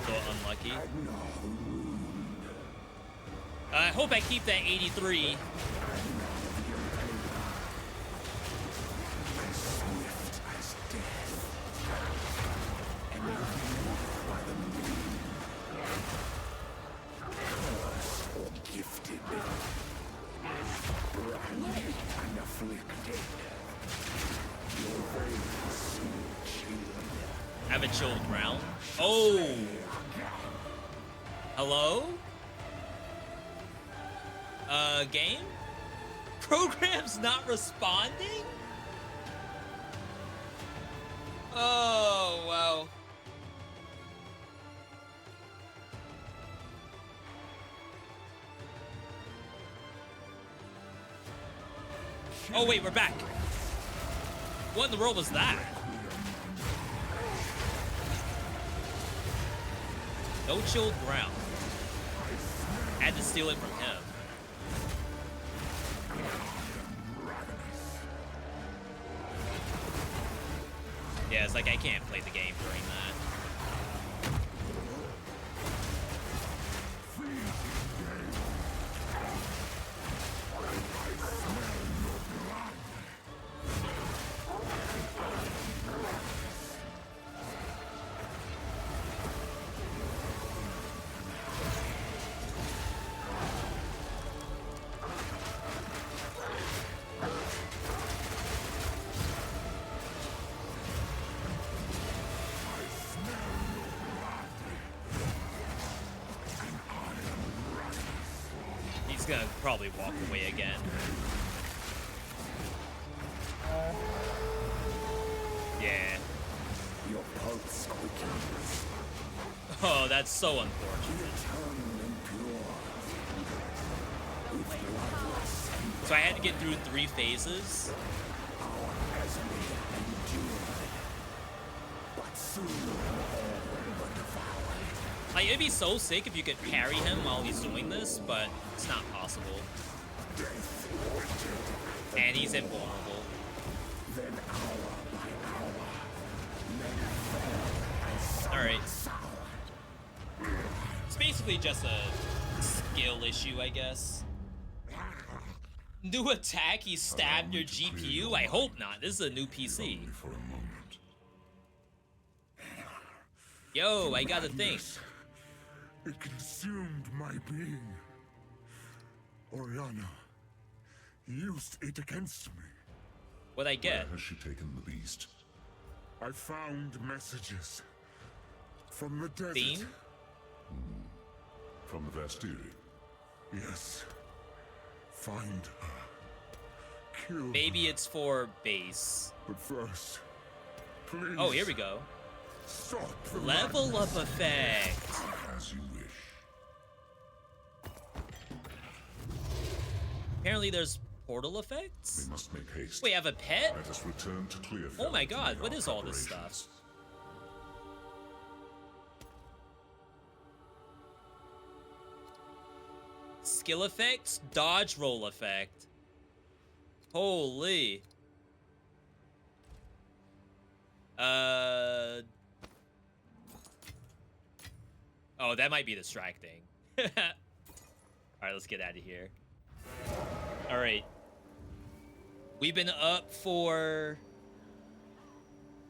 So unlucky. I hope I keep that 83. Have a chilled ground. Oh! Hello? Game? Program's not responding? Oh, wow. Oh, wait, we're back. What in the world was that? No chilled ground. Had to steal it from him. Yeah, it's like I can't play the game during that. Gonna probably walk away again. Yeah. Your pulse quickens. Oh, that's so unfortunate. So I had to get through 3 phases. Like, it'd be so sick if you could parry him while he's doing this, but it's not possible. And he's invulnerable. Alright. It's basically just a skill issue, I guess. New attack, he stabbed your GPU? I hope not. This is a new PC. Yo, I got a thing. It consumed my being. Oriana used it against me. What'd I get? Where has she taken the beast? I found messages from the desert. Beam? From the Vastiri? Yes. Find her. Kill Maybe her. it's for base. But first, please. Oh, here we go. Stop the Level madness. up effect. As you wish. Apparently there's portal effects? We must make haste. Wait, I have a pet? Let us return to Clearfield. Oh my to god, make what our is all this preparations. stuff? Skill effects, dodge roll effect. Holy. Oh, that might be distracting. Alright, let's get out of here. Alright. We've been up for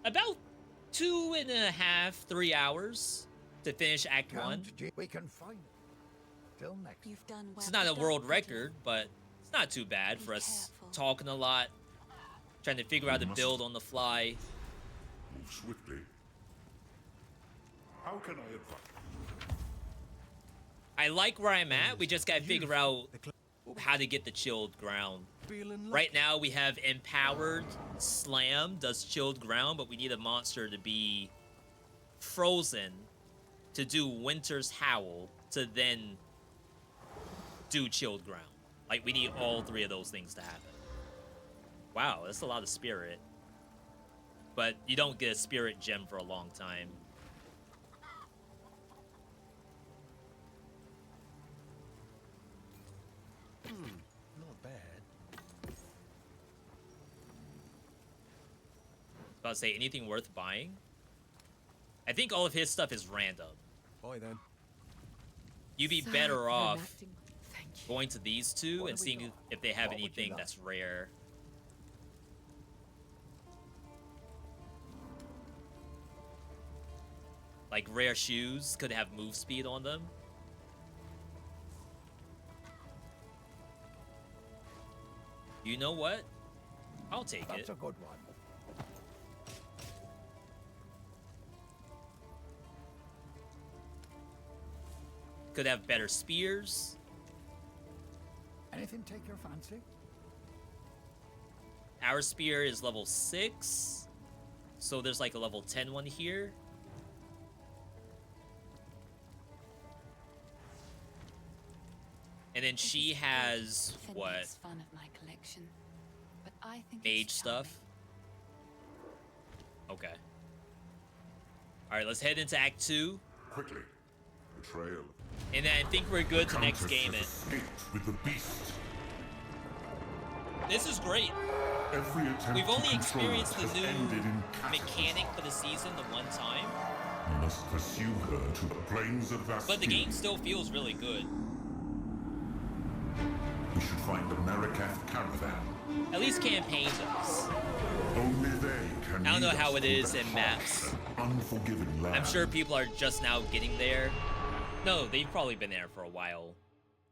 about 2.5, 3 hours to finish Act 1. We can find it. Till next. You've done well. It's not a world record, but it's not too bad for us talking a lot, trying to figure out the build on the fly. Move swiftly. How can I advise? I like where I'm at. We just gotta figure out how to get the chilled ground. Right now we have empowered Slam does chilled ground, but we need a monster to be frozen to do Winter's Howl to then do chilled ground. Like, we need all three of those things to happen. Wow, that's a lot of spirit. But you don't get a spirit gem for a long time. Not bad. About to say, anything worth buying? I think all of his stuff is random. Bye then. You'd be better off going to these two and seeing if they have anything that's rare. Like rare shoes could have move speed on them. You know what? I'll take it. That's a good one. Could have better spears. Anything take your fancy? Our spear is level 6. So there's like a level 10 one here. And then she has what? Fun of my collection, but I think mage stuff. Okay. All right, let's head into Act 2. Quickly. Betrayal. And then I think we're good to next game it. With the beast. This is great. Every attempt We've only to control experienced it the has ended new in mechanic for the season the one time, You must pursue her to the plains of Vastine. but the game still feels really good. We should find the Marikath caravan. At least campaign does. Only they can. I don't know lead how us it through is the in maps. unforgiving land. I'm sure people are just now getting there. No, they've probably been there for a while.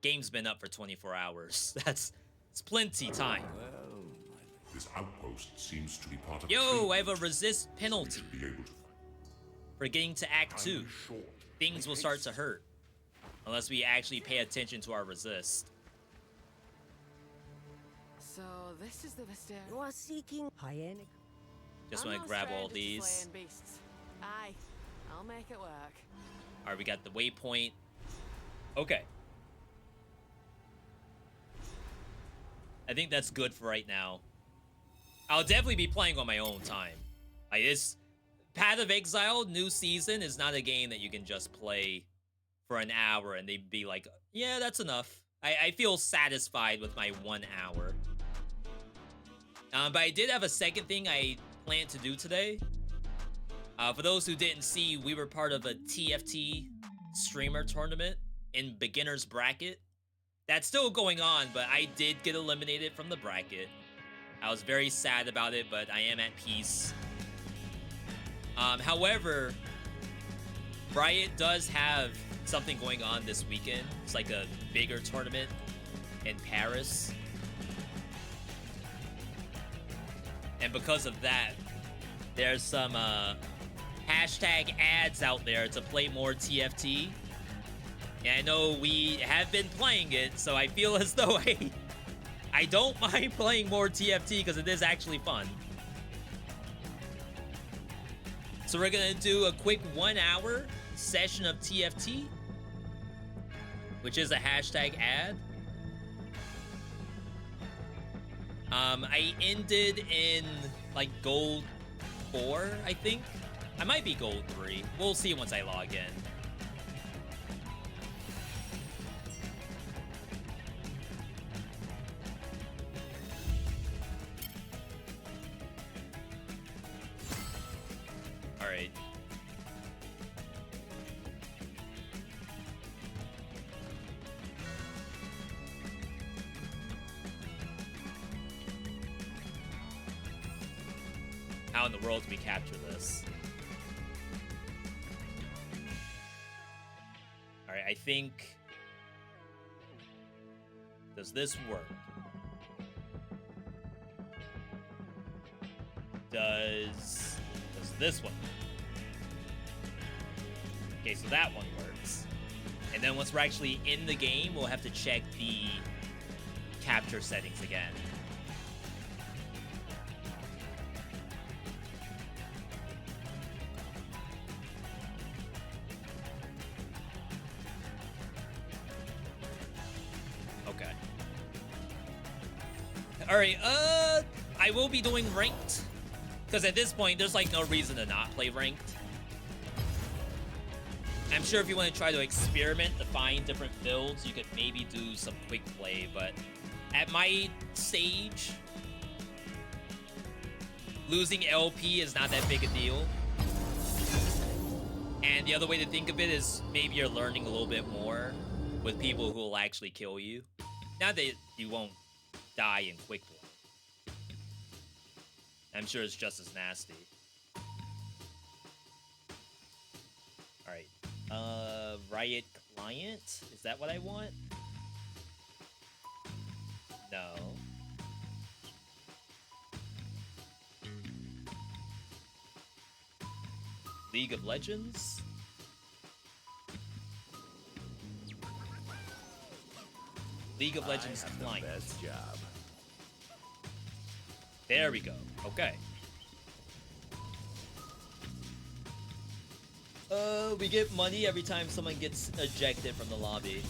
Game's been up for 24 hours. It's plenty time. This outpost seems to be part of. Yo, I have a resist penalty Be able to for getting to Act 2. Things will start to hurt unless we actually pay attention to our resist. So this is the Vistara. You are seeking hyenic. Just I'm want not to grab all stranger to these. slaying beasts. Aye, I'll make it work. All right, we got the waypoint. Okay. I think that's good for right now. I'll definitely be playing on my own time. Like this, Path of Exile new season is not a game that you can just play for an hour and they'd be like, yeah, that's enough. I feel satisfied with my 1 hour. But I did have a second thing I planned to do today. For those who didn't see, we were part of a TFT streamer tournament in beginner's bracket. That's still going on, but I did get eliminated from the bracket. I was very sad about it, but I am at peace. However, Riot does have something going on this weekend. It's like a bigger tournament in Paris. And because of that, there's some hashtag ads out there to play more TFT. And I know we have been playing it, so I feel as though I don't mind playing more TFT because it is actually fun. So we're gonna do a quick 1 hour session of TFT, which is a hashtag ad. I ended in like gold 4, I think. I might be gold 3. We'll see once I log in. All right. How in the world do we capture this? Alright, I think... Does this work? Does this one work? Okay, so that one works. And then once we're actually in the game, we'll have to check the capture settings again. Okay. Alright, I will be doing ranked. Because at this point, there's like no reason to not play ranked. I'm sure if you want to try to experiment to find different builds, you could maybe do some quick play, but at my stage, losing LP is not that big a deal. And the other way to think of it is maybe you're learning a little bit more with people who will actually kill you. Not that you won't die in quick play. I'm sure it's just as nasty. Alright. Riot Client? Is that what I want? No. League of Legends? League of Legends Client. Best job. There we go. Okay. We get money every time someone gets ejected from the lobby.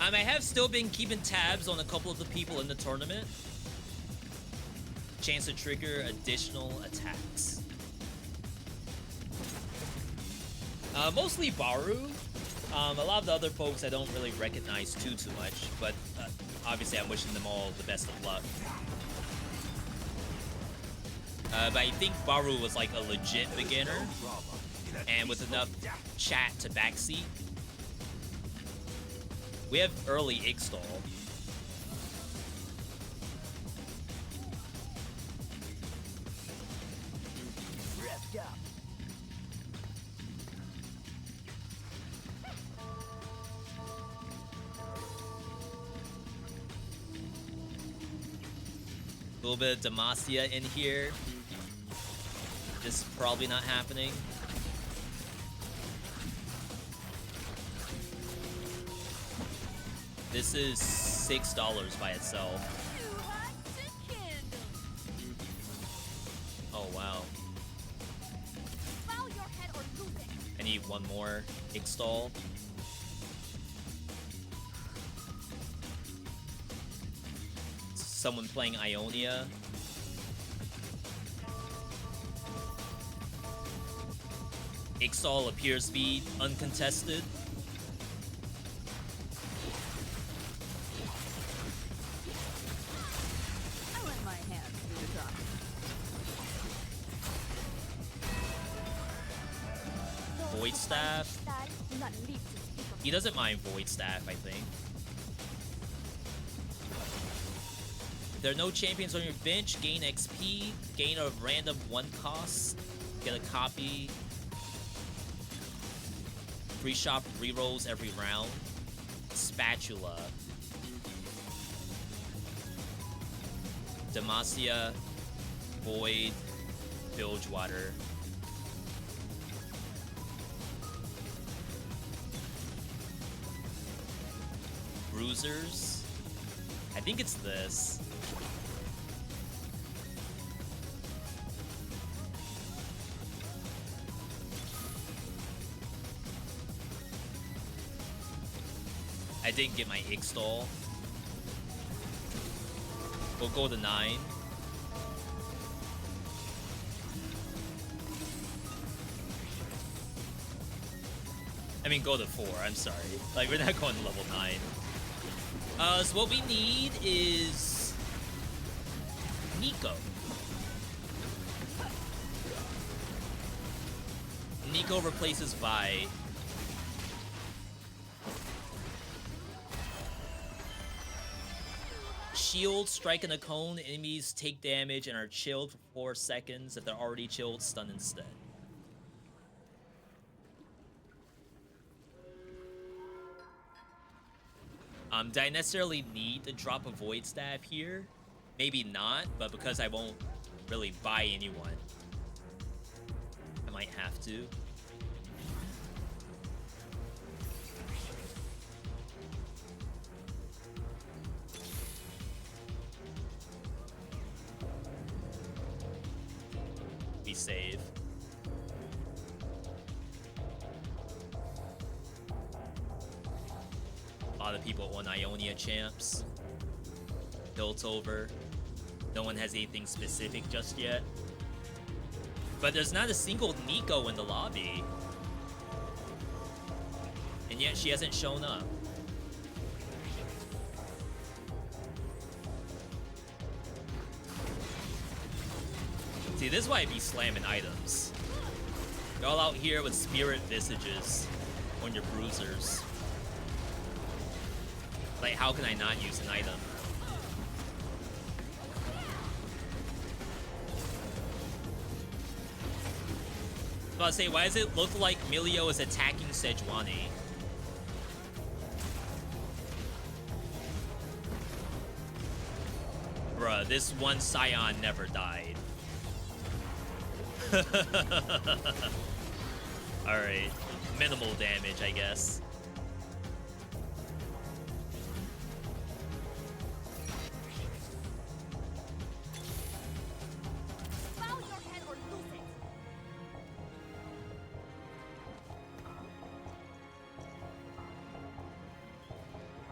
I have still been keeping tabs on a couple of the people in the tournament. Chance to trigger additional attacks. Mostly Baru. A lot of the other folks I don't really recognize too much, but obviously I'm wishing them all the best of luck. But I think Baru was like a legit beginner, and with enough chat to backseat. We have early Exile. A little bit of Demacia in here. Just probably not happening. This is $6 by itself. Oh wow. I need one more Exile. Someone playing Ionia. Exile appears to be uncontested. I let my hands do the talking. Void Staff. He doesn't mind Void Staff, I think. If there are no champions on your bench, gain XP, gain a random 1 cost, get a copy. Free shop rerolls every round. Spatula. Demacia. Void. Bilgewater. Bruisers. I think it's this. I didn't get my Exile. We'll go to 9. I mean, go to 4. I'm sorry. Like, we're not going to level 9. So what we need is Nico. Nico replaces Vi. shield, strike in a cone, enemies take damage and are chilled for 4 seconds. If they're already chilled, stun instead. Do I necessarily need to drop a Void Staff here? Maybe not, but because I won't really buy anyone, I might have to. We save. A lot of people on Ionia champs. Piltover. No one has anything specific just yet. But there's not a single Nico in the lobby. And yet she hasn't shown up. See, this is why I be slamming items. Y'all out here with spirit visages on your bruisers. Like, how can I not use an item? I was about to say, why does it look like Milio is attacking Sejuani? Bruh, this one Scion never died. Alright. Minimal damage, I guess.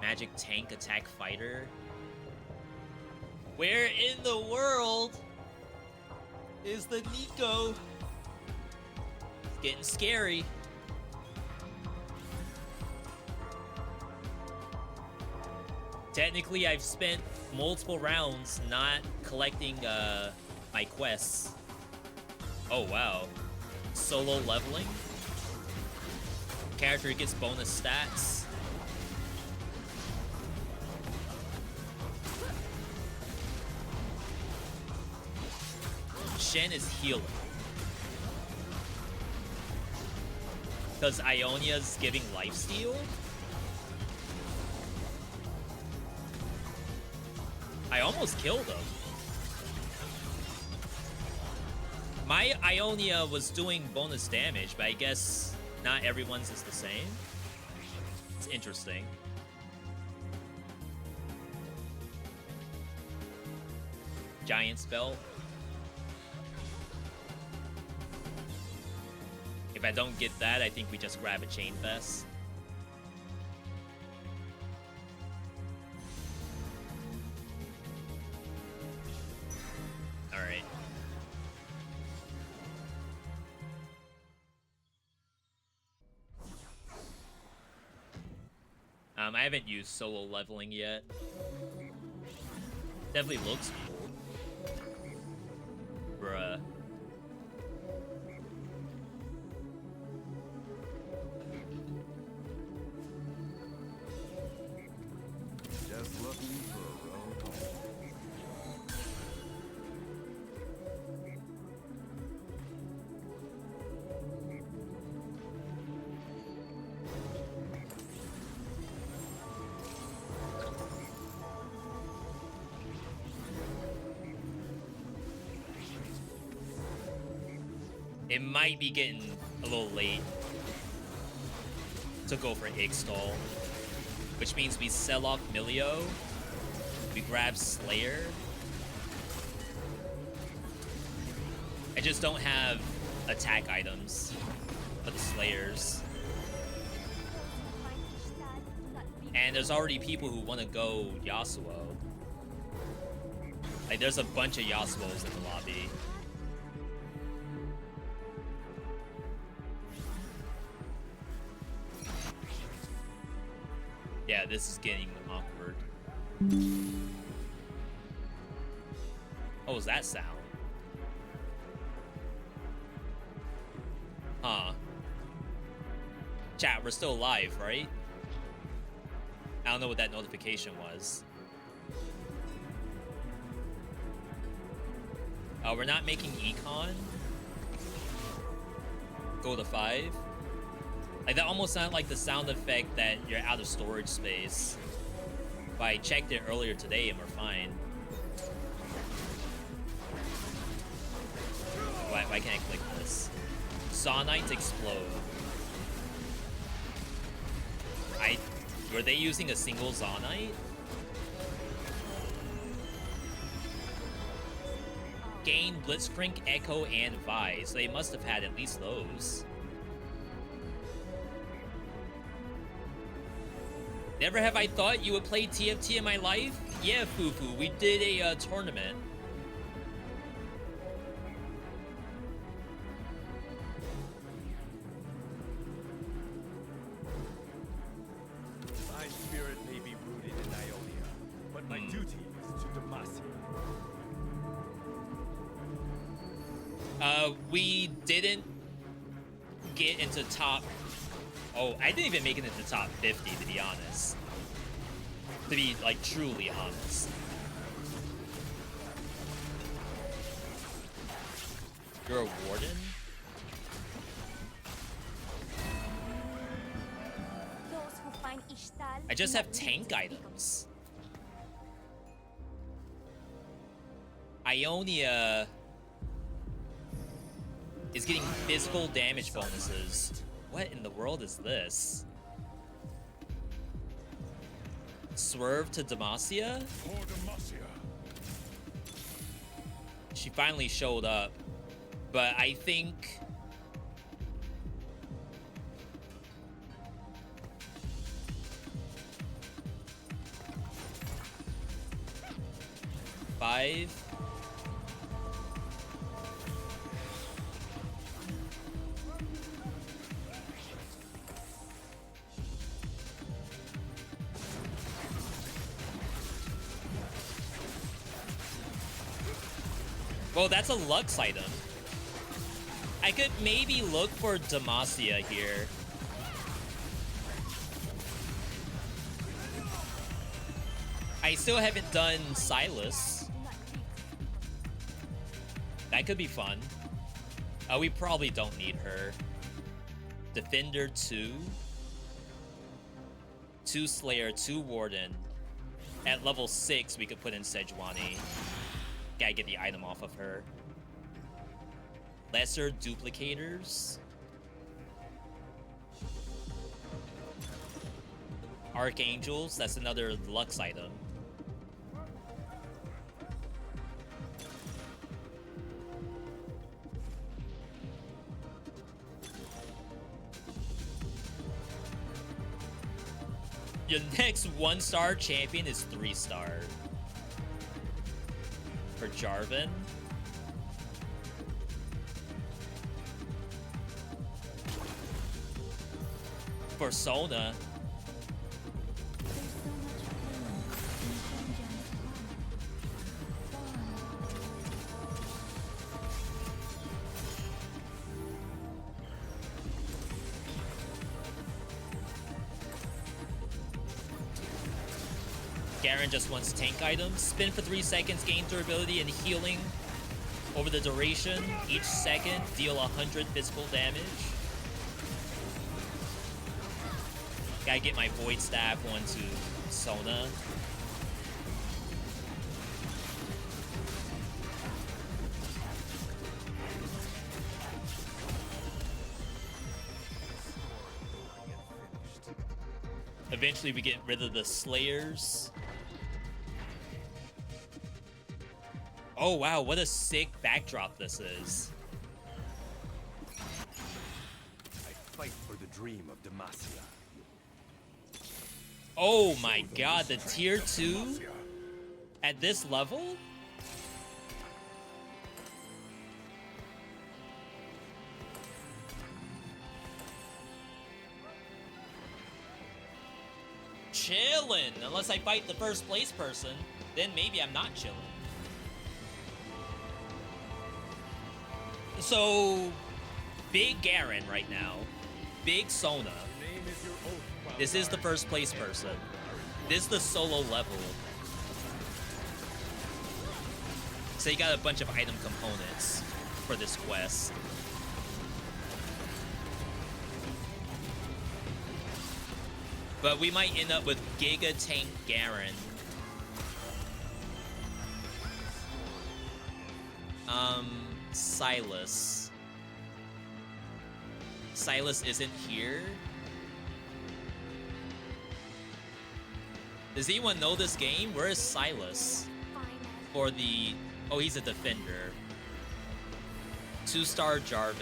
Magic tank attack fighter. Where in the world is the Nico? It's getting scary. Technically, I've spent multiple rounds not collecting my quests. Oh wow. Solo leveling. Character gets bonus stats. Shen is healing. Because Ionia's giving lifesteal? I almost killed him. My Ionia was doing bonus damage, but I guess not everyone's is the same. It's interesting. Giant's belt. If I don't get that, I think we just grab a chain vest. Alright. I haven't used solo leveling yet. Definitely looks cool. Bruh. Just looking for a road home. It might be getting a little late to go for Ixtal, which means we sell off Milio, we grab Slayer. I just don't have attack items for the Slayers. And there's already people who want to go Yasuo. Like, there's a bunch of Yasuos in the lobby. Yeah, this is getting awkward. What was that sound? Huh. Chat, we're still live, right? I don't know what that notification was. We're not making econ. Go to 5. Like, that almost sounded like the sound effect that you're out of storage space. But I checked it earlier today and we're fine. Why can't I click this? Sawnites explode. Were they using a single Zaunite? Gain, Blitzcrank, Echo, and Vi, so they must have had at least those. Never have I thought you would play TFT in my life? Yeah, Fufu, we did a tournament. My spirit may be rooted in Ionia, but my duty is to Demacia. We didn't get into top... Oh, I didn't even make it into top 50, to be honest. To be, like, truly honest. You're a warden? I just have tank items. Ionia is getting physical damage bonuses. What in the world is this? Swerve to Demacia? She finally showed up, but I think... Five. Well, that's a Lux item. I could maybe look for Demacia here. I still haven't done Silas. That could be fun. We probably don't need her. Defender 2. 2 Slayer, 2 Warden. At level 6, we could put in Sejuani. Gotta get the item off of her. Lesser Duplicators. Archangels, that's another Lux item. Your next 1-star champion is 3-star. For Jarvan. For Sona. Garen just wants tank items. Spin for 3 seconds, gain durability and healing over the duration. Each second, deal 100 physical damage. Gotta get my Void Staff onto Sona. Eventually we get rid of the Slayers. Oh wow, what a sick backdrop this is. I fight for the dream of Demacia. Oh my god, the tier 2 at this level? Chillin', unless I fight the first place person, then maybe I'm not chillin'. So, big Garen right now, big Sona. This is the first place person. This is the solo level. So you got a bunch of item components for this quest. But we might end up with Giga Tank Garen. Silas. Silas isn't here. Does anyone know this game? Where is Silas? For the... Oh, he's a defender. 2-star Jarvan.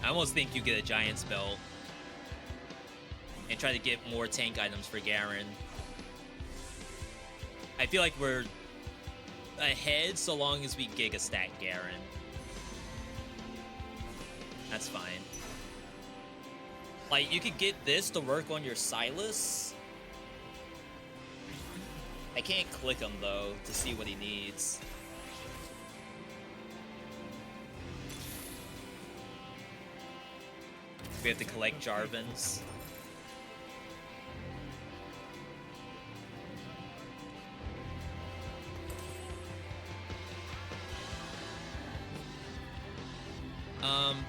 I almost think you get a Giant's Belt and try to get more tank items for Garen. I feel like we're ahead so long as we Giga Stack Garen. That's fine. Like, you could get this to work on your Silas. I can't click him, though, to see what he needs. We have to collect Jarvans.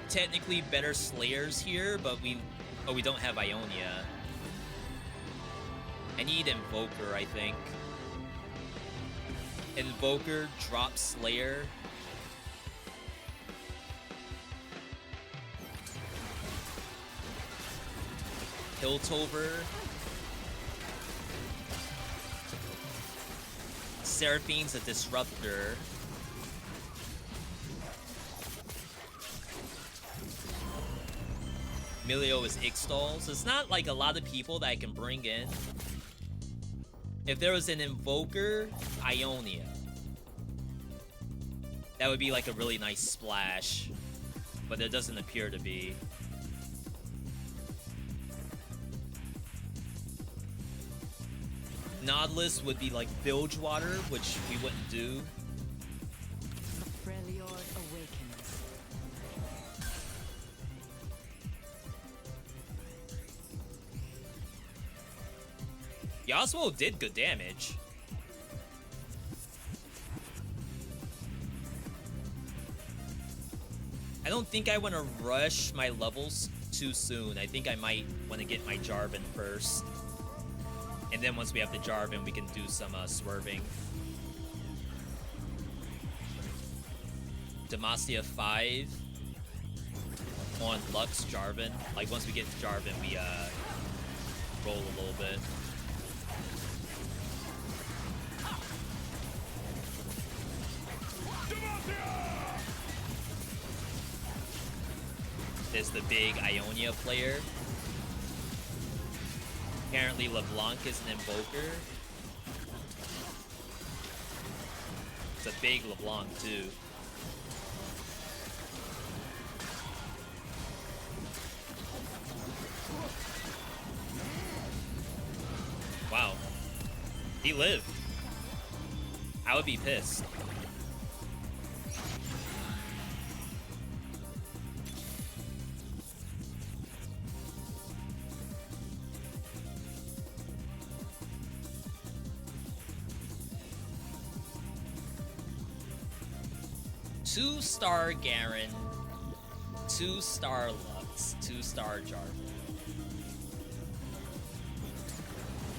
Technically better Slayers here, but we don't have Ionia. I need Invoker, I think. Invoker, drop Slayer. Piltover. Seraphine's a Disruptor. Milio is Ixtal. So it's not like a lot of people that I can bring in. If there was an Invoker, Ionia. That would be like a really nice splash. But there doesn't appear to be. Nautilus would be like Bilgewater, which we wouldn't do. The Freljord awakens. Yasuo did good damage. I don't think I want to rush my levels too soon. I think I might want to get my Jarvan first. And then once we have the Jarvan, we can do some swerving. Demacia 5 on Lux Jarvan. Like, once we get to Jarvan, we roll a little bit. Is the big Ionia player. Apparently LeBlanc is an Invoker. It's a big LeBlanc too. Wow. He lived. I would be pissed. Two-star Garen, 2-star Lux, 2-star Jarvan.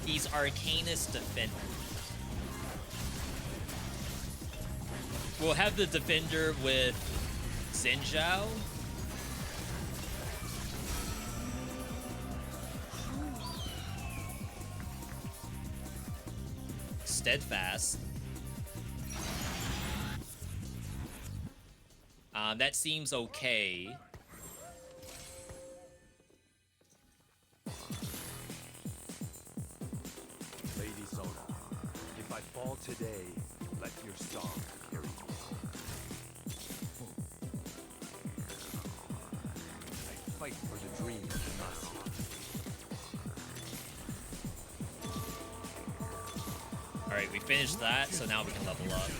He's Arcanist Defender. We'll have the Defender with Xin. Steadfast. That seems okay. Lady Zona, if I fall today, let your song carry me. I fight for the dream of Demacia. Alright, we finished that, so now we can level up.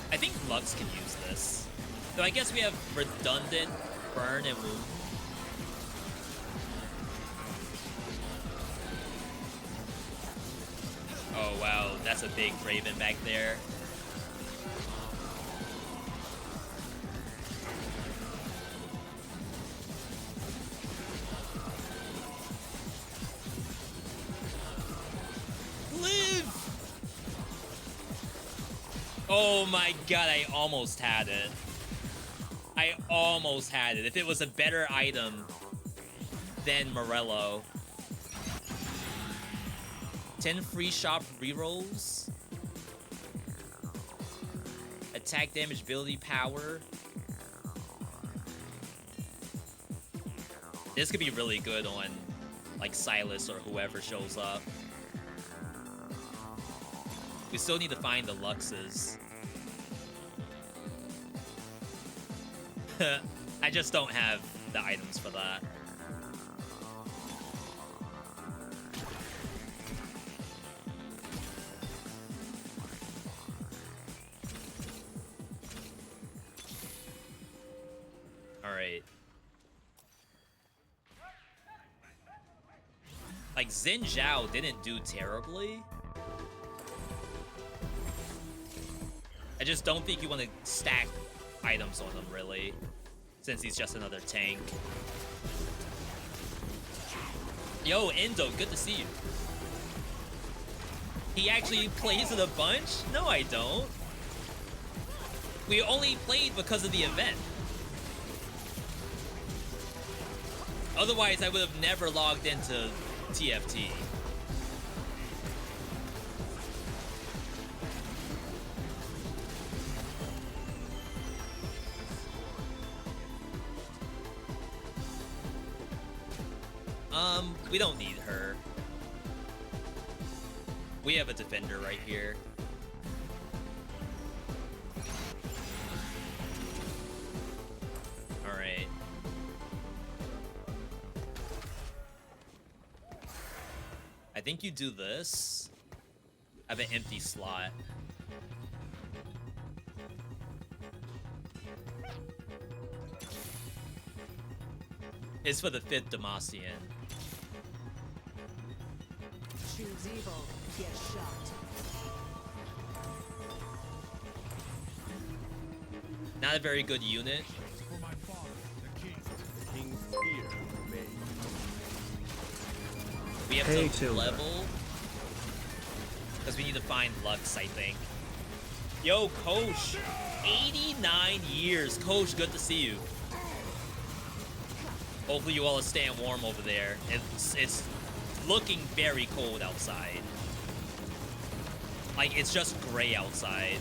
I think Lux can use this. So I guess we have redundant burn and wound. Oh wow, that's a big Raven back there. Oh my god, I almost had it. I almost had it. If it was a better item than Morello. 10 free shop rerolls. Attack damage, ability, power. This could be really good on like Silas or whoever shows up. We still need to find the Luxes. I just don't have the items for that. Alright. Like, Xin Zhao didn't do terribly. I just don't think you want to stack items on him, really, since he's just another tank. Yo, Endo, good to see you. He actually plays it a bunch? No, I don't. We only played because of the event. Otherwise, I would have never logged into TFT. We don't need her. We have a defender right here. All right. I think you do this. I have an empty slot. It's for the 5th Demacian. Choose evil, get shot. Not a very good unit. For my father, the king. The king's spear may. We have to level because we need to find Lux, I think. Yo, Coach, 89 years. Coach, good to see you. Hopefully you all are staying warm over there. It's looking very cold outside. Like, it's just gray outside.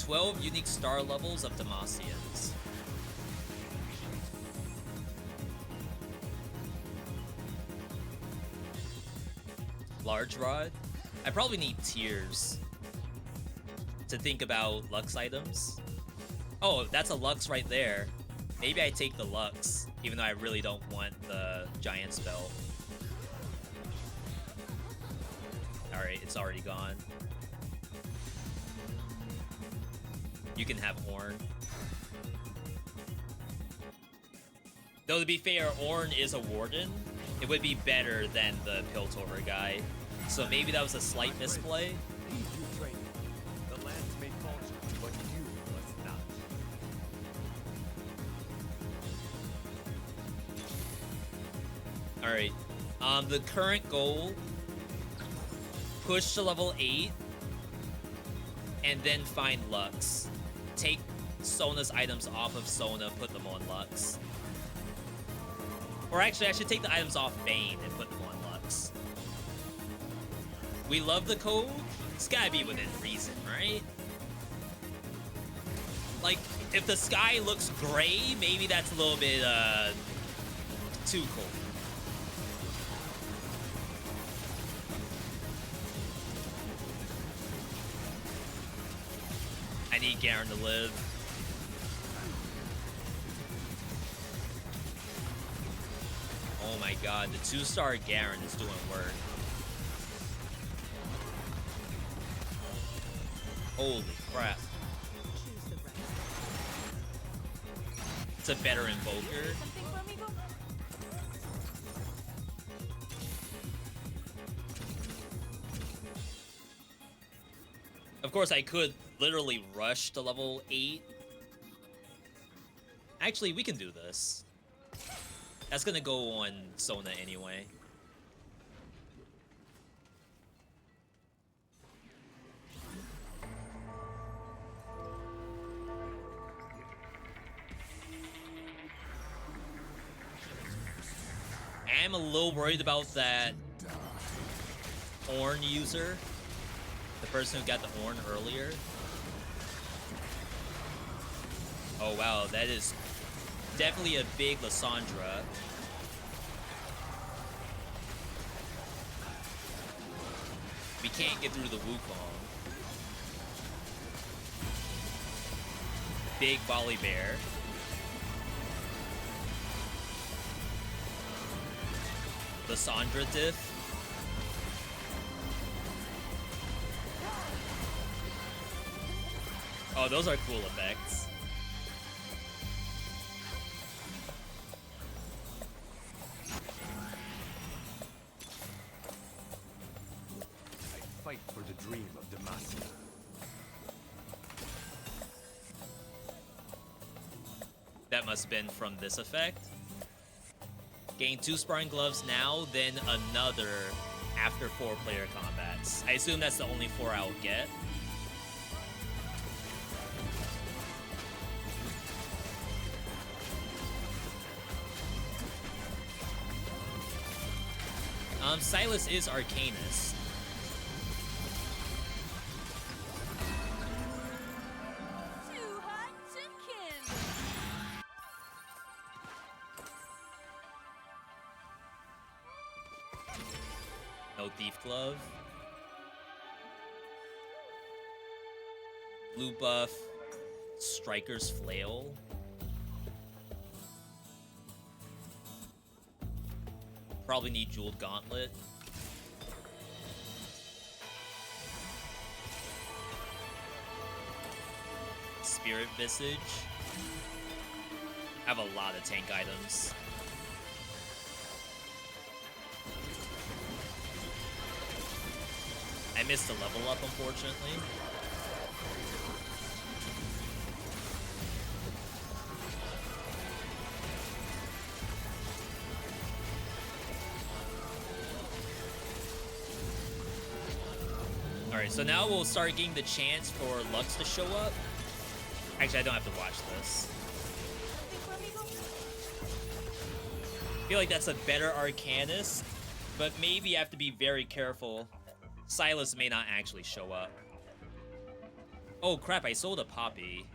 "12 unique star levels of Demacians." Large rod? I probably need tiers to think about Lux items. Oh, that's a Lux right there. Maybe I take the Lux, even though I really don't want the giant spell. Alright, it's already gone. You can have Ornn. Though to be fair, Ornn is a Warden. It would be better than the Piltover guy. So maybe that was a slight misplay. The lands may falter, but you must not. Alright. The current goal, push to level 8 and then find Lux. Take Sona's items off of Sona, put them on Lux. Or actually, I should take the items off Bane and put them on Lux. We love the code. It's gotta be within reason, right? Like, if the sky looks gray, maybe that's a little bit, too cold. I need Garen to live. my god, the 2-star Garen is doing work. Holy crap. It's a better invoker. Of course, I could literally rush to level 8. Actually, we can do this. That's gonna go on Sona anyway. I'm a little worried about that Ornn user. The person who got the Ornn earlier. Oh wow, that is definitely a big Lissandra. We can't get through the Wukong. Big volley bear. Lissandra diff. Oh, those are cool effects. I fight for the dream of Demacia. That must have been from this effect. Gain 2 sparring gloves now, then another after 4-player combats. I assume that's the only 4 I'll get. Silas is Arcanist. No Thief Glove. Blue buff. Striker's Flail. Probably need Jeweled Gauntlet. Spirit Visage. I have a lot of tank items. I missed a level up, unfortunately. Alright, so now we'll start getting the chance for Lux to show up. Actually, I don't have to watch this. I feel like that's a better Arcanist, but maybe you have to be very careful. Silas may not actually show up. Oh crap, I sold a Poppy.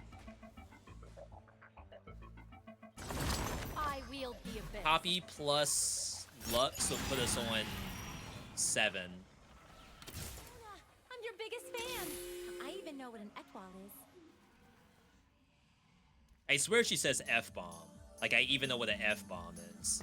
I wield the abyss. Poppy plus Lux will put us on 7. I'm your biggest fan. I even know what an Equal is. I swear she says F-bomb. Like I even know what an F-bomb is.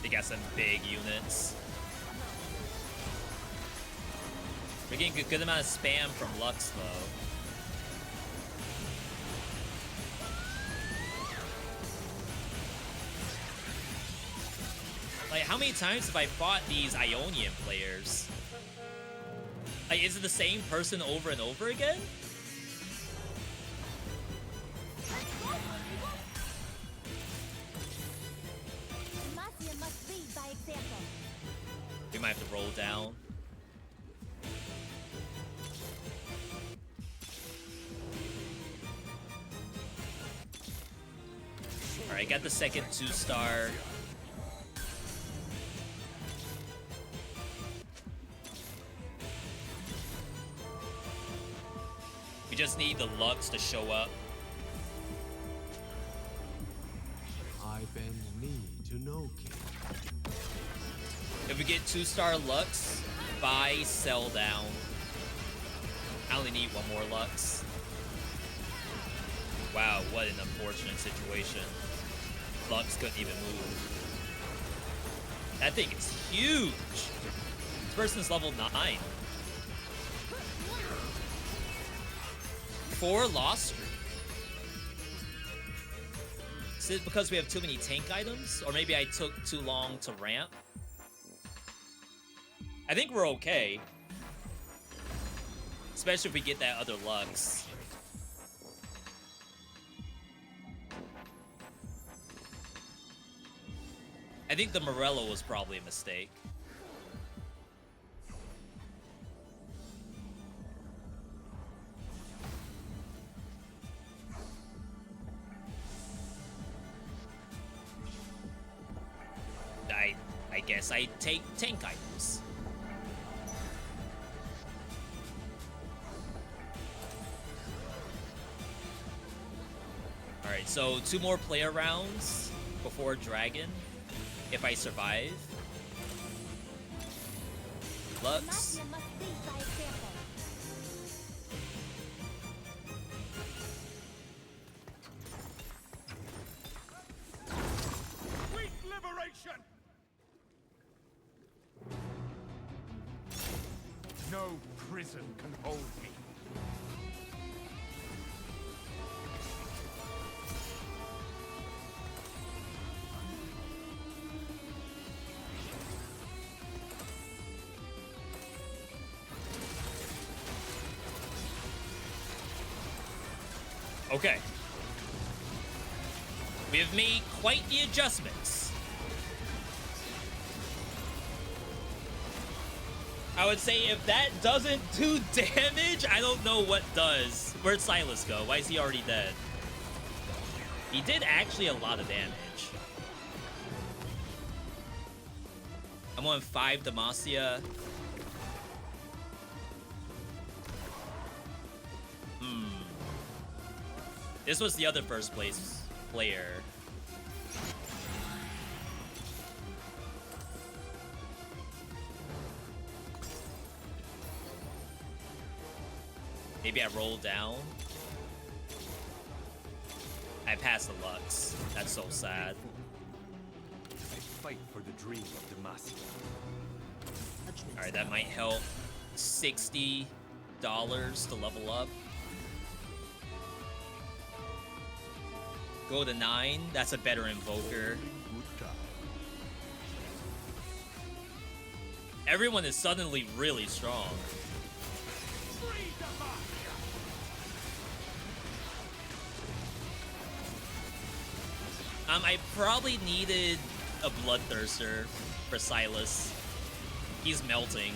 They got some big units. We're getting a good amount of spam from Lux, though. Like, how many times have I fought these Ionian players? Like, is it the same person over and over again? We might have to roll down. Alright, Alright, got the second 2-star. We just need the Lux to show up. I bend knee to no king. If we get 2-star Lux, buy, sell down. I only need 1 more Lux. Wow, what an unfortunate situation. Lux couldn't even move. That thing is huge. This person's level 9. 4 loss streak. Is it because we have too many tank items? Or maybe I took too long to ramp? I think we're okay. Especially if we get that other Lux. I think the Morello was probably a mistake. I guess I take tank items. Alright, so 2 more player rounds before Dragon. If I survive. Lux. Sweet liberation! No prison can hold me. Okay. We have made quite the adjustments. I would say if that doesn't do damage, I don't know what does. Where'd Silas go? Why is he already dead? He did actually a lot of damage. I'm on 5 Demacia. This was the other first place player. Maybe I roll down. I passed the Lux. That's so sad. I fight for the dream of Demacia. Alright, that might help. $60 to level up. Go to 9. That's a better invoker. Everyone is suddenly really strong. I probably needed a Bloodthirster for Silas. He's melting.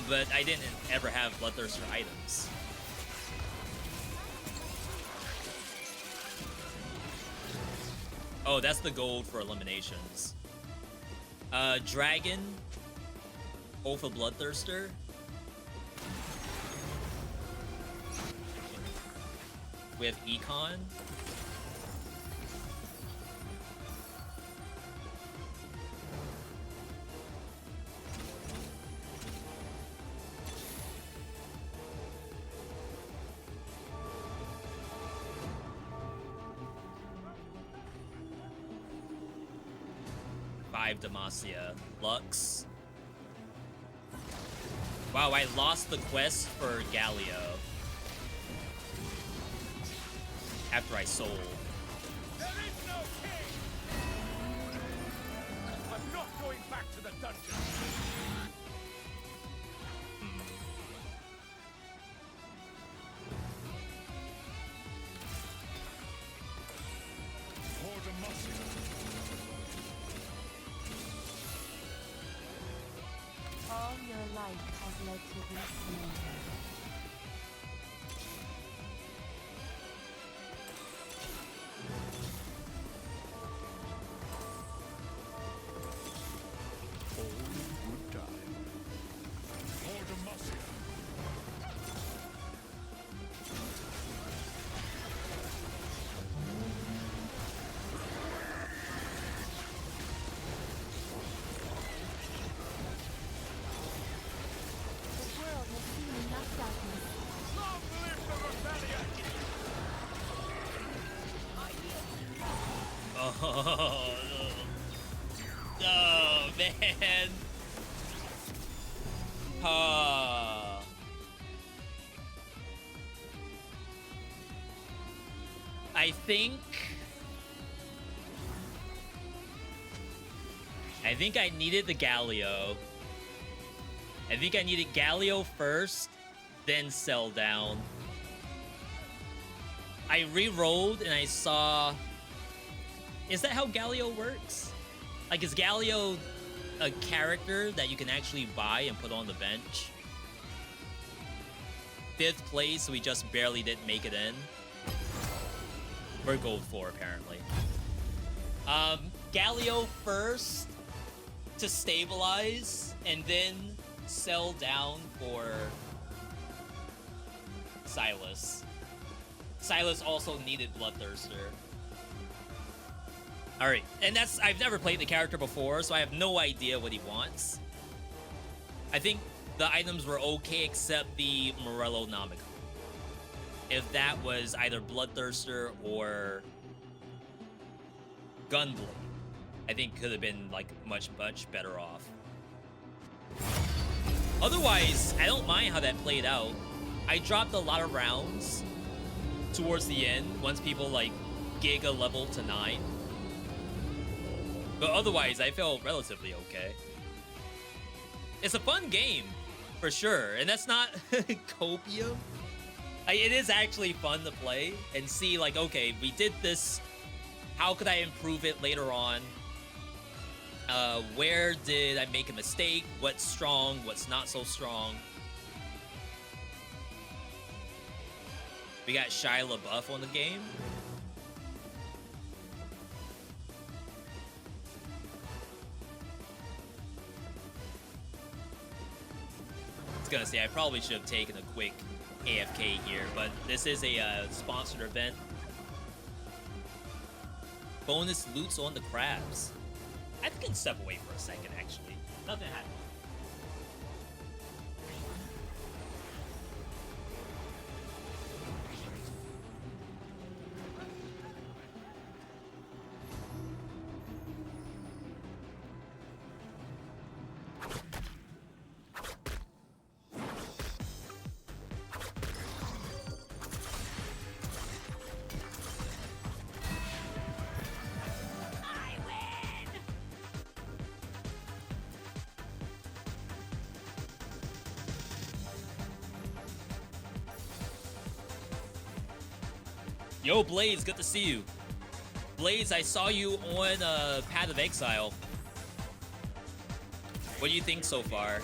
But I didn't ever have Bloodthirster items. Oh, that's the gold for eliminations. Dragon. Oath of Bloodthirster. We have Econ. Demacia. Lux. Wow, I lost the quest for Galio. After I sold. There is no king! I'm not going back to the dungeon! For Demacia. All your life has led to this moment. Oh, man. I think I needed the Galio. I think I needed Galio first, then Sell Down. I re-rolled and I saw... Is that how Galio works? Like, is Galio a character that you can actually buy and put on the bench? 5th place, so we just barely didn't make it in. We're gold 4, apparently. Galio first to stabilize, and then Sell Down for Silas. Silas also needed Bloodthirster. Alright, and that's... I've never played the character before, so I have no idea what he wants. I think the items were okay except the Morello Nomico. If that was either Bloodthirster or Gunblade, I think could have been like much better off. Otherwise, I don't mind how that played out. I dropped a lot of rounds towards the end once people like Giga level to 9. But otherwise, I felt relatively okay. It's a fun game, for sure. And that's not copium. It is actually fun to play and see, like, okay, we did this. How could I improve it later on? Where did I make a mistake? What's strong? What's not so strong? We got Shia LaBeouf on the game. I was gonna say, I probably should have taken a quick AFK here, but this is a sponsored event. Bonus loots on the crabs. I can step away for a second, actually. Nothing happened. Yo, Blaze, good to see you. Blaze, I saw you on Path of Exile. What do you think so far?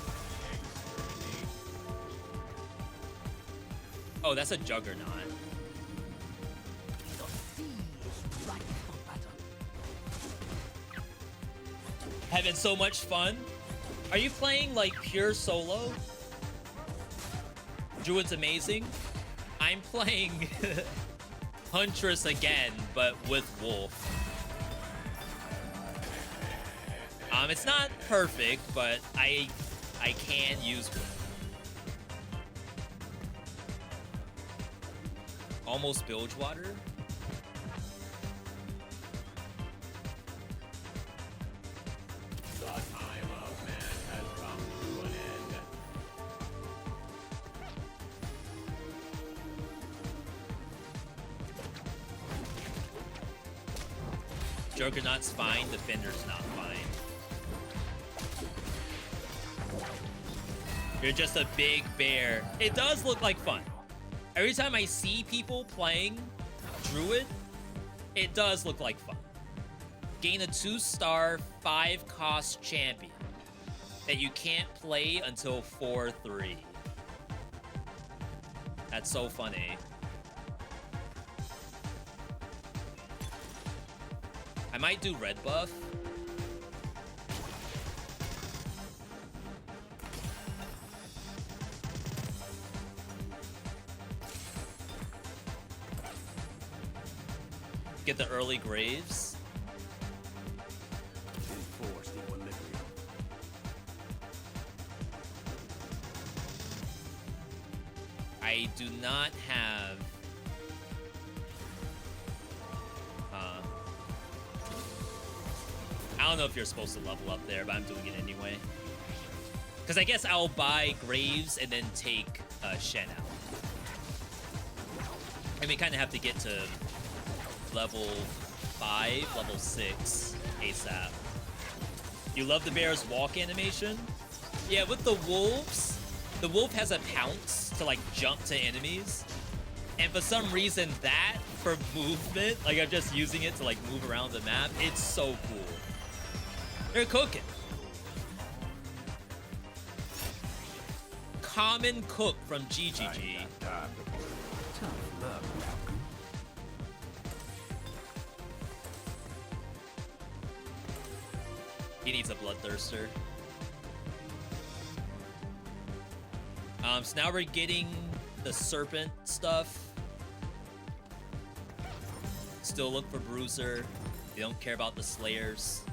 Oh, that's a Juggernaut. Having so much fun. Are you playing like pure solo? Druid's amazing. I'm playing Huntress again, but with Wolf. It's not perfect, but I can use Wolf. Almost Bilgewater. Juggernaut's fine, Defender's not fine. You're just a big bear. It does look like fun. Every time I see people playing Druid, it does look like fun. Gain a 2-star, 5-cost champion that you can't play until 4-3. That's so funny. I might do red buff. Get the early graves. I do not have don't know if you're supposed to level up there, but I'm doing it anyway. Because I guess I'll buy Graves and then take Shen out. And we kind of have to get to level 5, level 6 ASAP. You love the bear's walk animation? Yeah, with the wolves, the wolf has a pounce to like jump to enemies. And for some reason that, for movement, like I'm just using it to like move around the map, it's so cool. They're cooking. Common Cook from GGG. He needs a bloodthirster. So now we're getting the serpent stuff. Still look for Bruiser. They don't care about the Slayers.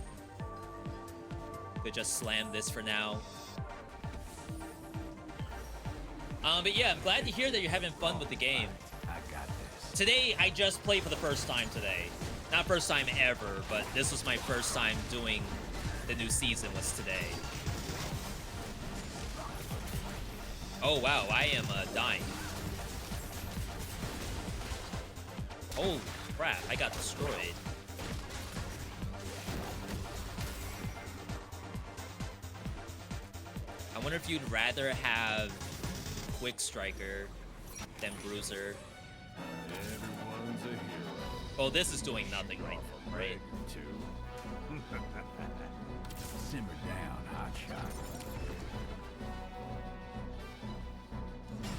Could just slam this for now. But yeah, I'm glad to hear that you're having fun with the game. I got this. Today, I just played for the first time today. Not first time ever, but this was my first time doing the new season was today. Oh wow, I am dying. Oh crap, I got destroyed. I wonder if you'd rather have Quick Striker than Bruiser. Everyone's a hero. Oh, this is doing nothing right now, right? Simmer down, hotshot.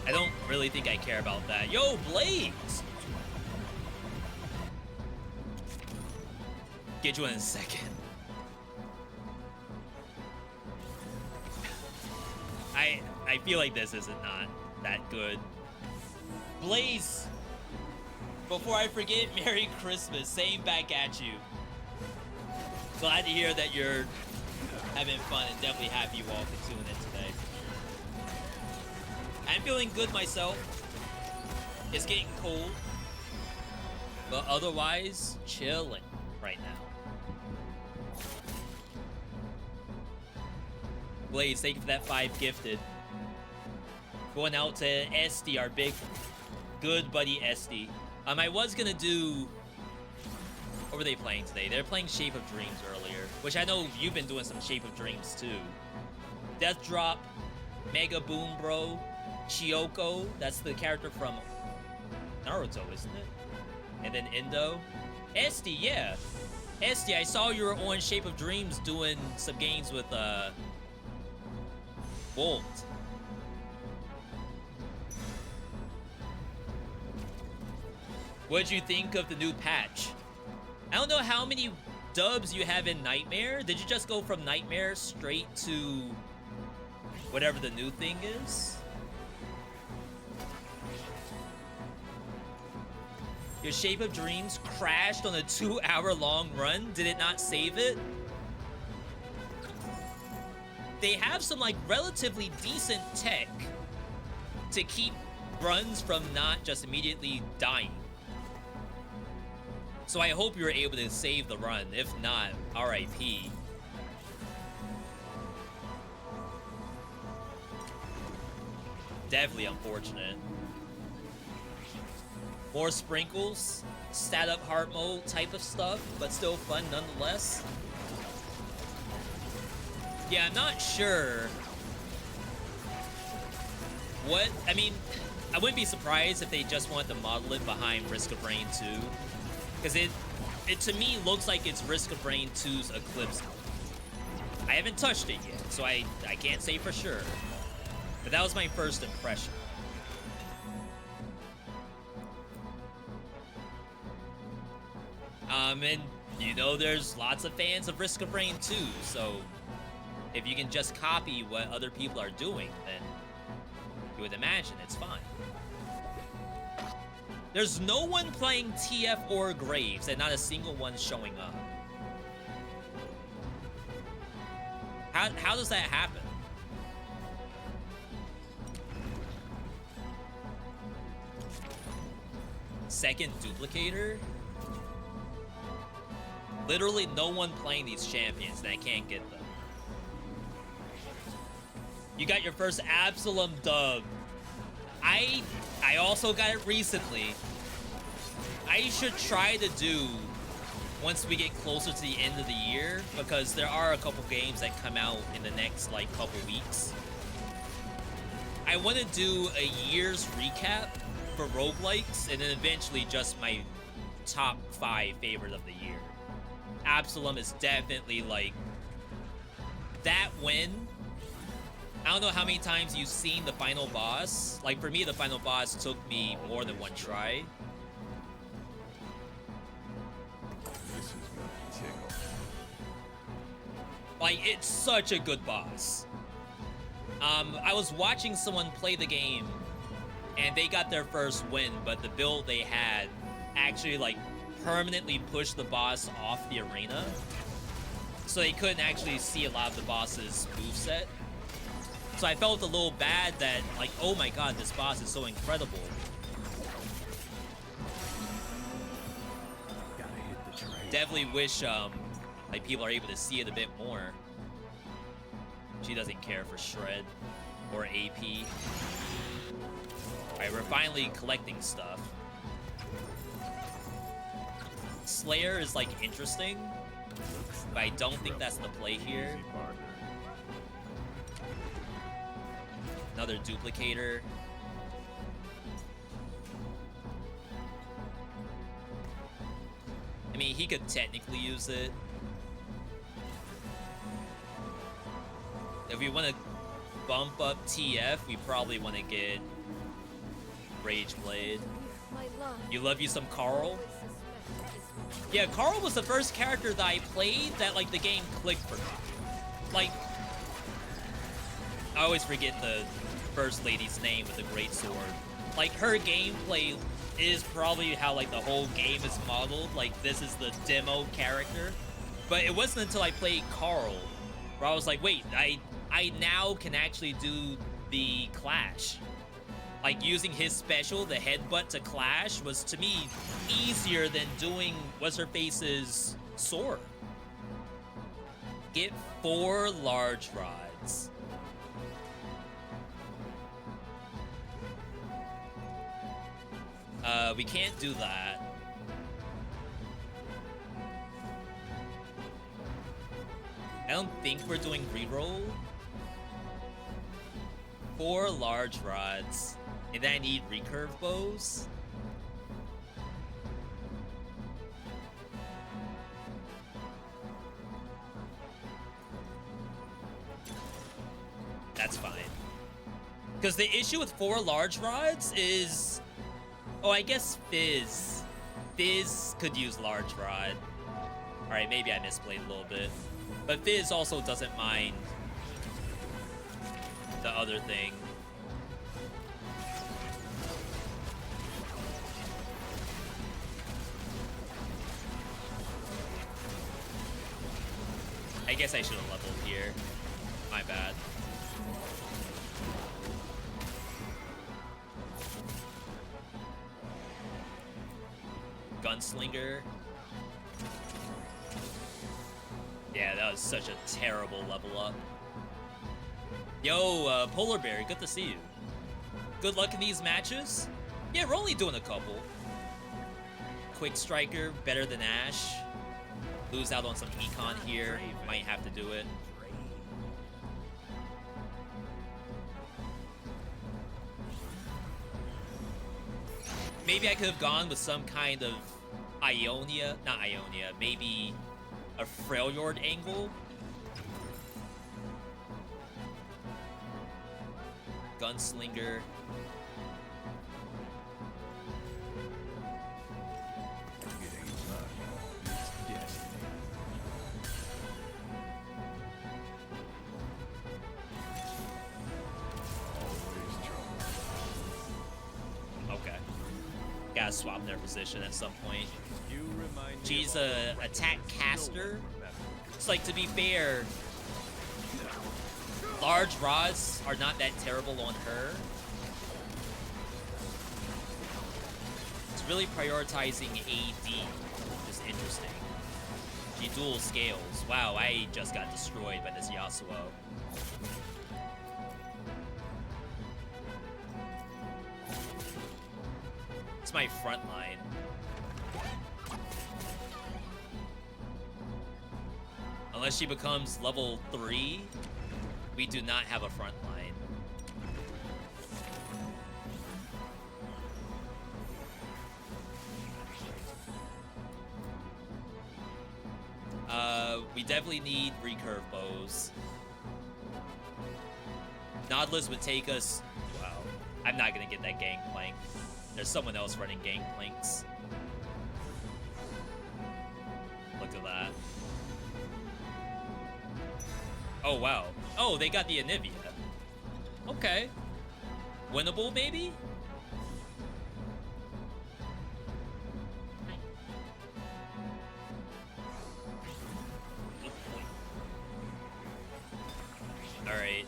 I don't really think I care about that. Yo, Blades! Get you in a second. I feel like this isn't not that good. Blaze! Before I forget, Merry Christmas. Same back at you. Glad to hear that you're having fun and definitely happy you all could tune in today. I'm feeling good myself. It's getting cold. But otherwise, chilling right now. Blaze, thank you for that 5 gifted. Going out to SD, our big good buddy SD. I was gonna do... What were they playing today? They're playing Shape of Dreams earlier, which I know you've been doing some Shape of Dreams too. Death Drop, Mega Boom Bro, Chiyoko, that's the character from Naruto, isn't it? And then Indo. SD, yeah. SD, I saw you were on Shape of Dreams doing some games with Bolt. What'd you think of the new patch? I don't know how many dubs you have in Nightmare. Did you just go from Nightmare straight to whatever the new thing is? Your Shape of Dreams crashed on a 2-hour-long run. Did it not save it? They have some like relatively decent tech to keep runs from not just immediately dying. So I hope you were able to save the run. If not, RIP. Definitely unfortunate. More sprinkles, stat up heart mode type of stuff, but still fun nonetheless. Yeah, I'm not sure what, I mean, I wouldn't be surprised if they just wanted to model it behind Risk of Rain 2. Because it to me looks like it's Risk of Rain 2's Eclipse. I haven't touched it yet, so I can't say for sure. But that was my first impression. And you know there's lots of fans of Risk of Rain 2, so if you can just copy what other people are doing, then you would imagine it's fine. There's no one playing TF or Graves, and not a single one showing up. How does that happen? Second duplicator? Literally no one playing these champions, and I can't get them. You got your first Absalom dub. I also got it recently. I should try to do once we get closer to the end of the year, because there are a couple games that come out in the next like couple weeks. I want to do a year's recap for roguelikes, and then eventually just my top 5 favorite of the year. Absalom is definitely like that win. I don't know how many times you've seen the final boss. Like for me, the final boss took me more than one try. This is gonna tickle. Like, it's such a good boss. I was watching someone play the game, and they got their first win, but the build they had actually, like, permanently pushed the boss off the arena. So they couldn't actually see a lot of the boss's moveset. So I felt a little bad that, like, oh my god, this boss is so incredible. Gotta hit the train. Definitely wish, like, people are able to see it a bit more. She doesn't care for Shred or AP. Alright, we're finally collecting stuff. Slayer is, like, interesting, but I don't think that's the play here. Another duplicator. I mean, he could technically use it. If we want to bump up TF, we probably want to get Rage Blade. You love you some Carl? Yeah, Carl was the first character that I played that, like, the game clicked for me. Like, I always forget the first lady's name with the great sword. Like, her gameplay is probably how, like, the whole game is modeled. Like, this is the demo character. But it wasn't until I played Carl where I was like, wait, I now can actually do the clash. Like, using his special, the headbutt to clash, was to me easier than doing What's-Her-Face's sword. Get 4 large rods. We can't do that. I don't think we're doing reroll. 4 large rods. And then I need recurve bows. That's fine. Because the issue with 4 large rods is... Oh, I guess Fizz. Fizz could use large rod. Alright, maybe I misplayed a little bit. But Fizz also doesn't mind the other thing. I guess I should have leveled here. My bad. Gunslinger. Yeah, that was such a terrible level up. Yo, Polar Bear, good to see you. Good luck in these matches. Yeah, we're only doing a couple. Quick Striker, better than Ash. Lose out on some econ here. Might have to do it. Maybe I could have gone with some kind of Ionia, not Ionia, maybe a Freljord angle. Gunslinger. Okay. Gotta swap their position at some point. She's a attack caster. It's like, to be fair, large rods are not that terrible on her. It's really prioritizing AD, which is interesting. She dual scales. Wow, I just got destroyed by this Yasuo. It's my front line. Unless she becomes level 3, we do not have a front line. We definitely need recurve bows. Nautilus would take us... Wow. I'm not gonna get that gangplank. There's someone else running gangplanks. Look at that. Oh, wow. Oh, they got the Anivia. Okay. Winnable, maybe? Alright.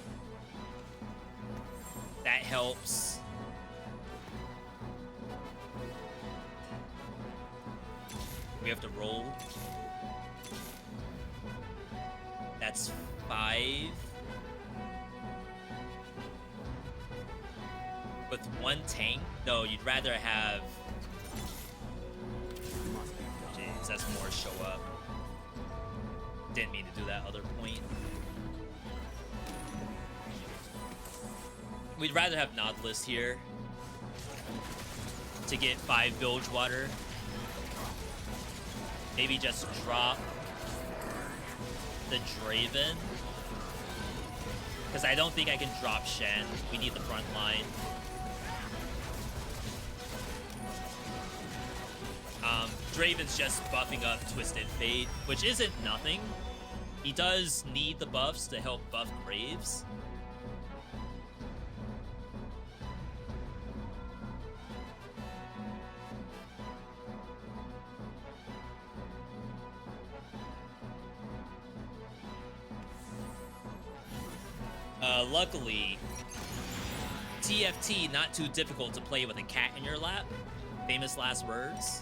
That helps. We have to roll. That's 5. With 1 tank? No, you'd rather have... Jeez, that's more show up. Didn't mean to do that other point. We'd rather have Nautilus here to get 5 bilge water. Maybe just drop the Draven. Because I don't think I can drop Shen. We need the front line. Draven's just buffing up Twisted Fate, which isn't nothing. He does need the buffs to help buff Graves. Luckily, TFT not too difficult to play with a cat in your lap. Famous last words.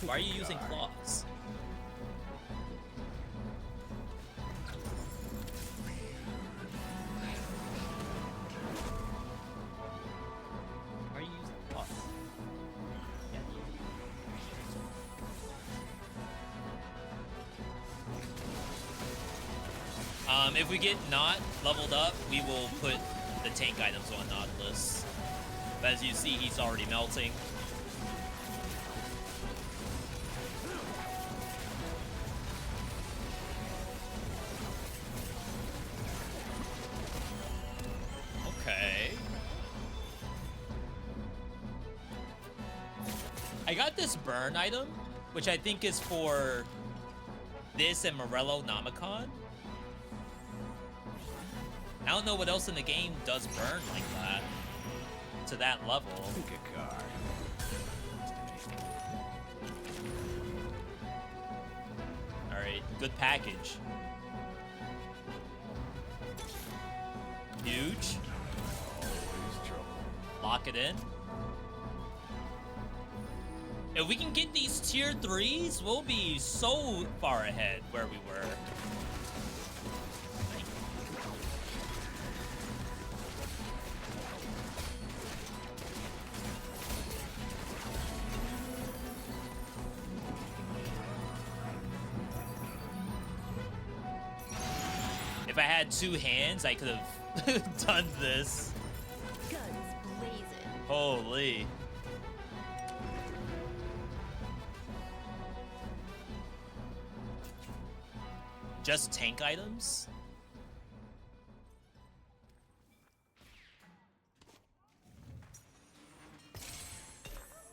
Why are you using claws? If we get not leveled up, we will put the tank items on Nautilus. But as you see, he's already melting. Okay. I got this burn item, which I think is for this and Morello Namicon. I don't know what else in the game does burn like that to that level. Pick a card. All right, good package. Huge. Lock it in. If we can get these tier 3s, we'll be so far ahead where we were. If I had 2 hands, I could have done this. Guns blazing. Holy. Just tank items?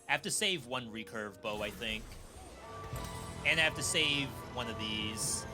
I have to save 1 recurve bow, I think. And I have to save one of these.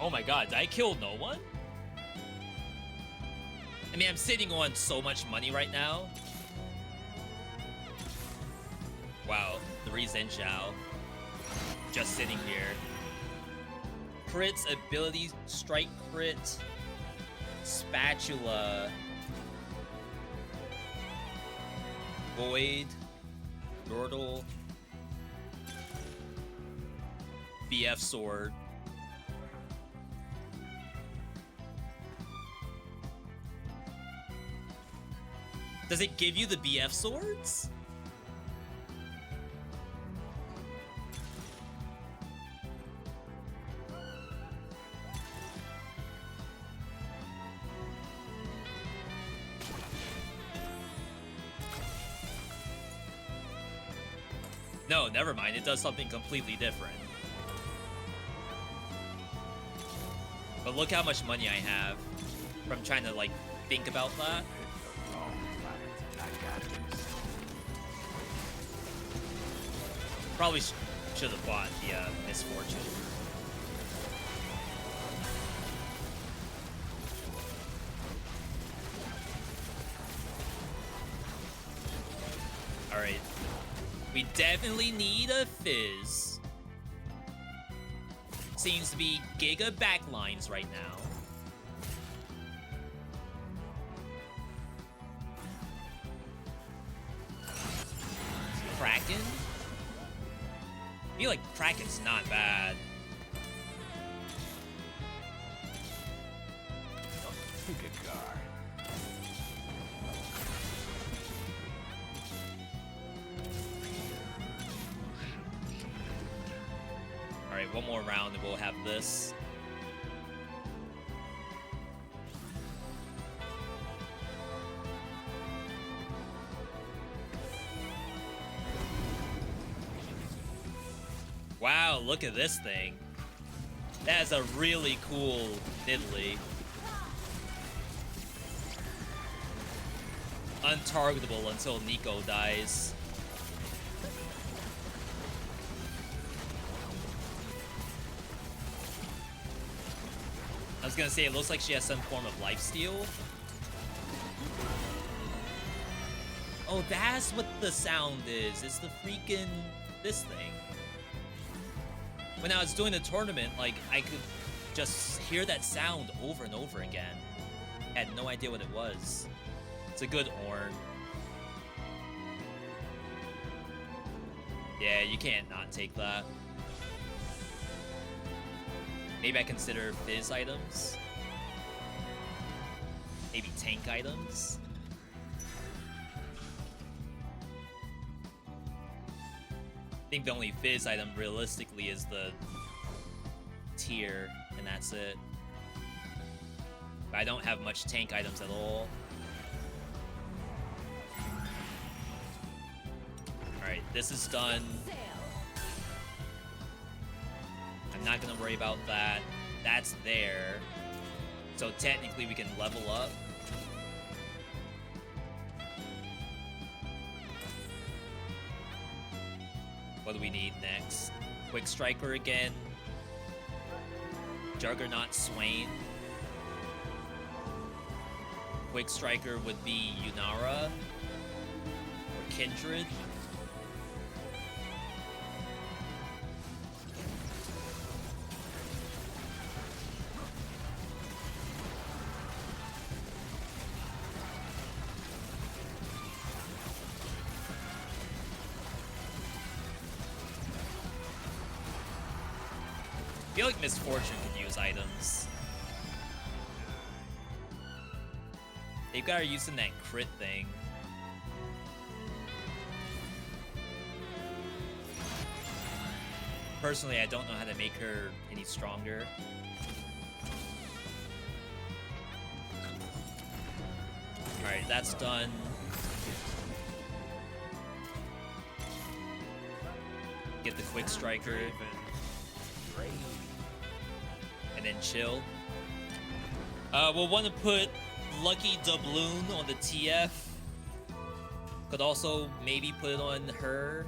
Oh my god, did I kill no one? I mean, I'm sitting on so much money right now. Wow, 3 Zen Zhao. Just sitting here. Crits, ability, strike crit, spatula, void, yordle, BF sword. Does it give you the BF swords? No, never mind. It does something completely different. But look how much money I have from trying to, like, think about that. Probably should have bought the Misfortune. Alright. We definitely need a Fizz. Seems to be Giga backlines right now. Kraken? I feel like Kraken's not bad. Pick a card. Alright, one more round and we'll have this. Wow, look at this thing. That is a really cool Nidalee. Untargetable until Nico dies. I was gonna say, it looks like she has some form of lifesteal. Oh, that's what the sound is. It's the freaking this thing. When I was doing the tournament, like, I could just hear that sound over and over again. Had no idea what it was. It's a good horn. Yeah, you can't not take that. Maybe I consider Fizz items. Maybe tank items. I think the only Fizz item realistically is the tier, and that's it. But I don't have much tank items at all. Alright, this is done. I'm not gonna worry about that. That's there. So technically we can level up. What do we need next? Quick Striker again. Juggernaut Swain. Quick Striker would be Yunara. Or Kindred. I feel like Misfortune could use items. They've got her using that crit thing. Personally, I don't know how to make her any stronger. Alright, that's done. Get the Quick Striker. And then chill. We'll want to put Lucky Doubloon on the TF. Could also maybe put it on her.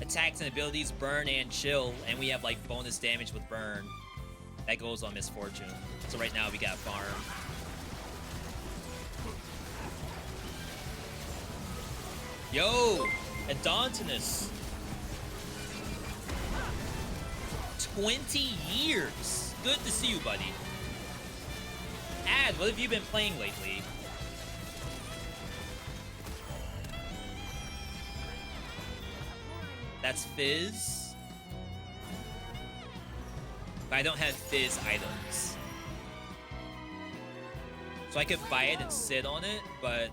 Attacks and abilities, burn and chill. And we have like bonus damage with burn. That goes on misfortune. So right now we got farm. Yo, Adontinus. 20 years. Good to see you, buddy. Ad, what have you been playing lately? That's Fizz. But I don't have Fizz items. So I could buy it and sit on it, but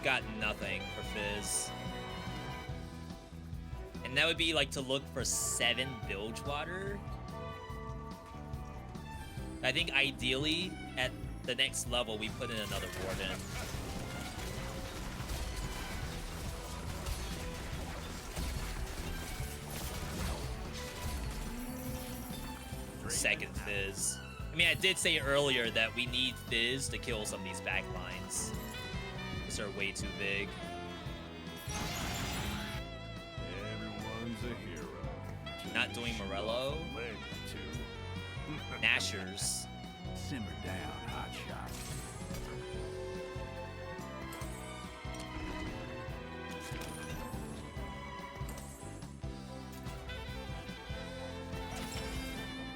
got nothing for Fizz. And that would be like to look for 7 bilge water. I think ideally at the next level we put in another warden. Second Fizz. I mean, I did say earlier that we need Fizz to kill some of these back lines. These are way too big. Everyone's a hero. Not doing Morello. Nashers. Simmer down, hotshot.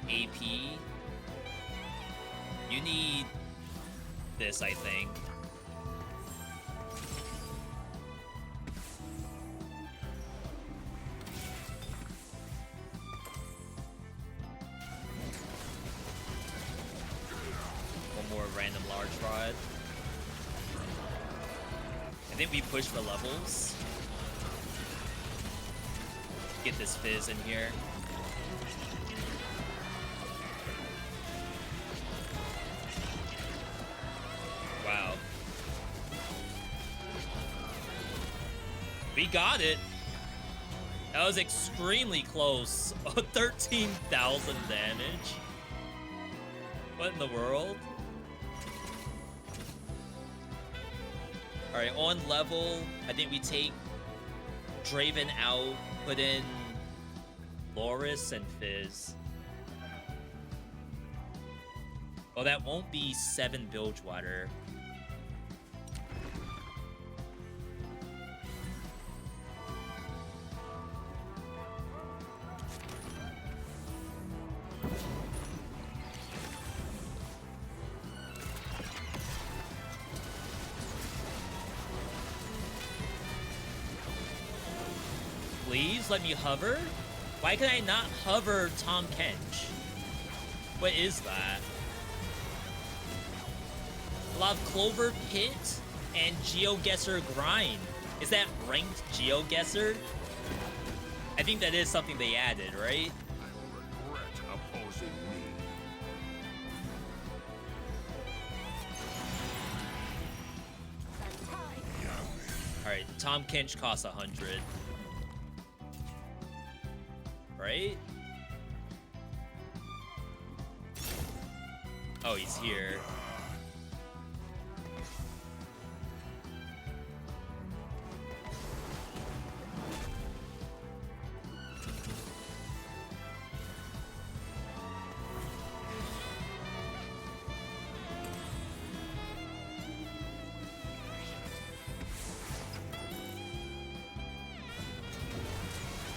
AP. You need this, I think. One more random large rod. I think we push for levels. Get this Fizz in here. Wow. We got it. That was extremely close. 13,000 damage. What in the world? Alright, on level, I think we take Draven out, put in Loris and Fizz. Oh, that won't be 7 bilge water. Please let me hover? Why can I not hover Tom Kench? What is that? A lot of Clover Pit and GeoGuessr Grind. Is that ranked GeoGuessr? I think that is something they added, right? I will regret opposing me. Alright, Tom Kench costs 100. Right? Oh, he's here.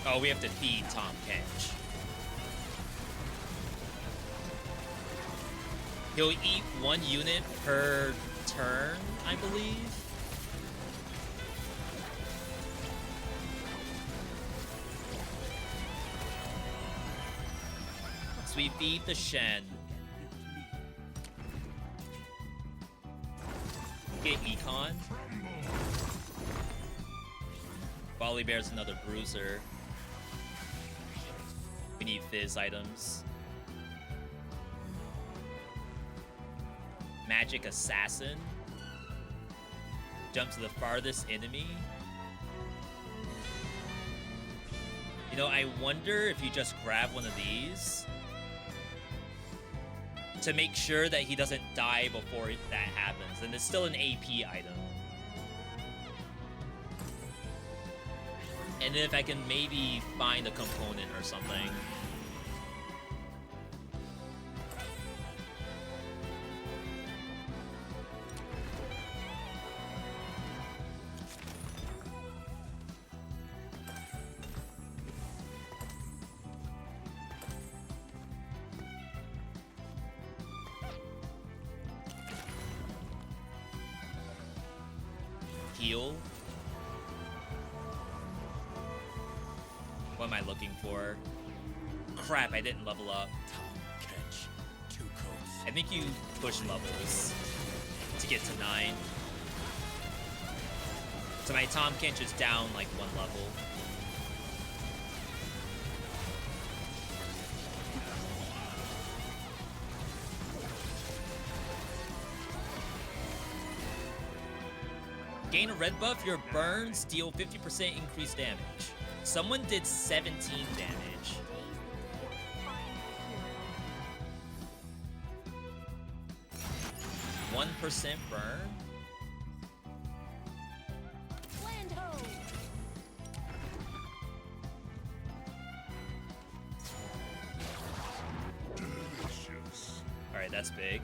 Oh, we have to feed Tom Kench. He'll eat 1 unit per turn, I believe. So we feed the Shen. Get Econ. Wally Bear's another bruiser. We need Fizz items. Magic Assassin. Jump to the farthest enemy. You know, I wonder if you just grab one of these to make sure that he doesn't die before that happens. And it's still an AP item. and then if I can maybe find a component or something. Heal. What am I looking for? Crap, I didn't level up. I think you push levels to get to 9. So my Tom Kench is down like 1 level. Gain a red buff, your burns deal 50% increased damage. Someone did 17 damage. $1% burn? Alright, that's big.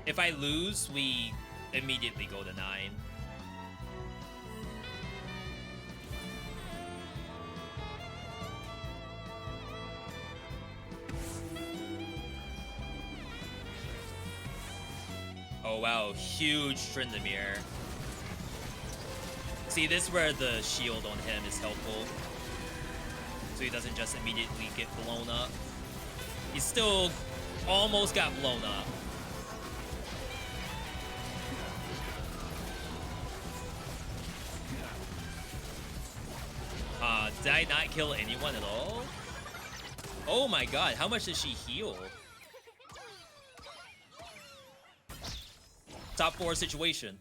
If I lose, we immediately go to 9. Oh wow, huge Tryndamere. See, this is where the shield on him is helpful. So he doesn't just immediately get blown up. He still almost got blown up. Did I not kill anyone at all? Oh my god, how much does she heal? Top 4 situation.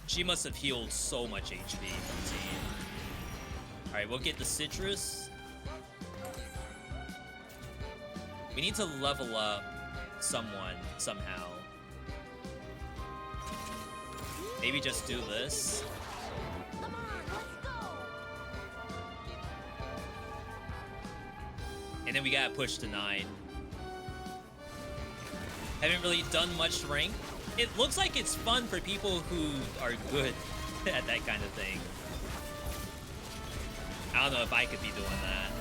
She must have healed so much HP from team. Alright, we'll get the citrus. We need to level up someone somehow. Maybe just do this. And then we gotta push to 9. Haven't really done much rank. It looks like it's fun for people who are good at that kind of thing. I don't know if I could be doing that.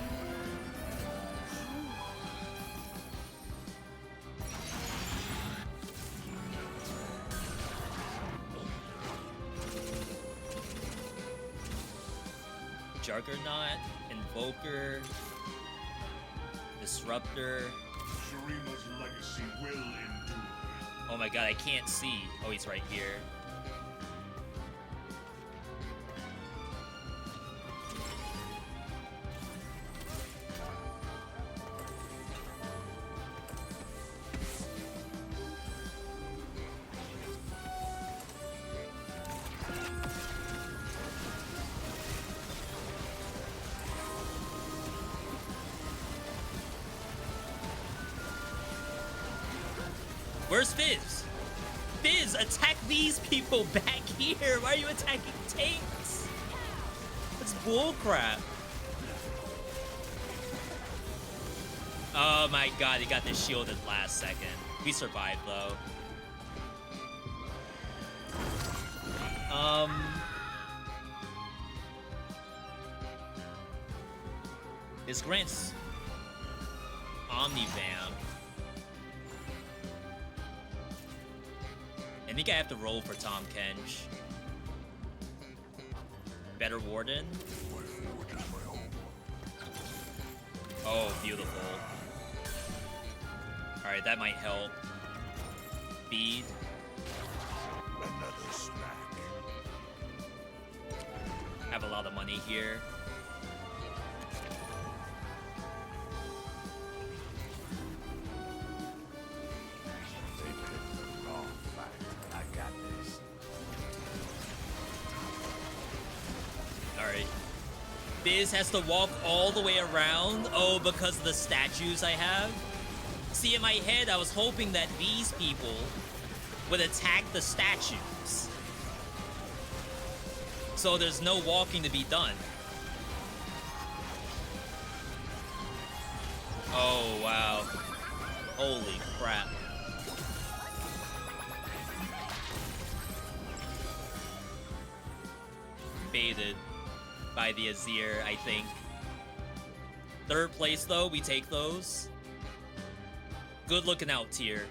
Juggernaut, Invoker, Disruptor. Shurima's legacy will endure. Oh my god, I can't see. Oh, he's right here. Where's Fizz? Fizz, attack these people back here. Why are you attacking tanks? That's bullcrap. Oh my god, he got this shielded last second. We survived though. This grants Omnivamp. I think I have to roll for Tom Kench. Better Warden. Oh, beautiful. Alright, that might help. Feed. Another snack. Have a lot of money here. Fizz has to walk all the way around. Oh, because of the statues I have. See, in my head, I was hoping that these people would attack the statues. So there's no walking to be done. Oh, wow. Holy crap. Baited by the Azir, I think. Third place, though. We take those. Good looking out tier.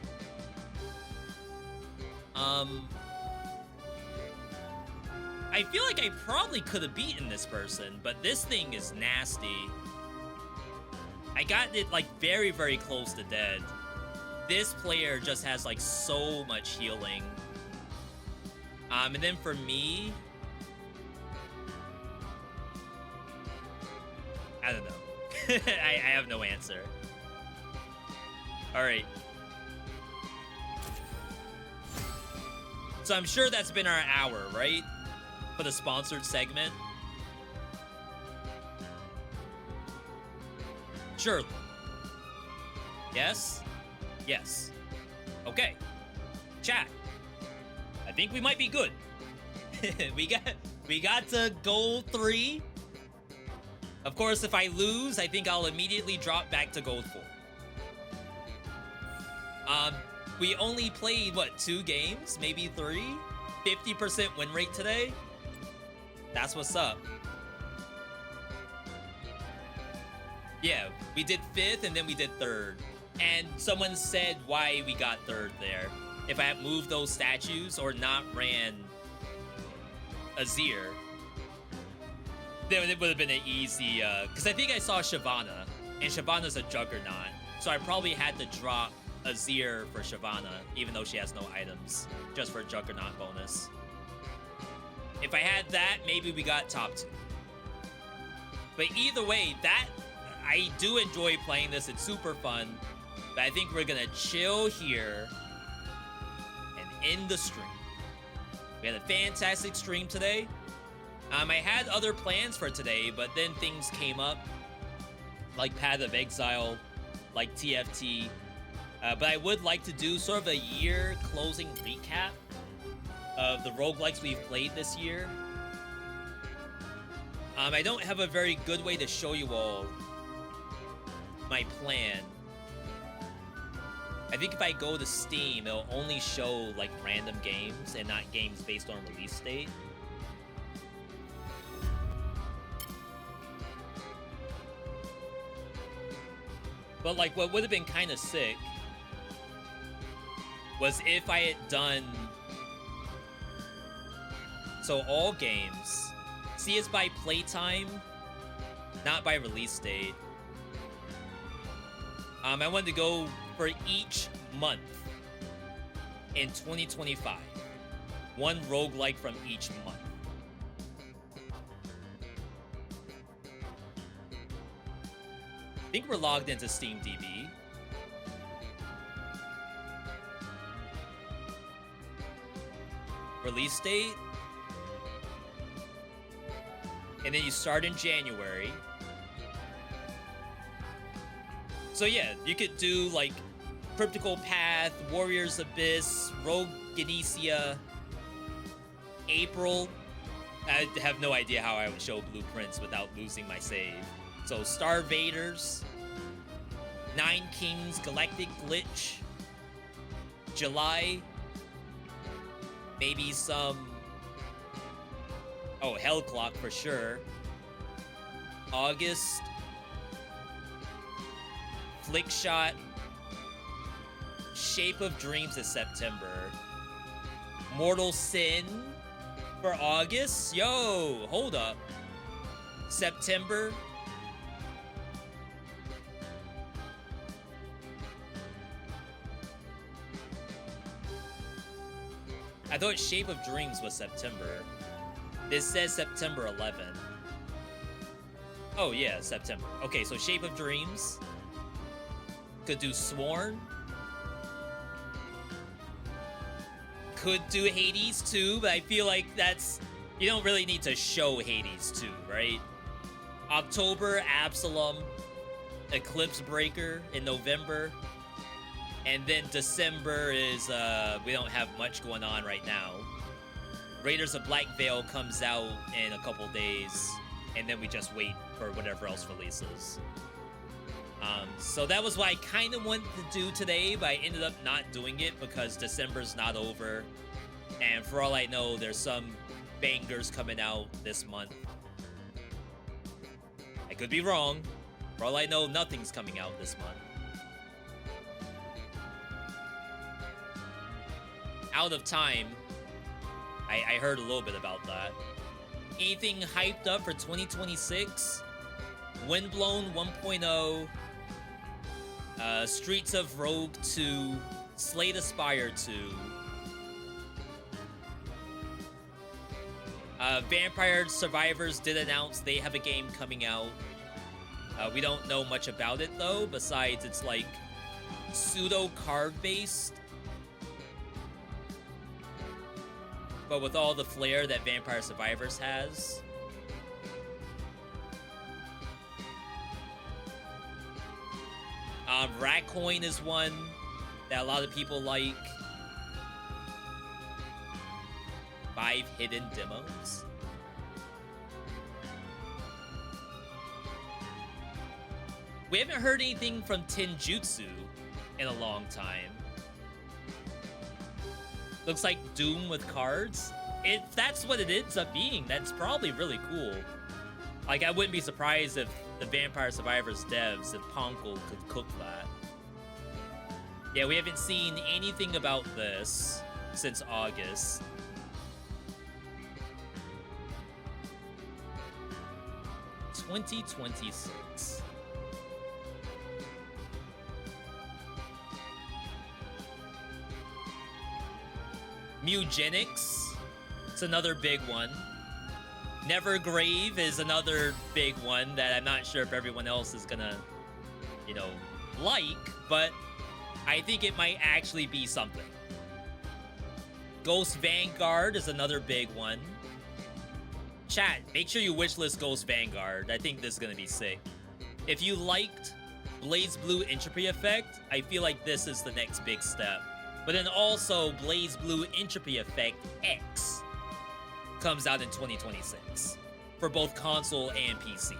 I feel like I probably could have beaten this person, but this thing is nasty. I got it like very, very close to dead. This player just has like so much healing. And then for me, I don't know. I have no answer. All right. So I'm sure that's been our hour, right? For the sponsored segment. Surely. Yes? Yes. Okay. Chat. I think we might be good. we got to gold 3. Of course, if I lose, I think I'll immediately drop back to gold 4. We only played, what, 2 games? Maybe 3? 50% win rate today? That's what's up. Yeah, we did 5th and then we did 3rd. And someone said why we got 3rd there. If I had moved those statues or not ran Azir, then it would have been an easy, because I think I saw Shyvana, and Shyvana's a juggernaut. So I probably had to drop Azir for Shyvana, even though she has no items, just for juggernaut bonus. If I had that, maybe we got top 2. But either way, that I do enjoy playing this. It's super fun. But I think we're gonna chill here and end the stream. We had a fantastic stream today. I had other plans for today, but then things came up, like Path of Exile, like TFT. But I would like to do sort of a year closing recap of the roguelikes we've played this year. I don't have a very good way to show you all my plan. I think if I go to Steam, it'll only show like random games and not games based on release date. But like what would have been kind of sick was if I had done so all games. See, it's by playtime, not by release date. I wanted to go for each month in 2025. One roguelike from each month. I think we're logged into SteamDB. Release date. And then you start in January. So yeah, you could do like Cryptical Path, Warrior's Abyss, Rogue Ganesha, April. I have no idea how I would show blueprints without losing my save. So Star Vaders, Nine Kings, Galactic Glitch, July, maybe some, oh, Hell Clock for sure, August, Flickshot, Shape of Dreams is September, Mortal Sin for August, yo, hold up, September, I thought Shape of Dreams was September. This says September 11. Oh yeah, September. Okay, so Shape of Dreams. Could do Sworn. Could do Hades 2, but I feel like that's... You don't really need to show Hades 2, right? October, Absalom. Eclipse Breaker in November. And then December is, we don't have much going on right now. Raiders of Black Veil comes out in a couple days, and then we just wait for whatever else releases. So that was what I kind of wanted to do today, but I ended up not doing it because December's not over. And for all I know, there's some bangers coming out this month. I could be wrong. For all I know, nothing's coming out this month. Out of Time, I heard a little bit about that. Anything hyped up for 2026? Windblown 1.0, Streets of Rogue 2, Slay the Spire 2, Vampire Survivors did announce they have a game coming out. We don't know much about it though, besides it's like pseudo card based, but with all the flair that Vampire Survivors has. Ratcoin is one that a lot of people like. 5 hidden demos. We haven't heard anything from Tenjutsu in a long time. Looks like Doom with cards. If that's what it ends up being, that's probably really cool. Like, I wouldn't be surprised if the Vampire Survivors devs, if Ponko could cook that. Yeah, we haven't seen anything about this since August. $2026. Mugenics, it's another big one. Nevergrave is another big one that I'm not sure if everyone else is gonna, you know, like, but I think it might actually be something. Ghost Vanguard is another big one. Chat, make sure you wishlist Ghost Vanguard. I think this is gonna be sick. If you liked Blaze Blue Entropy Effect, I feel like this is the next big step. But then also Blaze Blue Entropy Effect X comes out in 2026 for both console and PC.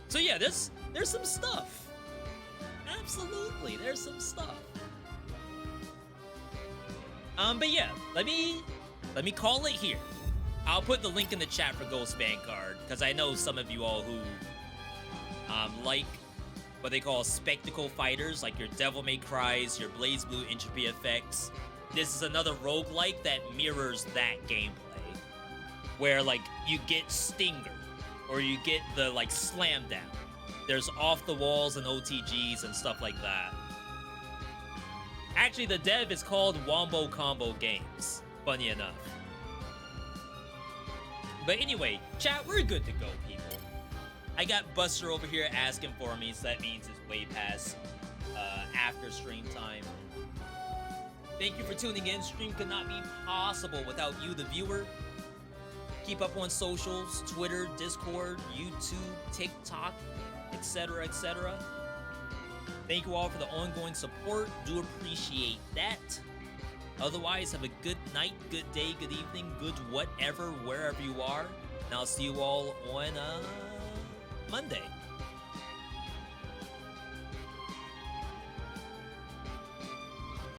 So yeah, there's some stuff. Absolutely, there's some stuff. But yeah, let me call it here. I'll put the link in the chat for Ghost Vanguard, because I know some of you all who like what they call spectacle fighters, like your Devil May Cries, your Blaze Blue Entropy Effects. This is another roguelike that mirrors that gameplay, where like you get Stinger, or you get the like Slam Down. There's off the walls and OTGs and stuff like that. Actually, the dev is called Wombo Combo Games, funny enough. But anyway, chat, we're good to go, people. I got Buster over here asking for me, so that means it's way past after stream time. Thank you for tuning in. Stream could not be possible without you, the viewer. Keep up on socials, Twitter, Discord, YouTube, TikTok, etc., etc. Thank you all for the ongoing support. Do appreciate that. Otherwise, have a good night, good day, good evening, good whatever, wherever you are. And I'll see you all on Monday.